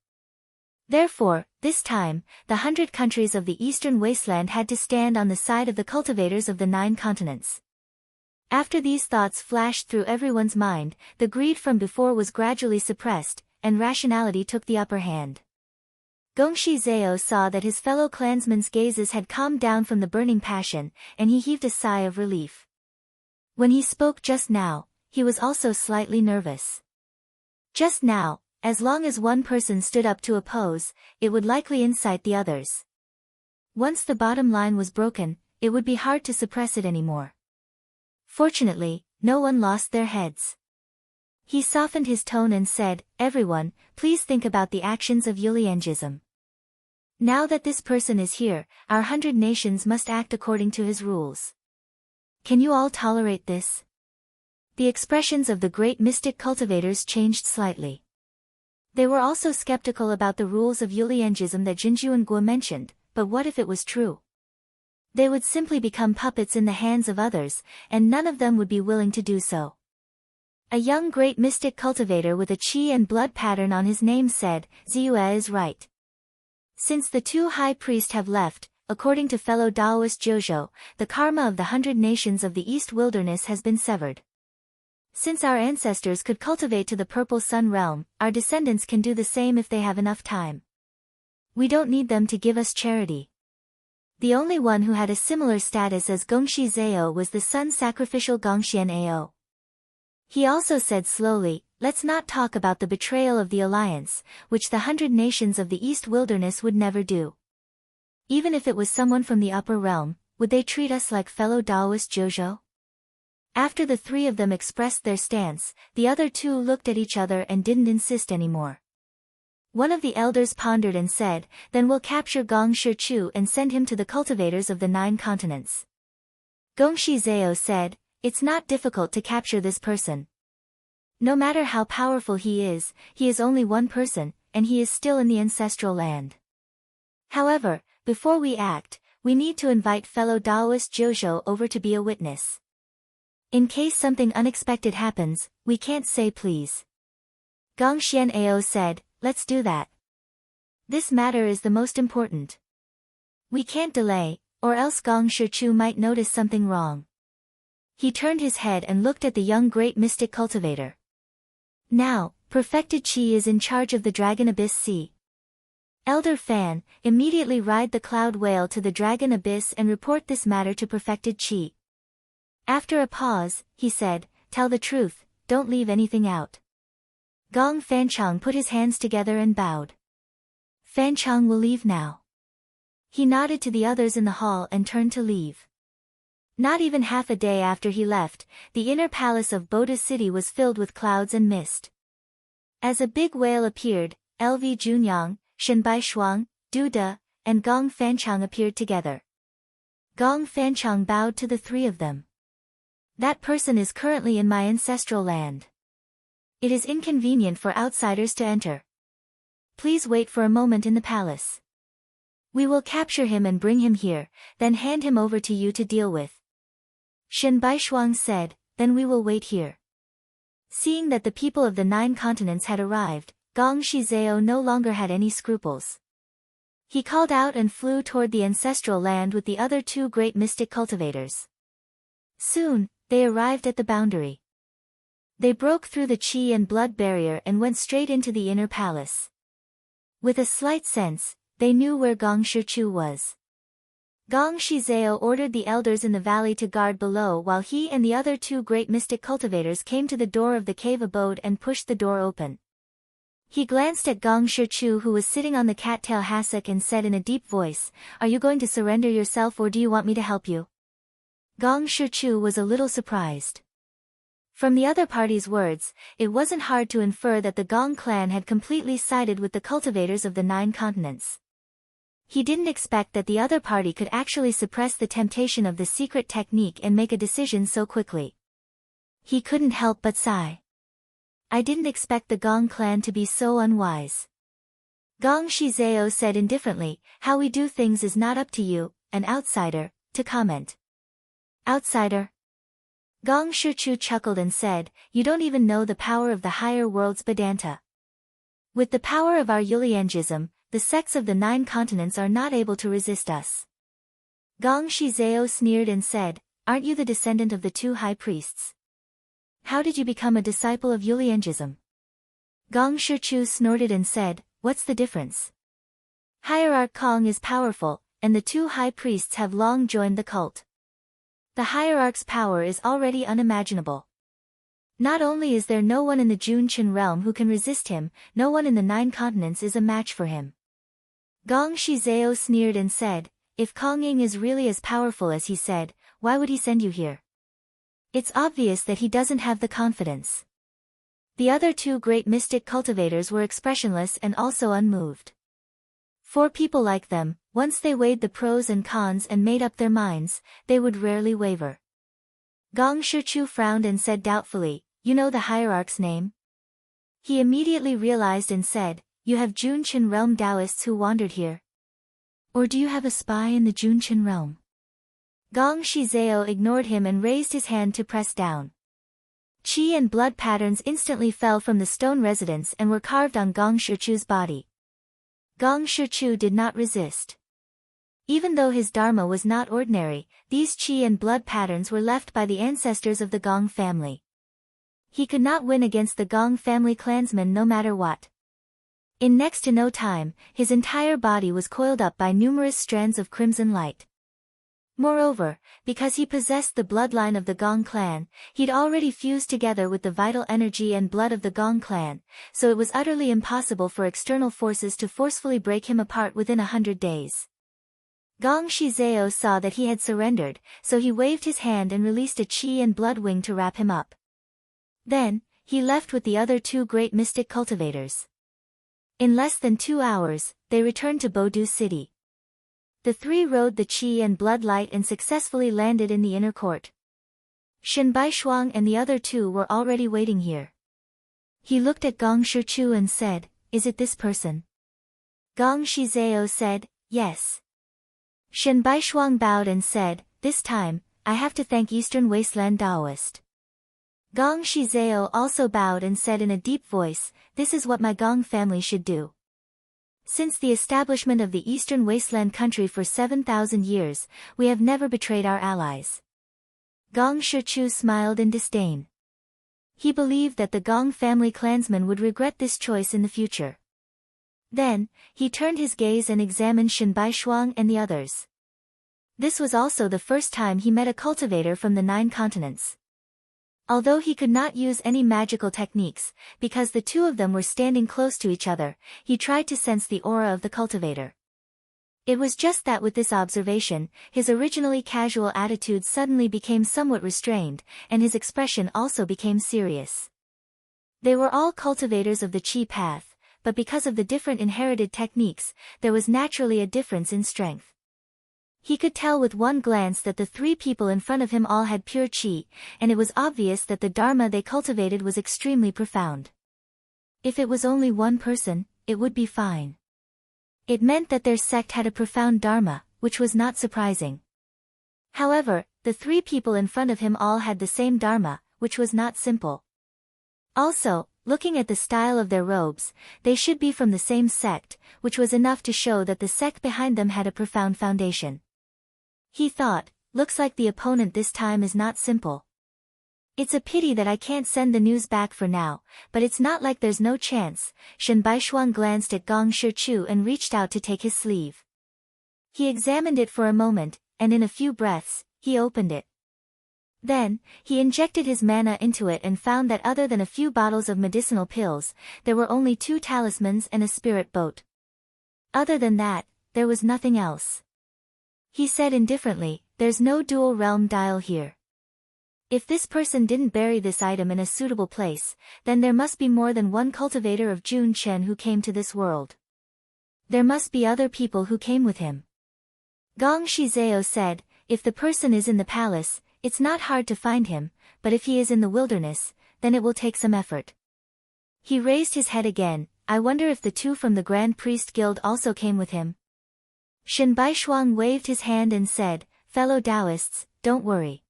Therefore, this time, the 100 countries of the Eastern Wasteland had to stand on the side of the cultivators of the 9 continents. After these thoughts flashed through everyone's mind, the greed from before was gradually suppressed, and rationality took the upper hand. Gongxi Zhao saw that his fellow clansmen's gazes had calmed down from the burning passion, and he heaved a sigh of relief. When he spoke just now, he was also slightly nervous. Just now, as long as one person stood up to oppose, it would likely incite the others. Once the bottom line was broken, it would be hard to suppress it anymore. Fortunately, no one lost their heads. He softened his tone and said, "Everyone, please think about the actions of Yuliangism. Now that this person is here, our 100 nations must act according to his rules. Can you all tolerate this?" The expressions of the great mystic cultivators changed slightly. They were also skeptical about the rules of Yuliangism that Jinjuan Guo mentioned, but what if it was true? They would simply become puppets in the hands of others, and none of them would be willing to do so. A young great mystic cultivator with a qi and blood pattern on his name said, "Ziyue is right. Since the 2 high priests have left, according to fellow Daoist Zhozhou, the karma of the 100 nations of the East Wilderness has been severed. Since our ancestors could cultivate to the Purple Sun realm, our descendants can do the same if they have enough time. We don't need them to give us charity." The only one who had a similar status as Gongxi Zhao was the sun sacrificial Gongxian Ao. He also said slowly, "Let's not talk about the betrayal of the alliance, which the 100 nations of the East Wilderness would never do. Even if it was someone from the upper realm, would they treat us like fellow Daoist Zhozhou?" After the 3 of them expressed their stance, the other 2 looked at each other and didn't insist anymore. One of the elders pondered and said, "Then we'll capture Gong Shichu and send him to the cultivators of the 9 continents." Gongxi Zhao said, "It's not difficult to capture this person. No matter how powerful he is only one person, and he is still in the ancestral land. However, before we act, we need to invite fellow Daoist Zhozhou over to be a witness. In case something unexpected happens, we can't say please." Gongxian Ao said, "Let's do that. This matter is the most important. We can't delay, or else Gong Shichu might notice something wrong." He turned his head and looked at the young great mystic cultivator. "Now, perfected Qi is in charge of the Dragon Abyss Sea. Elder Fan, immediately ride the Cloud Whale to the Dragon Abyss and report this matter to perfected Qi." After a pause, he said, "Tell the truth, don't leave anything out." Gong Fanchang put his hands together and bowed. "Fanchang will leave now." He nodded to the others in the hall and turned to leave. Not even half a day after he left, the inner palace of Boda City was filled with clouds and mist. As a big whale appeared, LV Junyang, Shenbai Shuang, Du De, and Gong Fanchang appeared together. Gong Fanchang bowed to the 3 of them. "That person is currently in my ancestral land. It is inconvenient for outsiders to enter. please wait for a moment in the palace. We will capture him and bring him here, then hand him over to you to deal with. Shen Baishuang said, then we will wait here. Seeing that the people of the 9 continents had arrived, Gong Shizao no longer had any scruples. He called out and flew toward the ancestral land with the other 2 great mystic cultivators. Soon, they arrived at the boundary. They broke through the qi and blood barrier and went straight into the inner palace. With a slight sense, they knew where Gong Shichu was. Gong Shizao ordered the elders in the valley to guard below while he and the other 2 great mystic cultivators came to the door of the cave abode and pushed the door open. He glanced at Gong Shichu who was sitting on the cattail hassock and said in a deep voice, "Are you going to surrender yourself or do you want me to help you?" Gong Shichu was a little surprised. From the other party's words, it wasn't hard to infer that the Gong clan had completely sided with the cultivators of the 9 continents. He didn't expect that the other party could actually suppress the temptation of the secret technique and make a decision so quickly. He couldn't help but sigh. I didn't expect the Gong clan to be so unwise. Gong Shizao said indifferently, how we do things is not up to you, an outsider, to comment. Outsider? Gong Shichu chuckled and said, you don't even know the power of the higher world's Vedanta. With the power of our Yuliangism, the sects of the 9 continents are not able to resist us. Gong Shizao sneered and said, aren't you the descendant of the 2 high priests? How did you become a disciple of Yuliangism? Gong Shichu snorted and said, what's the difference? Hierarch Kong is powerful, and the 2 high priests have long joined the cult. The hierarch's power is already unimaginable. Not only is there no one in the Junchen realm who can resist him, no one in the 9 continents is a match for him. Gong Shizao sneered and said, if Kong Ying is really as powerful as he said, why would he send you here? It's obvious that he doesn't have the confidence. The other 2 great mystic cultivators were expressionless and also unmoved. For people like them, once they weighed the pros and cons and made up their minds, they would rarely waver. Gong Shichu frowned and said doubtfully, you know the hierarch's name? He immediately realized and said, you have Junchen realm Taoists who wandered here. Or do you have a spy in the Junchen realm? Gong Shizao ignored him and raised his hand to press down. Qi and blood patterns instantly fell from the stone residence and were carved on Gong Shichu's body. Gong Shichu did not resist. Even though his dharma was not ordinary, these qi and blood patterns were left by the ancestors of the Gong family. He could not win against the Gong family clansmen no matter what. In next to no time, his entire body was coiled up by numerous strands of crimson light. Moreover, because he possessed the bloodline of the Gong clan, he'd already fused together with the vital energy and blood of the Gong clan, so it was utterly impossible for external forces to forcefully break him apart within 100 days. Gong Shizao saw that he had surrendered, so he waved his hand and released a qi and blood wing to wrap him up. Then, he left with the other 2 great mystic cultivators. In less than 2 hours, they returned to Bodu City. The 3 rode the qi and blood light and successfully landed in the inner court. Shen Baishuang and the other 2 were already waiting here. He looked at Gong Shichu and said, is it this person? Gong Shizao said, yes. Shen Baishuang bowed and said, this time, I have to thank Eastern Wasteland Taoist. Gong Shizao also bowed and said in a deep voice, this is what my Gong family should do. Since the establishment of the Eastern Wasteland country for 7,000 years, we have never betrayed our allies. Gong Shichu smiled in disdain. He believed that the Gong family clansmen would regret this choice in the future. Then, he turned his gaze and examined Shen Baishuang and the others. This was also the first time he met a cultivator from the 9 continents. Although he could not use any magical techniques, because the 2 of them were standing close to each other, he tried to sense the aura of the cultivator. It was just that with this observation, his originally casual attitude suddenly became somewhat restrained, and his expression also became serious. They were all cultivators of the Qi path, but because of the different inherited techniques, there was naturally a difference in strength. He could tell with one glance that the 3 people in front of him all had pure qi, and it was obvious that the dharma they cultivated was extremely profound. If it was only one person, it would be fine. It meant that their sect had a profound dharma, which was not surprising. However, the three people in front of him all had the same dharma, which was not simple. Also, looking at the style of their robes, they should be from the same sect, which was enough to show that the sect behind them had a profound foundation. He thought, looks like the opponent this time is not simple. It's a pity that I can't send the news back for now, but it's not like there's no chance. Shen Baishuang glanced at Gong Shichu and reached out to take his sleeve. He examined it for a moment, and in a few breaths, he opened it. Then, he injected his mana into it and found that other than a few bottles of medicinal pills, there were only 2 talismans and a spirit boat. Other than that, there was nothing else. He said indifferently, there's no dual realm dial here. If this person didn't bury this item in a suitable place, then there must be more than one cultivator of Jun Chen who came to this world. There must be other people who came with him. Gong Shizao said, if the person is in the palace, it's not hard to find him, but if he is in the wilderness, then it will take some effort. He raised his head again. I wonder if the 2 from the Grand Priest Guild also came with him. Shen Baishuang waved his hand and said, fellow Taoists, don't worry.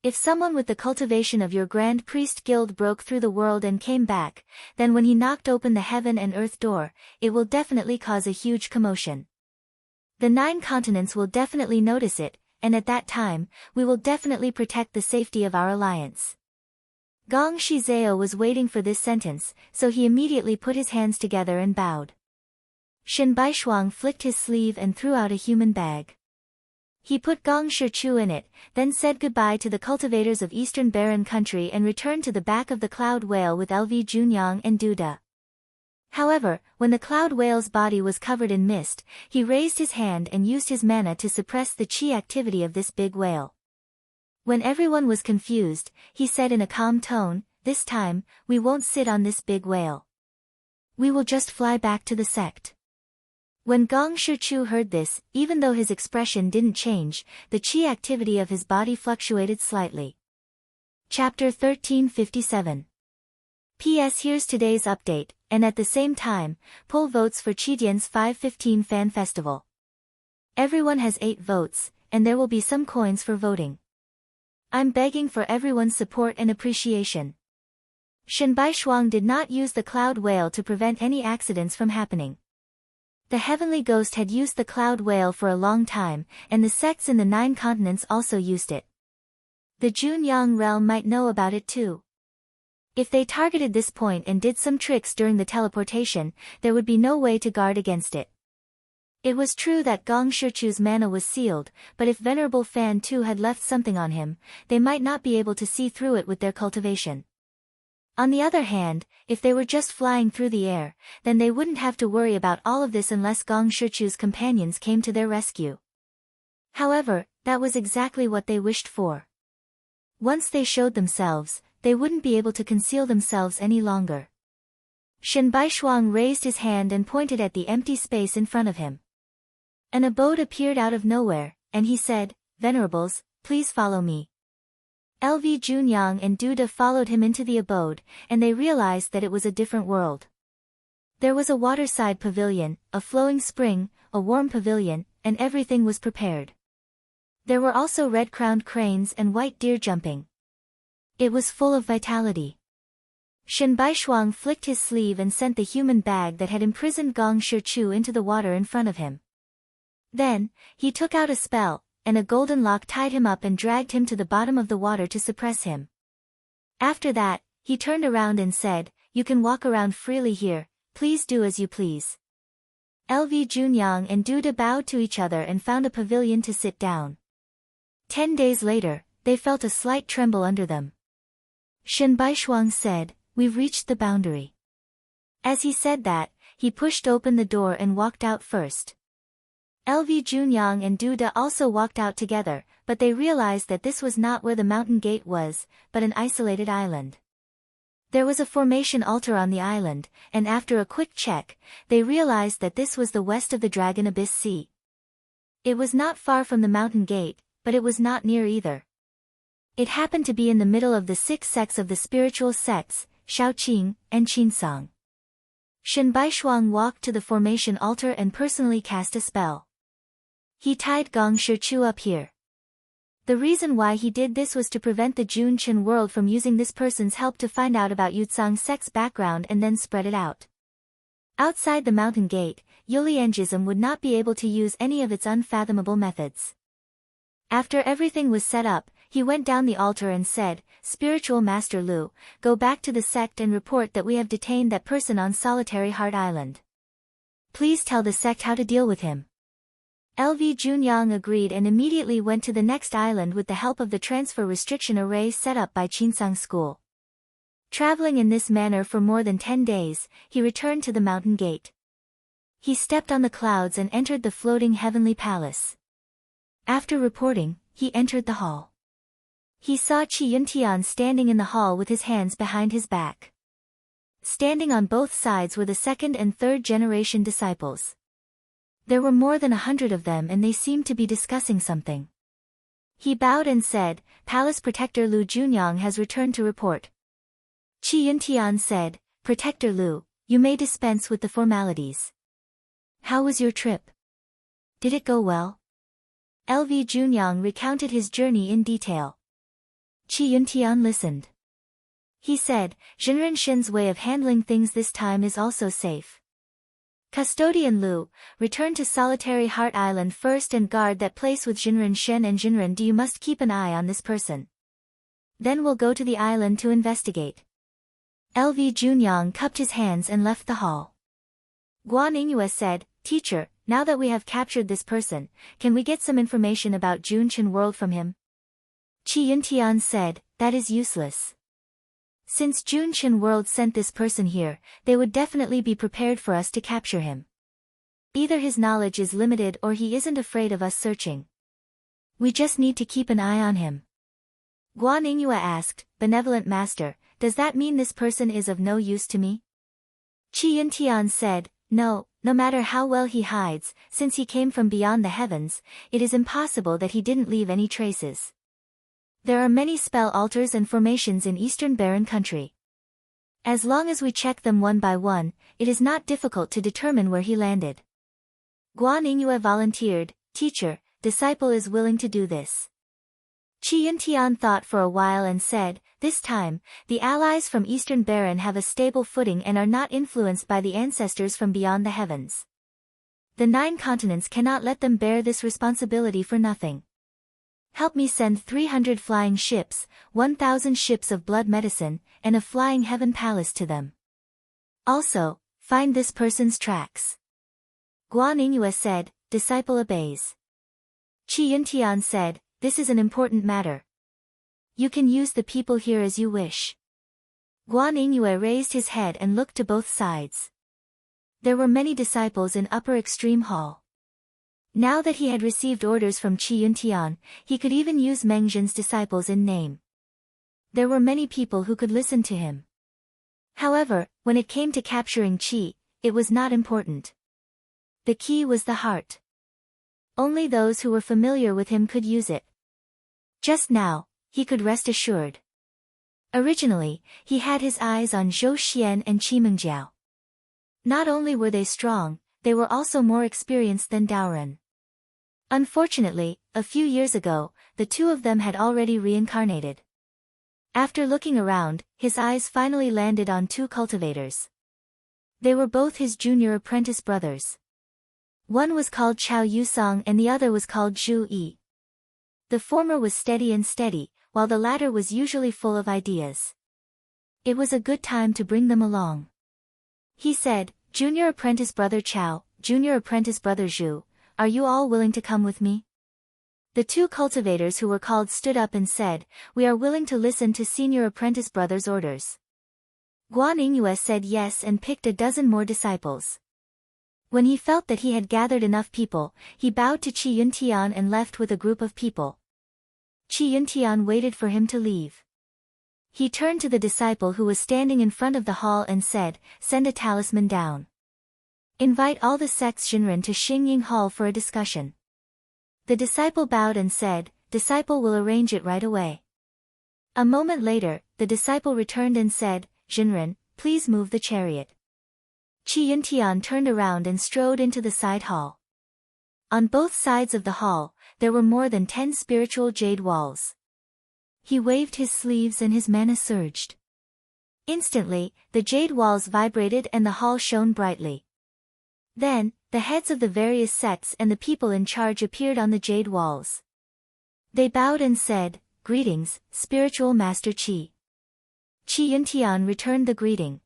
If someone with the cultivation of your Grand Priest Guild broke through the world and came back, then when he knocked open the heaven and earth door, it will definitely cause a huge commotion. The 9 continents will definitely notice it, and at that time, we will definitely protect the safety of our alliance. Gong Shizao was waiting for this sentence, so he immediately put his hands together and bowed. Shen Baishuang flicked his sleeve and threw out a human bag. He put Gong Shichu in it, then said goodbye to the cultivators of Eastern Barren Country and returned to the back of the Cloud Whale with LV Junyang and Duda. However, when the Cloud Whale's body was covered in mist, he raised his hand and used his mana to suppress the chi activity of this big whale. When everyone was confused, he said in a calm tone, this time, we won't sit on this big whale. We will just fly back to the sect. When Gong Shichu heard this, even though his expression didn't change, the chi activity of his body fluctuated slightly. Chapter 1357. P.S. Here's today's update, and at the same time, poll votes for Chidian's 515 Fan Festival. Everyone has 8 votes, and there will be some coins for voting. I'm begging for everyone's support and appreciation. Shen Baishuang did not use the Cloud Whale to prevent any accidents from happening. The Heavenly Ghost had used the Cloud Whale for a long time, and the sects in the 9 continents also used it. The Junyang realm might know about it too. If they targeted this point and did some tricks during the teleportation, there would be no way to guard against it. It was true that Gong Shichu's mana was sealed, but if Venerable Fan too had left something on him, they might not be able to see through it with their cultivation. On the other hand, if they were just flying through the air, then they wouldn't have to worry about all of this unless Gong Shichu's companions came to their rescue. However, that was exactly what they wished for. Once they showed themselves, they wouldn't be able to conceal themselves any longer. Shen Baishuang raised his hand and pointed at the empty space in front of him. An abode appeared out of nowhere, and he said, Venerables, please follow me. LV Junyang and Duda followed him into the abode, and they realized that it was a different world. There was a waterside pavilion, a flowing spring, a warm pavilion, and everything was prepared. There were also red-crowned cranes and white deer jumping. It was full of vitality. Shen Baishuang flicked his sleeve and sent the human bag that had imprisoned Gong Shichu into the water in front of him. Then, he took out a spell, and a golden lock tied him up and dragged him to the bottom of the water to suppress him. After that, he turned around and said, you can walk around freely here, please do as you please. LV Junyang and Duda bowed to each other and found a pavilion to sit down. 10 days later, they felt a slight tremble under them. Shen Baishuang said, we've reached the boundary. As he said that, he pushed open the door and walked out first. LV Junyang and Duda also walked out together, but they realized that this was not where the mountain gate was, but an isolated island. There was a formation altar on the island, and after a quick check, they realized that this was the west of the Dragon Abyss Sea. It was not far from the mountain gate, but it was not near either. It happened to be in the middle of the 6 sects of the spiritual sects, Shaoqing and Qinsong. Shen Baishuang walked to the formation altar and personally cast a spell. He tied Gong Shichu up here. The reason why he did this was to prevent the Jun Chen world from using this person's help to find out about Yutsang sect's background and then spread it out. Outside the mountain gate, Yuliangism would not be able to use any of its unfathomable methods. After everything was set up, he went down the altar and said, "Spiritual Master Lu, go back to the sect and report that we have detained that person on Solitary Heart Island. Please tell the sect how to deal with him." LV Junyang agreed and immediately went to the next island with the help of the transfer restriction array set up by Chinsang School. Traveling in this manner for more than 10 days, he returned to the mountain gate. He stepped on the clouds and entered the floating heavenly palace. After reporting, he entered the hall. He saw Qi Yuntian standing in the hall with his hands behind his back. Standing on both sides were the second and third generation disciples. There were more than 100 of them and they seemed to be discussing something. He bowed and said, "Palace Protector Lu Junyang has returned to report." Qi Yuntian said, "Protector Lu, you may dispense with the formalities. How was your trip? Did it go well?" LV Junyang recounted his journey in detail. Qi Yuntian listened. He said, "Jinren Shen's way of handling things this time is also safe. Custodian Lu, return to Solitary Heart Island first and guard that place with Jinren Shen and Jinren Du. You must keep an eye on this person. Then we'll go to the island to investigate." LV Junyang cupped his hands and left the hall. Guan Yingyue said, "Teacher, now that we have captured this person, can we get some information about Jun Chen world from him?" Qi Yuntian said, "That is useless. Since Jun Chen world sent this person here, they would definitely be prepared for us to capture him. Either his knowledge is limited or he isn't afraid of us searching. We just need to keep an eye on him." Guan Yingyue asked, "Benevolent Master, does that mean this person is of no use to me?" Qi Yuntian said, No matter how well he hides, since he came from beyond the heavens, it is impossible that he didn't leave any traces. There are many spell altars and formations in Eastern Barren Country. As long as we check them one by one, it is not difficult to determine where he landed." Guan Yingyue volunteered, "Teacher, disciple is willing to do this." Qi Yuntian thought for a while and said, "This time, the allies from Eastern Barren have a stable footing and are not influenced by the ancestors from beyond the heavens. The 9 continents cannot let them bear this responsibility for nothing. Help me send 300 flying ships, 1,000 ships of blood medicine, and a flying heaven palace to them. Also, find this person's tracks." Guan Yingyue said, "Disciple obeys." Qi Yuntian said, "This is an important matter. You can use the people here as you wish." Guan Yingyue raised his head and looked to both sides. There were many disciples in Upper Extreme Hall. Now that he had received orders from Qi Yuntian, he could even use Meng Zhen's disciples in name. There were many people who could listen to him. However, when it came to capturing Qi, it was not important. The key was the heart. Only those who were familiar with him could use it. Just now, he could rest assured. Originally, he had his eyes on Zhou Xian and Qi Mengjiao. Not only were they strong, they were also more experienced than Daoren. Unfortunately, a few years ago, the two of them had already reincarnated. After looking around, his eyes finally landed on 2 cultivators. They were both his junior apprentice brothers. One was called Chao Yusong and the other was called Zhu Yi. The former was steady, while the latter was usually full of ideas. It was a good time to bring them along. He said, "Junior apprentice brother Chao, junior apprentice brother Zhu, are you all willing to come with me?" The 2 cultivators who were called stood up and said, "We are willing to listen to senior apprentice brother's orders." Guan Yingyue said yes and picked a dozen more disciples. When he felt that he had gathered enough people, he bowed to Qi Yuntian and left with a group of people. Qi Yuntian waited for him to leave. He turned to the disciple who was standing in front of the hall and said, "Send a talisman down. Invite all the sect's Jinren to Xingying Hall for a discussion." The disciple bowed and said, "Disciple will arrange it right away." A moment later, the disciple returned and said, "Jinren, please move the chariot." Qi Yuntian turned around and strode into the side hall. On both sides of the hall, there were more than 10 spiritual jade walls. He waved his sleeves and his mana surged. Instantly, the jade walls vibrated and the hall shone brightly. Then, the heads of the various sects and the people in charge appeared on the jade walls. They bowed and said, "Greetings, spiritual master Qi." Qi Yuntian returned the greeting.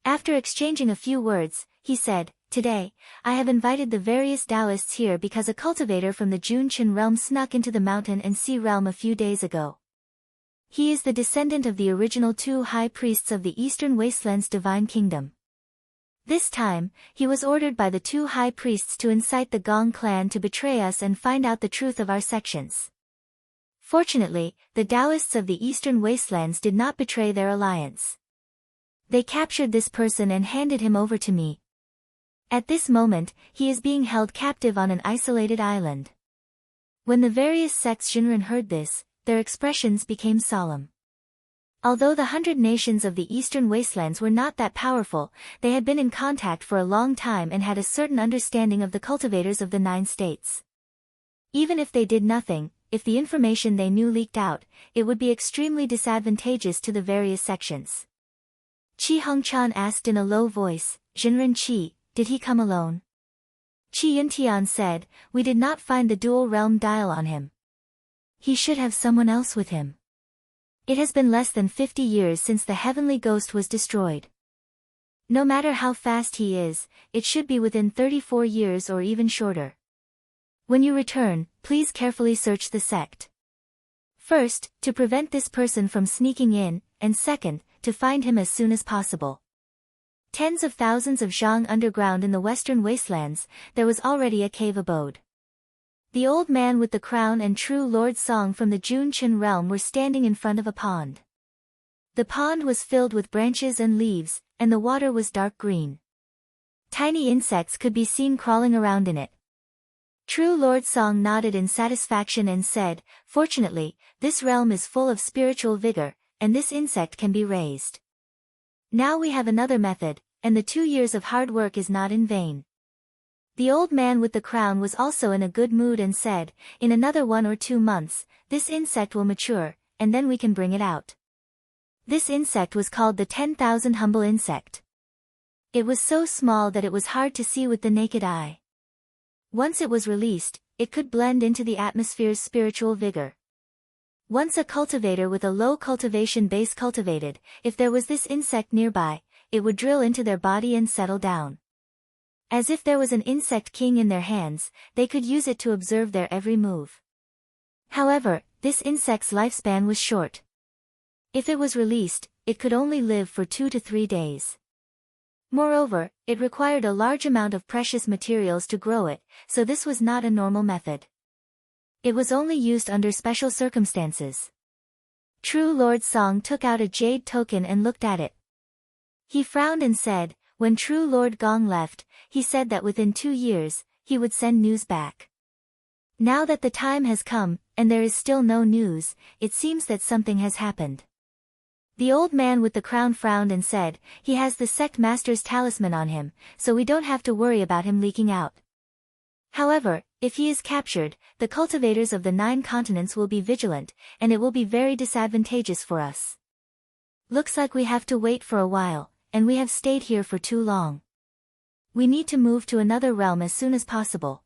After exchanging a few words, he said, "Today, I have invited the various Taoists here because a cultivator from the Junqian realm snuck into the mountain and sea realm a few days ago. He is the descendant of the original 2 high priests of the Eastern Wasteland's divine kingdom. This time, he was ordered by the 2 high priests to incite the Gong clan to betray us and find out the truth of our sections. Fortunately, the Taoists of the Eastern Wastelands did not betray their alliance. They captured this person and handed him over to me. At this moment, he is being held captive on an isolated island." When the various sects Shinran heard this, their expressions became solemn. Although the 100 nations of the Eastern Wastelands were not that powerful, they had been in contact for a long time and had a certain understanding of the cultivators of the 9 states. Even if they did nothing, if the information they knew leaked out, it would be extremely disadvantageous to the various sections. Qi Hongchan asked in a low voice, "Jinren Qi, did he come alone?" Qi Yuntian said, "We did not find the dual realm dial on him. He should have someone else with him. It has been less than 50 years since the heavenly ghost was destroyed. No matter how fast he is, it should be within 34 years or even shorter. When you return, please carefully search the sect. First, to prevent this person from sneaking in, and second, to find him as soon as possible." Tens of thousands of zhang underground in the western wastelands, there was already a cave abode. The old man with the crown and true Lord Song from the Junqian realm were standing in front of a pond. The pond was filled with branches and leaves, and the water was dark green. Tiny insects could be seen crawling around in it. True Lord Song nodded in satisfaction and said, "Fortunately, this realm is full of spiritual vigor, and this insect can be raised. Now we have another method, and the 2 years of hard work is not in vain." The old man with the crown was also in a good mood and said, "In another 1 or 2 months, this insect will mature, and then we can bring it out." This insect was called the 10,000 humble insect. It was so small that it was hard to see with the naked eye. Once it was released, it could blend into the atmosphere's spiritual vigor. Once a cultivator with a low cultivation base cultivated, if there was this insect nearby, it would drill into their body and settle down. As if there was an insect king in their hands, they could use it to observe their every move. However, this insect's lifespan was short. If it was released, it could only live for 2 to 3 days. Moreover, it required a large amount of precious materials to grow it, so this was not a normal method. It was only used under special circumstances. True Lord Song took out a jade token and looked at it. He frowned and said, "When True Lord Gong left, he said that within 2 years, he would send news back. Now that the time has come, and there is still no news, it seems that something has happened." The old man with the crown frowned and said, "He has the sect master's talisman on him, so we don't have to worry about him leaking out. However, if he is captured, the cultivators of the 9 continents will be vigilant, and it will be very disadvantageous for us. Looks like we have to wait for a while, and we have stayed here for too long. We need to move to another realm as soon as possible."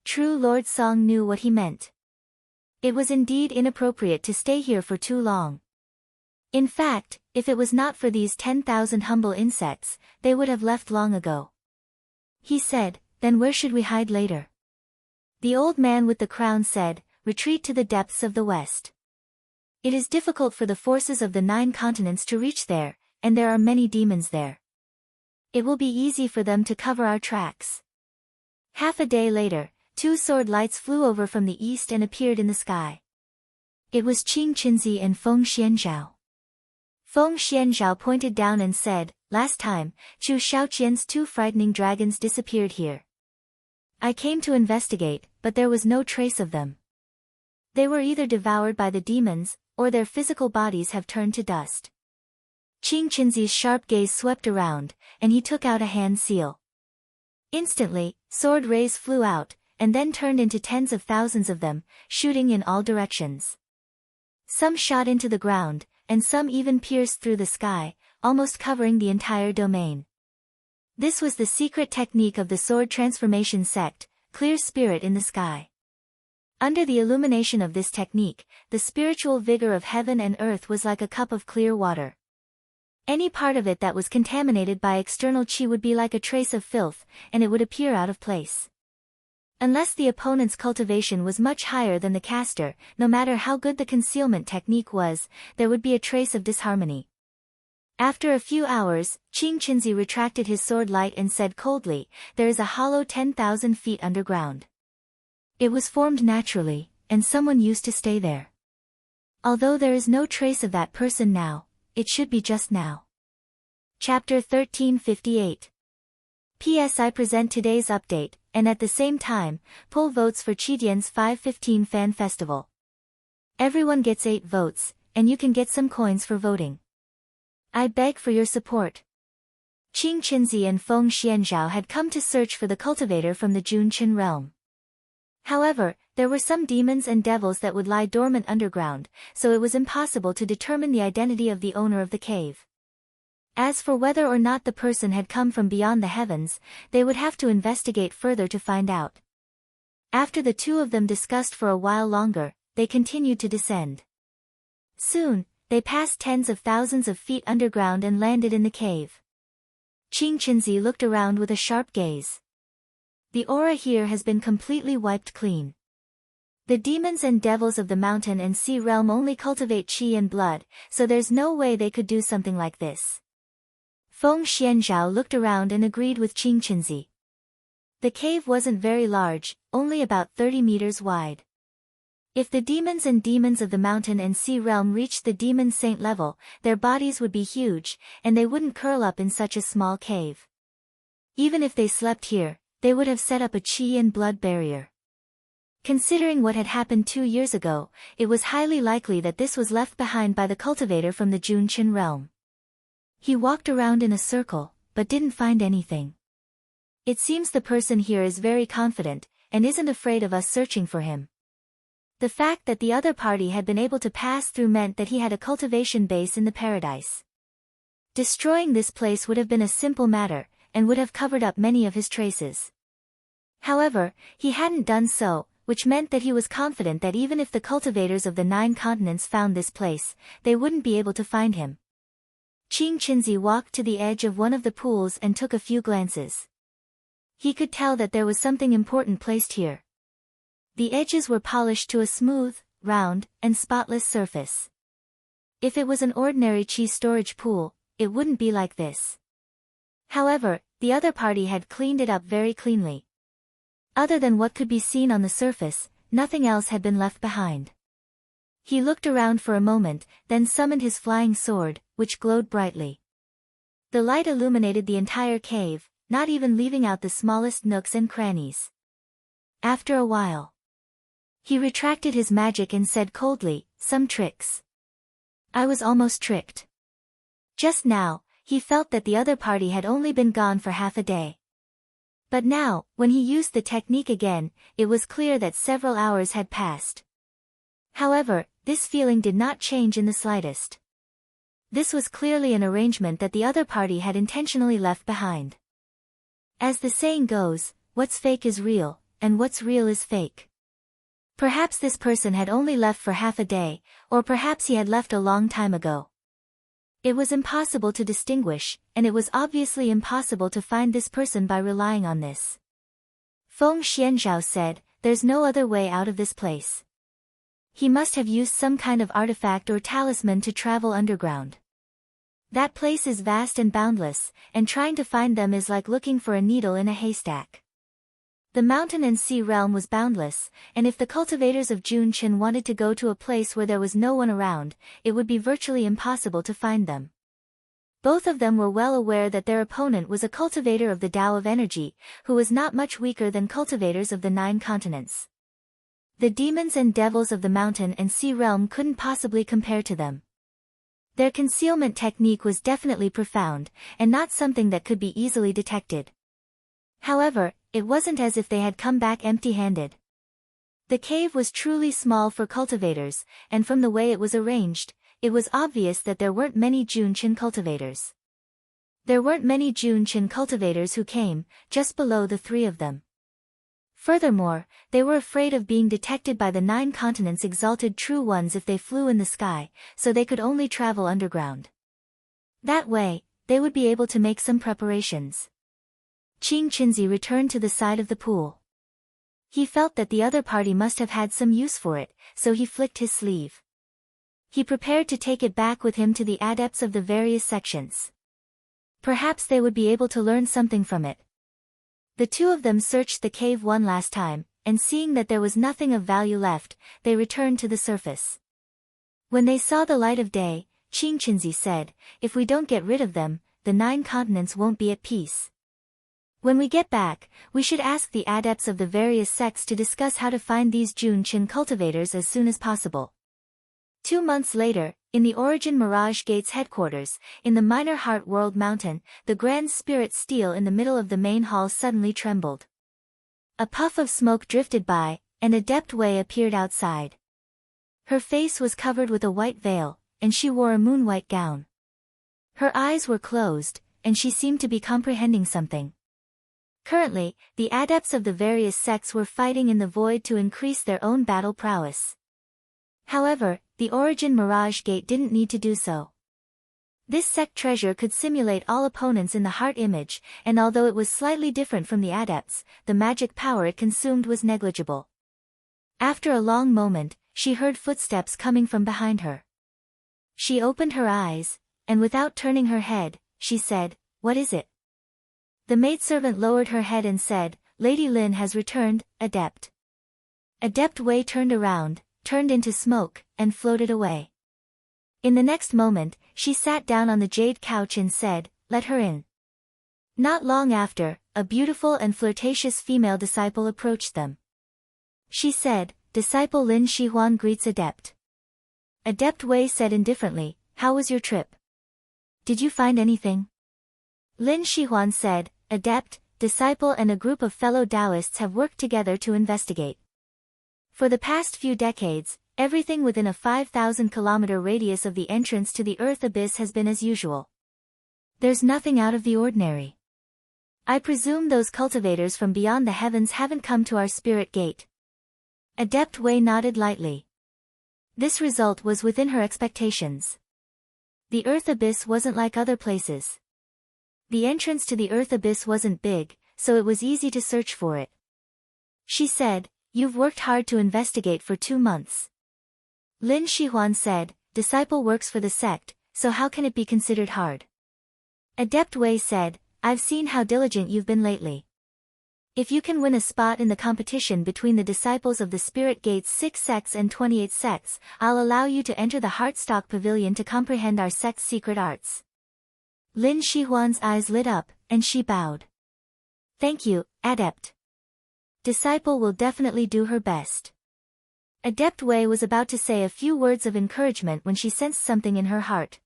True Lord Song knew what he meant. It was indeed inappropriate to stay here for too long. In fact, if it was not for these 10,000 humble insects, they would have left long ago. He said, "Then where should we hide later?" The old man with the crown said, "Retreat to the depths of the west. It is difficult for the forces of the 9 continents to reach there, and there are many demons there. It will be easy for them to cover our tracks." Half a day later, 2 sword lights flew over from the east and appeared in the sky. It was Qing Qinzi and Feng Xianzhao. Feng Xianzhao pointed down and said, "Last time, Chu Shaoqian's 2 frightening dragons disappeared here. I came to investigate, but there was no trace of them. They were either devoured by the demons, or their physical bodies have turned to dust." Qing Qinzi's sharp gaze swept around, and he took out a hand seal. Instantly, sword rays flew out, and then turned into tens of thousands of them, shooting in all directions. Some shot into the ground, and some even pierced through the sky, almost covering the entire domain. This was the secret technique of the sword transformation sect, clear spirit in the sky. Under the illumination of this technique, the spiritual vigor of heaven and earth was like a cup of clear water. Any part of it that was contaminated by external qi would be like a trace of filth, and it would appear out of place. Unless the opponent's cultivation was much higher than the caster, no matter how good the concealment technique was, there would be a trace of disharmony. After a few hours, Qing Qinzi retracted his sword light and said coldly, "There is a hollow 10,000 feet underground. It was formed naturally, and someone used to stay there. Although there is no trace of that person now, it should be just now." Chapter 1358. P.S. I present today's update, and at the same time, poll votes for Qidian's 515 Fan Festival. Everyone gets 8 votes, and you can get some coins for voting. I beg for your support. Qing Qinzi and Feng Xianzhao had come to search for the cultivator from the Junqin realm. However, there were some demons and devils that would lie dormant underground, so it was impossible to determine the identity of the owner of the cave. As for whether or not the person had come from beyond the heavens, they would have to investigate further to find out. After the two of them discussed for a while longer, they continued to descend. Soon, they passed tens of thousands of feet underground and landed in the cave. Qing Qinzi looked around with a sharp gaze. The aura here has been completely wiped clean. The demons and devils of the mountain and sea realm only cultivate qi and blood, so there's no way they could do something like this. Feng Xianzhao looked around and agreed with Qing Qinzi. The cave wasn't very large, only about 30 meters wide. If the demons of the mountain and sea realm reached the demon saint level, their bodies would be huge, and they wouldn't curl up in such a small cave. Even if they slept here, they would have set up a qi and blood barrier. Considering what had happened 2 years ago, it was highly likely that this was left behind by the cultivator from the Junqin realm. He walked around in a circle, but didn't find anything. It seems the person here is very confident, and isn't afraid of us searching for him. The fact that the other party had been able to pass through meant that he had a cultivation base in the paradise. Destroying this place would have been a simple matter, and would have covered up many of his traces. However, he hadn't done so, which meant that he was confident that even if the cultivators of the 9 continents found this place, they wouldn't be able to find him. Qing Qinzi walked to the edge of one of the pools and took a few glances. He could tell that there was something important placed here. The edges were polished to a smooth, round, and spotless surface. If it was an ordinary qi storage pool, it wouldn't be like this. However, the other party had cleaned it up very cleanly. Other than what could be seen on the surface, nothing else had been left behind. He looked around for a moment, then summoned his flying sword, which glowed brightly. The light illuminated the entire cave, not even leaving out the smallest nooks and crannies. After a while, he retracted his magic and said coldly, "Some tricks. I was almost tricked." Just now, he felt that the other party had only been gone for half a day. But now, when he used the technique again, it was clear that several hours had passed. However, this feeling did not change in the slightest. This was clearly an arrangement that the other party had intentionally left behind. As the saying goes, what's fake is real, and what's real is fake. Perhaps this person had only left for half a day, or perhaps he had left a long time ago. It was impossible to distinguish, and it was obviously impossible to find this person by relying on this. Feng Xianzhao said, "There's no other way out of this place. He must have used some kind of artifact or talisman to travel underground. That place is vast and boundless, and trying to find them is like looking for a needle in a haystack." The mountain and sea realm was boundless, and if the cultivators of Junqin wanted to go to a place where there was no one around, it would be virtually impossible to find them. Both of them were well aware that their opponent was a cultivator of the Tao of Energy, who was not much weaker than cultivators of the 9 continents. The demons and devils of the mountain and sea realm couldn't possibly compare to them. Their concealment technique was definitely profound, and not something that could be easily detected. However, it wasn't as if they had come back empty-handed. The cave was truly small for cultivators, and from the way it was arranged, it was obvious that there weren't many Junchin cultivators. There weren't many Junchin cultivators who came, just below the three of them. Furthermore, they were afraid of being detected by the 9 continents' exalted true ones if they flew in the sky, so they could only travel underground. That way, they would be able to make some preparations. Qing Qinzi returned to the side of the pool. He felt that the other party must have had some use for it, so he flicked his sleeve. He prepared to take it back with him to the adepts of the various sections. Perhaps they would be able to learn something from it. The two of them searched the cave one last time, and seeing that there was nothing of value left, they returned to the surface. When they saw the light of day, Qing Qinzi said, "If we don't get rid of them, the 9 continents won't be at peace. When we get back, we should ask the adepts of the various sects to discuss how to find these Junchin cultivators as soon as possible." 2 months later, in the Origin Mirage Gates headquarters, in the Minor Heart World Mountain, the Grand Spirit stele in the middle of the main hall suddenly trembled. A puff of smoke drifted by, and Adept Wei appeared outside. Her face was covered with a white veil, and she wore a moon-white gown. Her eyes were closed, and she seemed to be comprehending something. Currently, the adepts of the various sects were fighting in the void to increase their own battle prowess. However, the Origin Mirage Gate didn't need to do so. This sect treasure could simulate all opponents in the heart image, and although it was slightly different from the adepts, the magic power it consumed was negligible. After a long moment, she heard footsteps coming from behind her. She opened her eyes, and without turning her head, she said, "What is it?" The maidservant lowered her head and said, "Lady Lin has returned, Adept." Adept Wei turned around, turned into smoke, and floated away. In the next moment, she sat down on the jade couch and said, "Let her in." Not long after, a beautiful and flirtatious female disciple approached them. She said, "Disciple Lin Shihuan greets Adept." Adept Wei said indifferently, "How was your trip? Did you find anything?" Lin Shihuan said, "Adept, disciple and a group of fellow Taoists have worked together to investigate. For the past few decades, everything within a 5,000-kilometer radius of the entrance to the Earth Abyss has been as usual. There's nothing out of the ordinary. I presume those cultivators from beyond the heavens haven't come to our spirit gate." Adept Wei nodded lightly. This result was within her expectations. The Earth Abyss wasn't like other places. The entrance to the Earth Abyss wasn't big, so it was easy to search for it. She said, "You've worked hard to investigate for 2 months." Lin Shihuan said, "Disciple works for the sect, so how can it be considered hard?" Adept Wei said, "I've seen how diligent you've been lately. If you can win a spot in the competition between the disciples of the Spirit Gate's 6 sects and 28 sects, I'll allow you to enter the Heartstock Pavilion to comprehend our sect's secret arts." Lin Shihuan's eyes lit up, and she bowed. "Thank you, Adept. Disciple will definitely do her best." Adept Wei was about to say a few words of encouragement when she sensed something in her heart.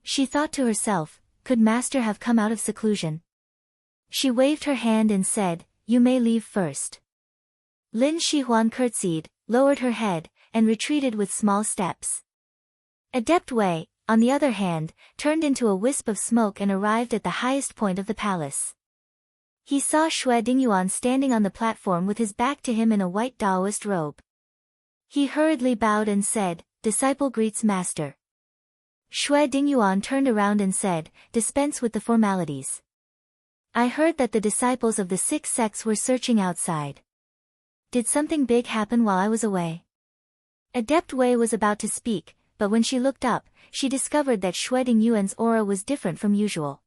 She thought to herself, could Master have come out of seclusion? She waved her hand and said, "You may leave first." Lin Shihuan curtsied, lowered her head, and retreated with small steps. Adept Wei, on the other hand, turned into a wisp of smoke and arrived at the highest point of the palace. He saw Xue Dingyuan standing on the platform with his back to him in a white Taoist robe. He hurriedly bowed and said, "Disciple greets Master." Xue Dingyuan turned around and said, "Dispense with the formalities. I heard that the disciples of the 6 sects were searching outside. Did something big happen while I was away?" Adept Wei was about to speak, but when she looked up, she discovered that Xue Dingyuan's aura was different from usual.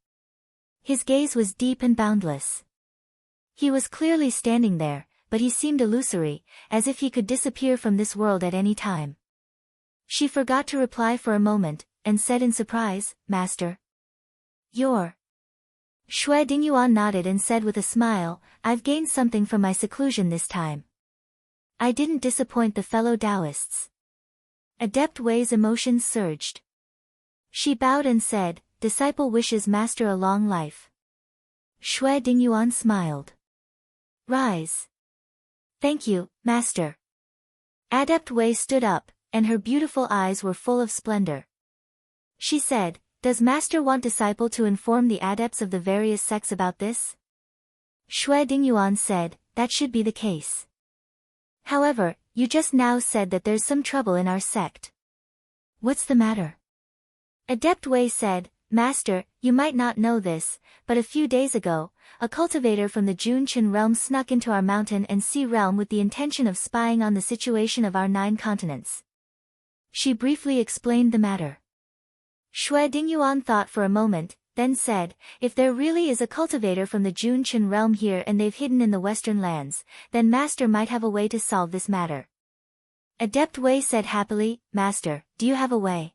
His gaze was deep and boundless. He was clearly standing there, but he seemed illusory, as if he could disappear from this world at any time. She forgot to reply for a moment, and said in surprise, "Master. You're..." Xue Dingyuan nodded and said with a smile, "I've gained something from my seclusion this time. I didn't disappoint the fellow Taoists." Adept Wei's emotions surged. She bowed and said, "Disciple wishes master a long life." Shui Dingyuan smiled. "Rise." "Thank you, master." Adept Wei stood up, and her beautiful eyes were full of splendor. She said, "Does master want disciple to inform the adepts of the various sects about this?" Shui Dingyuan said, "That should be the case. However, you just now said that there's some trouble in our sect. What's the matter?" Adept Wei said, "Master, you might not know this, but a few days ago, a cultivator from the Junchen realm snuck into our mountain and sea realm with the intention of spying on the situation of our 9 continents." She briefly explained the matter. Shui Dingyuan thought for a moment, then said, "If there really is a cultivator from the Junchen realm here and they've hidden in the western lands, then master might have a way to solve this matter." Adept Wei said happily, "Master, do you have a way?"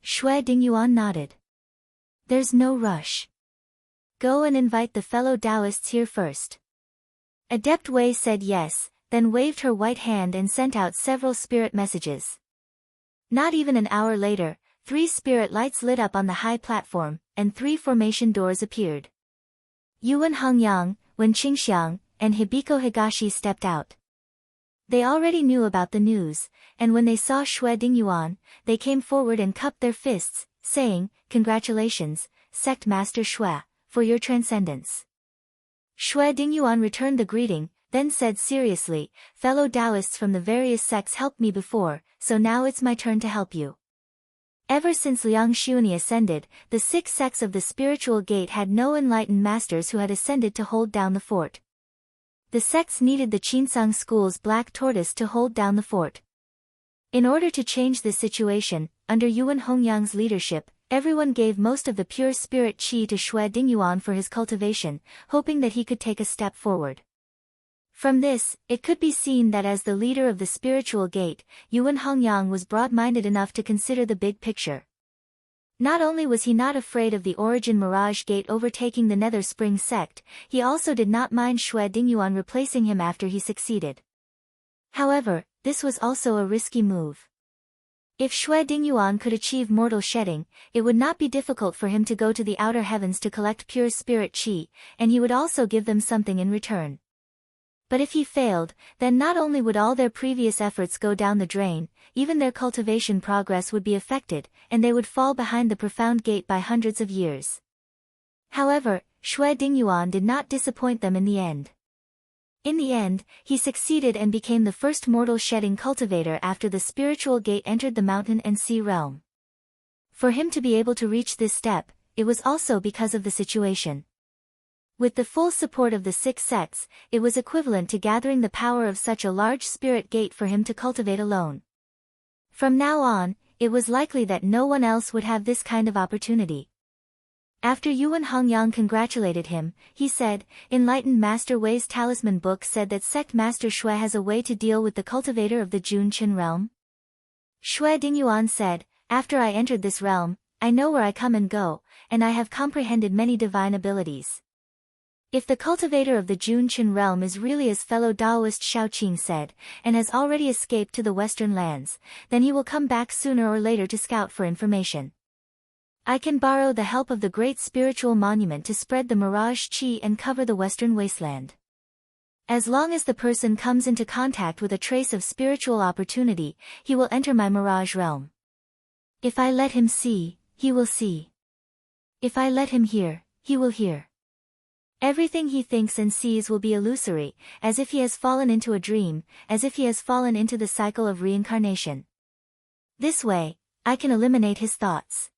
Shui Dingyuan nodded. "There's no rush. Go and invite the fellow Taoists here first." Adept Wei said yes, then waved her white hand and sent out several spirit messages. Not even an hour later, 3 spirit lights lit up on the high platform, and 3 formation doors appeared. Yuan Hongyang, Wen Qingxiang, and Hibiko Higashi stepped out. They already knew about the news, and when they saw Shui Dingyuan, they came forward and cupped their fists, saying, "Congratulations, Sect Master Shui, for your transcendence." Shui Dingyuan returned the greeting, then said seriously, "Fellow Taoists from the various sects helped me before, so now it's my turn to help you." Ever since Liang Xuani ascended, the 6 sects of the spiritual gate had no enlightened masters who had ascended to hold down the fort. The sects needed the Qinsang school's black tortoise to hold down the fort. In order to change this situation, under Yuan Hongyang's leadership, everyone gave most of the pure spirit qi to Shui Dingyuan for his cultivation, hoping that he could take a step forward. From this, it could be seen that as the leader of the spiritual gate, Yuan Hongyang was broad-minded enough to consider the big picture. Not only was he not afraid of the Origin Mirage Gate overtaking the Nether Spring sect, he also did not mind Shui Dingyuan replacing him after he succeeded. However, this was also a risky move. If Shui Dingyuan could achieve mortal shedding, it would not be difficult for him to go to the outer heavens to collect pure spirit qi, and he would also give them something in return. But if he failed, then not only would all their previous efforts go down the drain, even their cultivation progress would be affected, and they would fall behind the profound gate by hundreds of years. However, Shui Dingyuan did not disappoint them in the end. In the end, he succeeded and became the first mortal shedding cultivator after the spiritual gate entered the mountain and sea realm. For him to be able to reach this step, it was also because of the situation. With the full support of the 6 sects, it was equivalent to gathering the power of such a large spirit gate for him to cultivate alone. From now on, it was likely that no one else would have this kind of opportunity. After Yuan Hongyang congratulated him, he said, "Enlightened Master Wei's talisman book said that Sect Master Shui has a way to deal with the cultivator of the Junchen realm." Shui Dingyuan said, "After I entered this realm, I know where I come and go, and I have comprehended many divine abilities. If the cultivator of the Junchen realm is really as fellow Taoist Shaoqing said, and has already escaped to the western lands, then he will come back sooner or later to scout for information. I can borrow the help of the great spiritual monument to spread the mirage qi and cover the western wasteland. As long as the person comes into contact with a trace of spiritual opportunity, he will enter my mirage realm. If I let him see, he will see. If I let him hear, he will hear. Everything he thinks and sees will be illusory, as if he has fallen into a dream, as if he has fallen into the cycle of reincarnation. This way, I can eliminate his thoughts.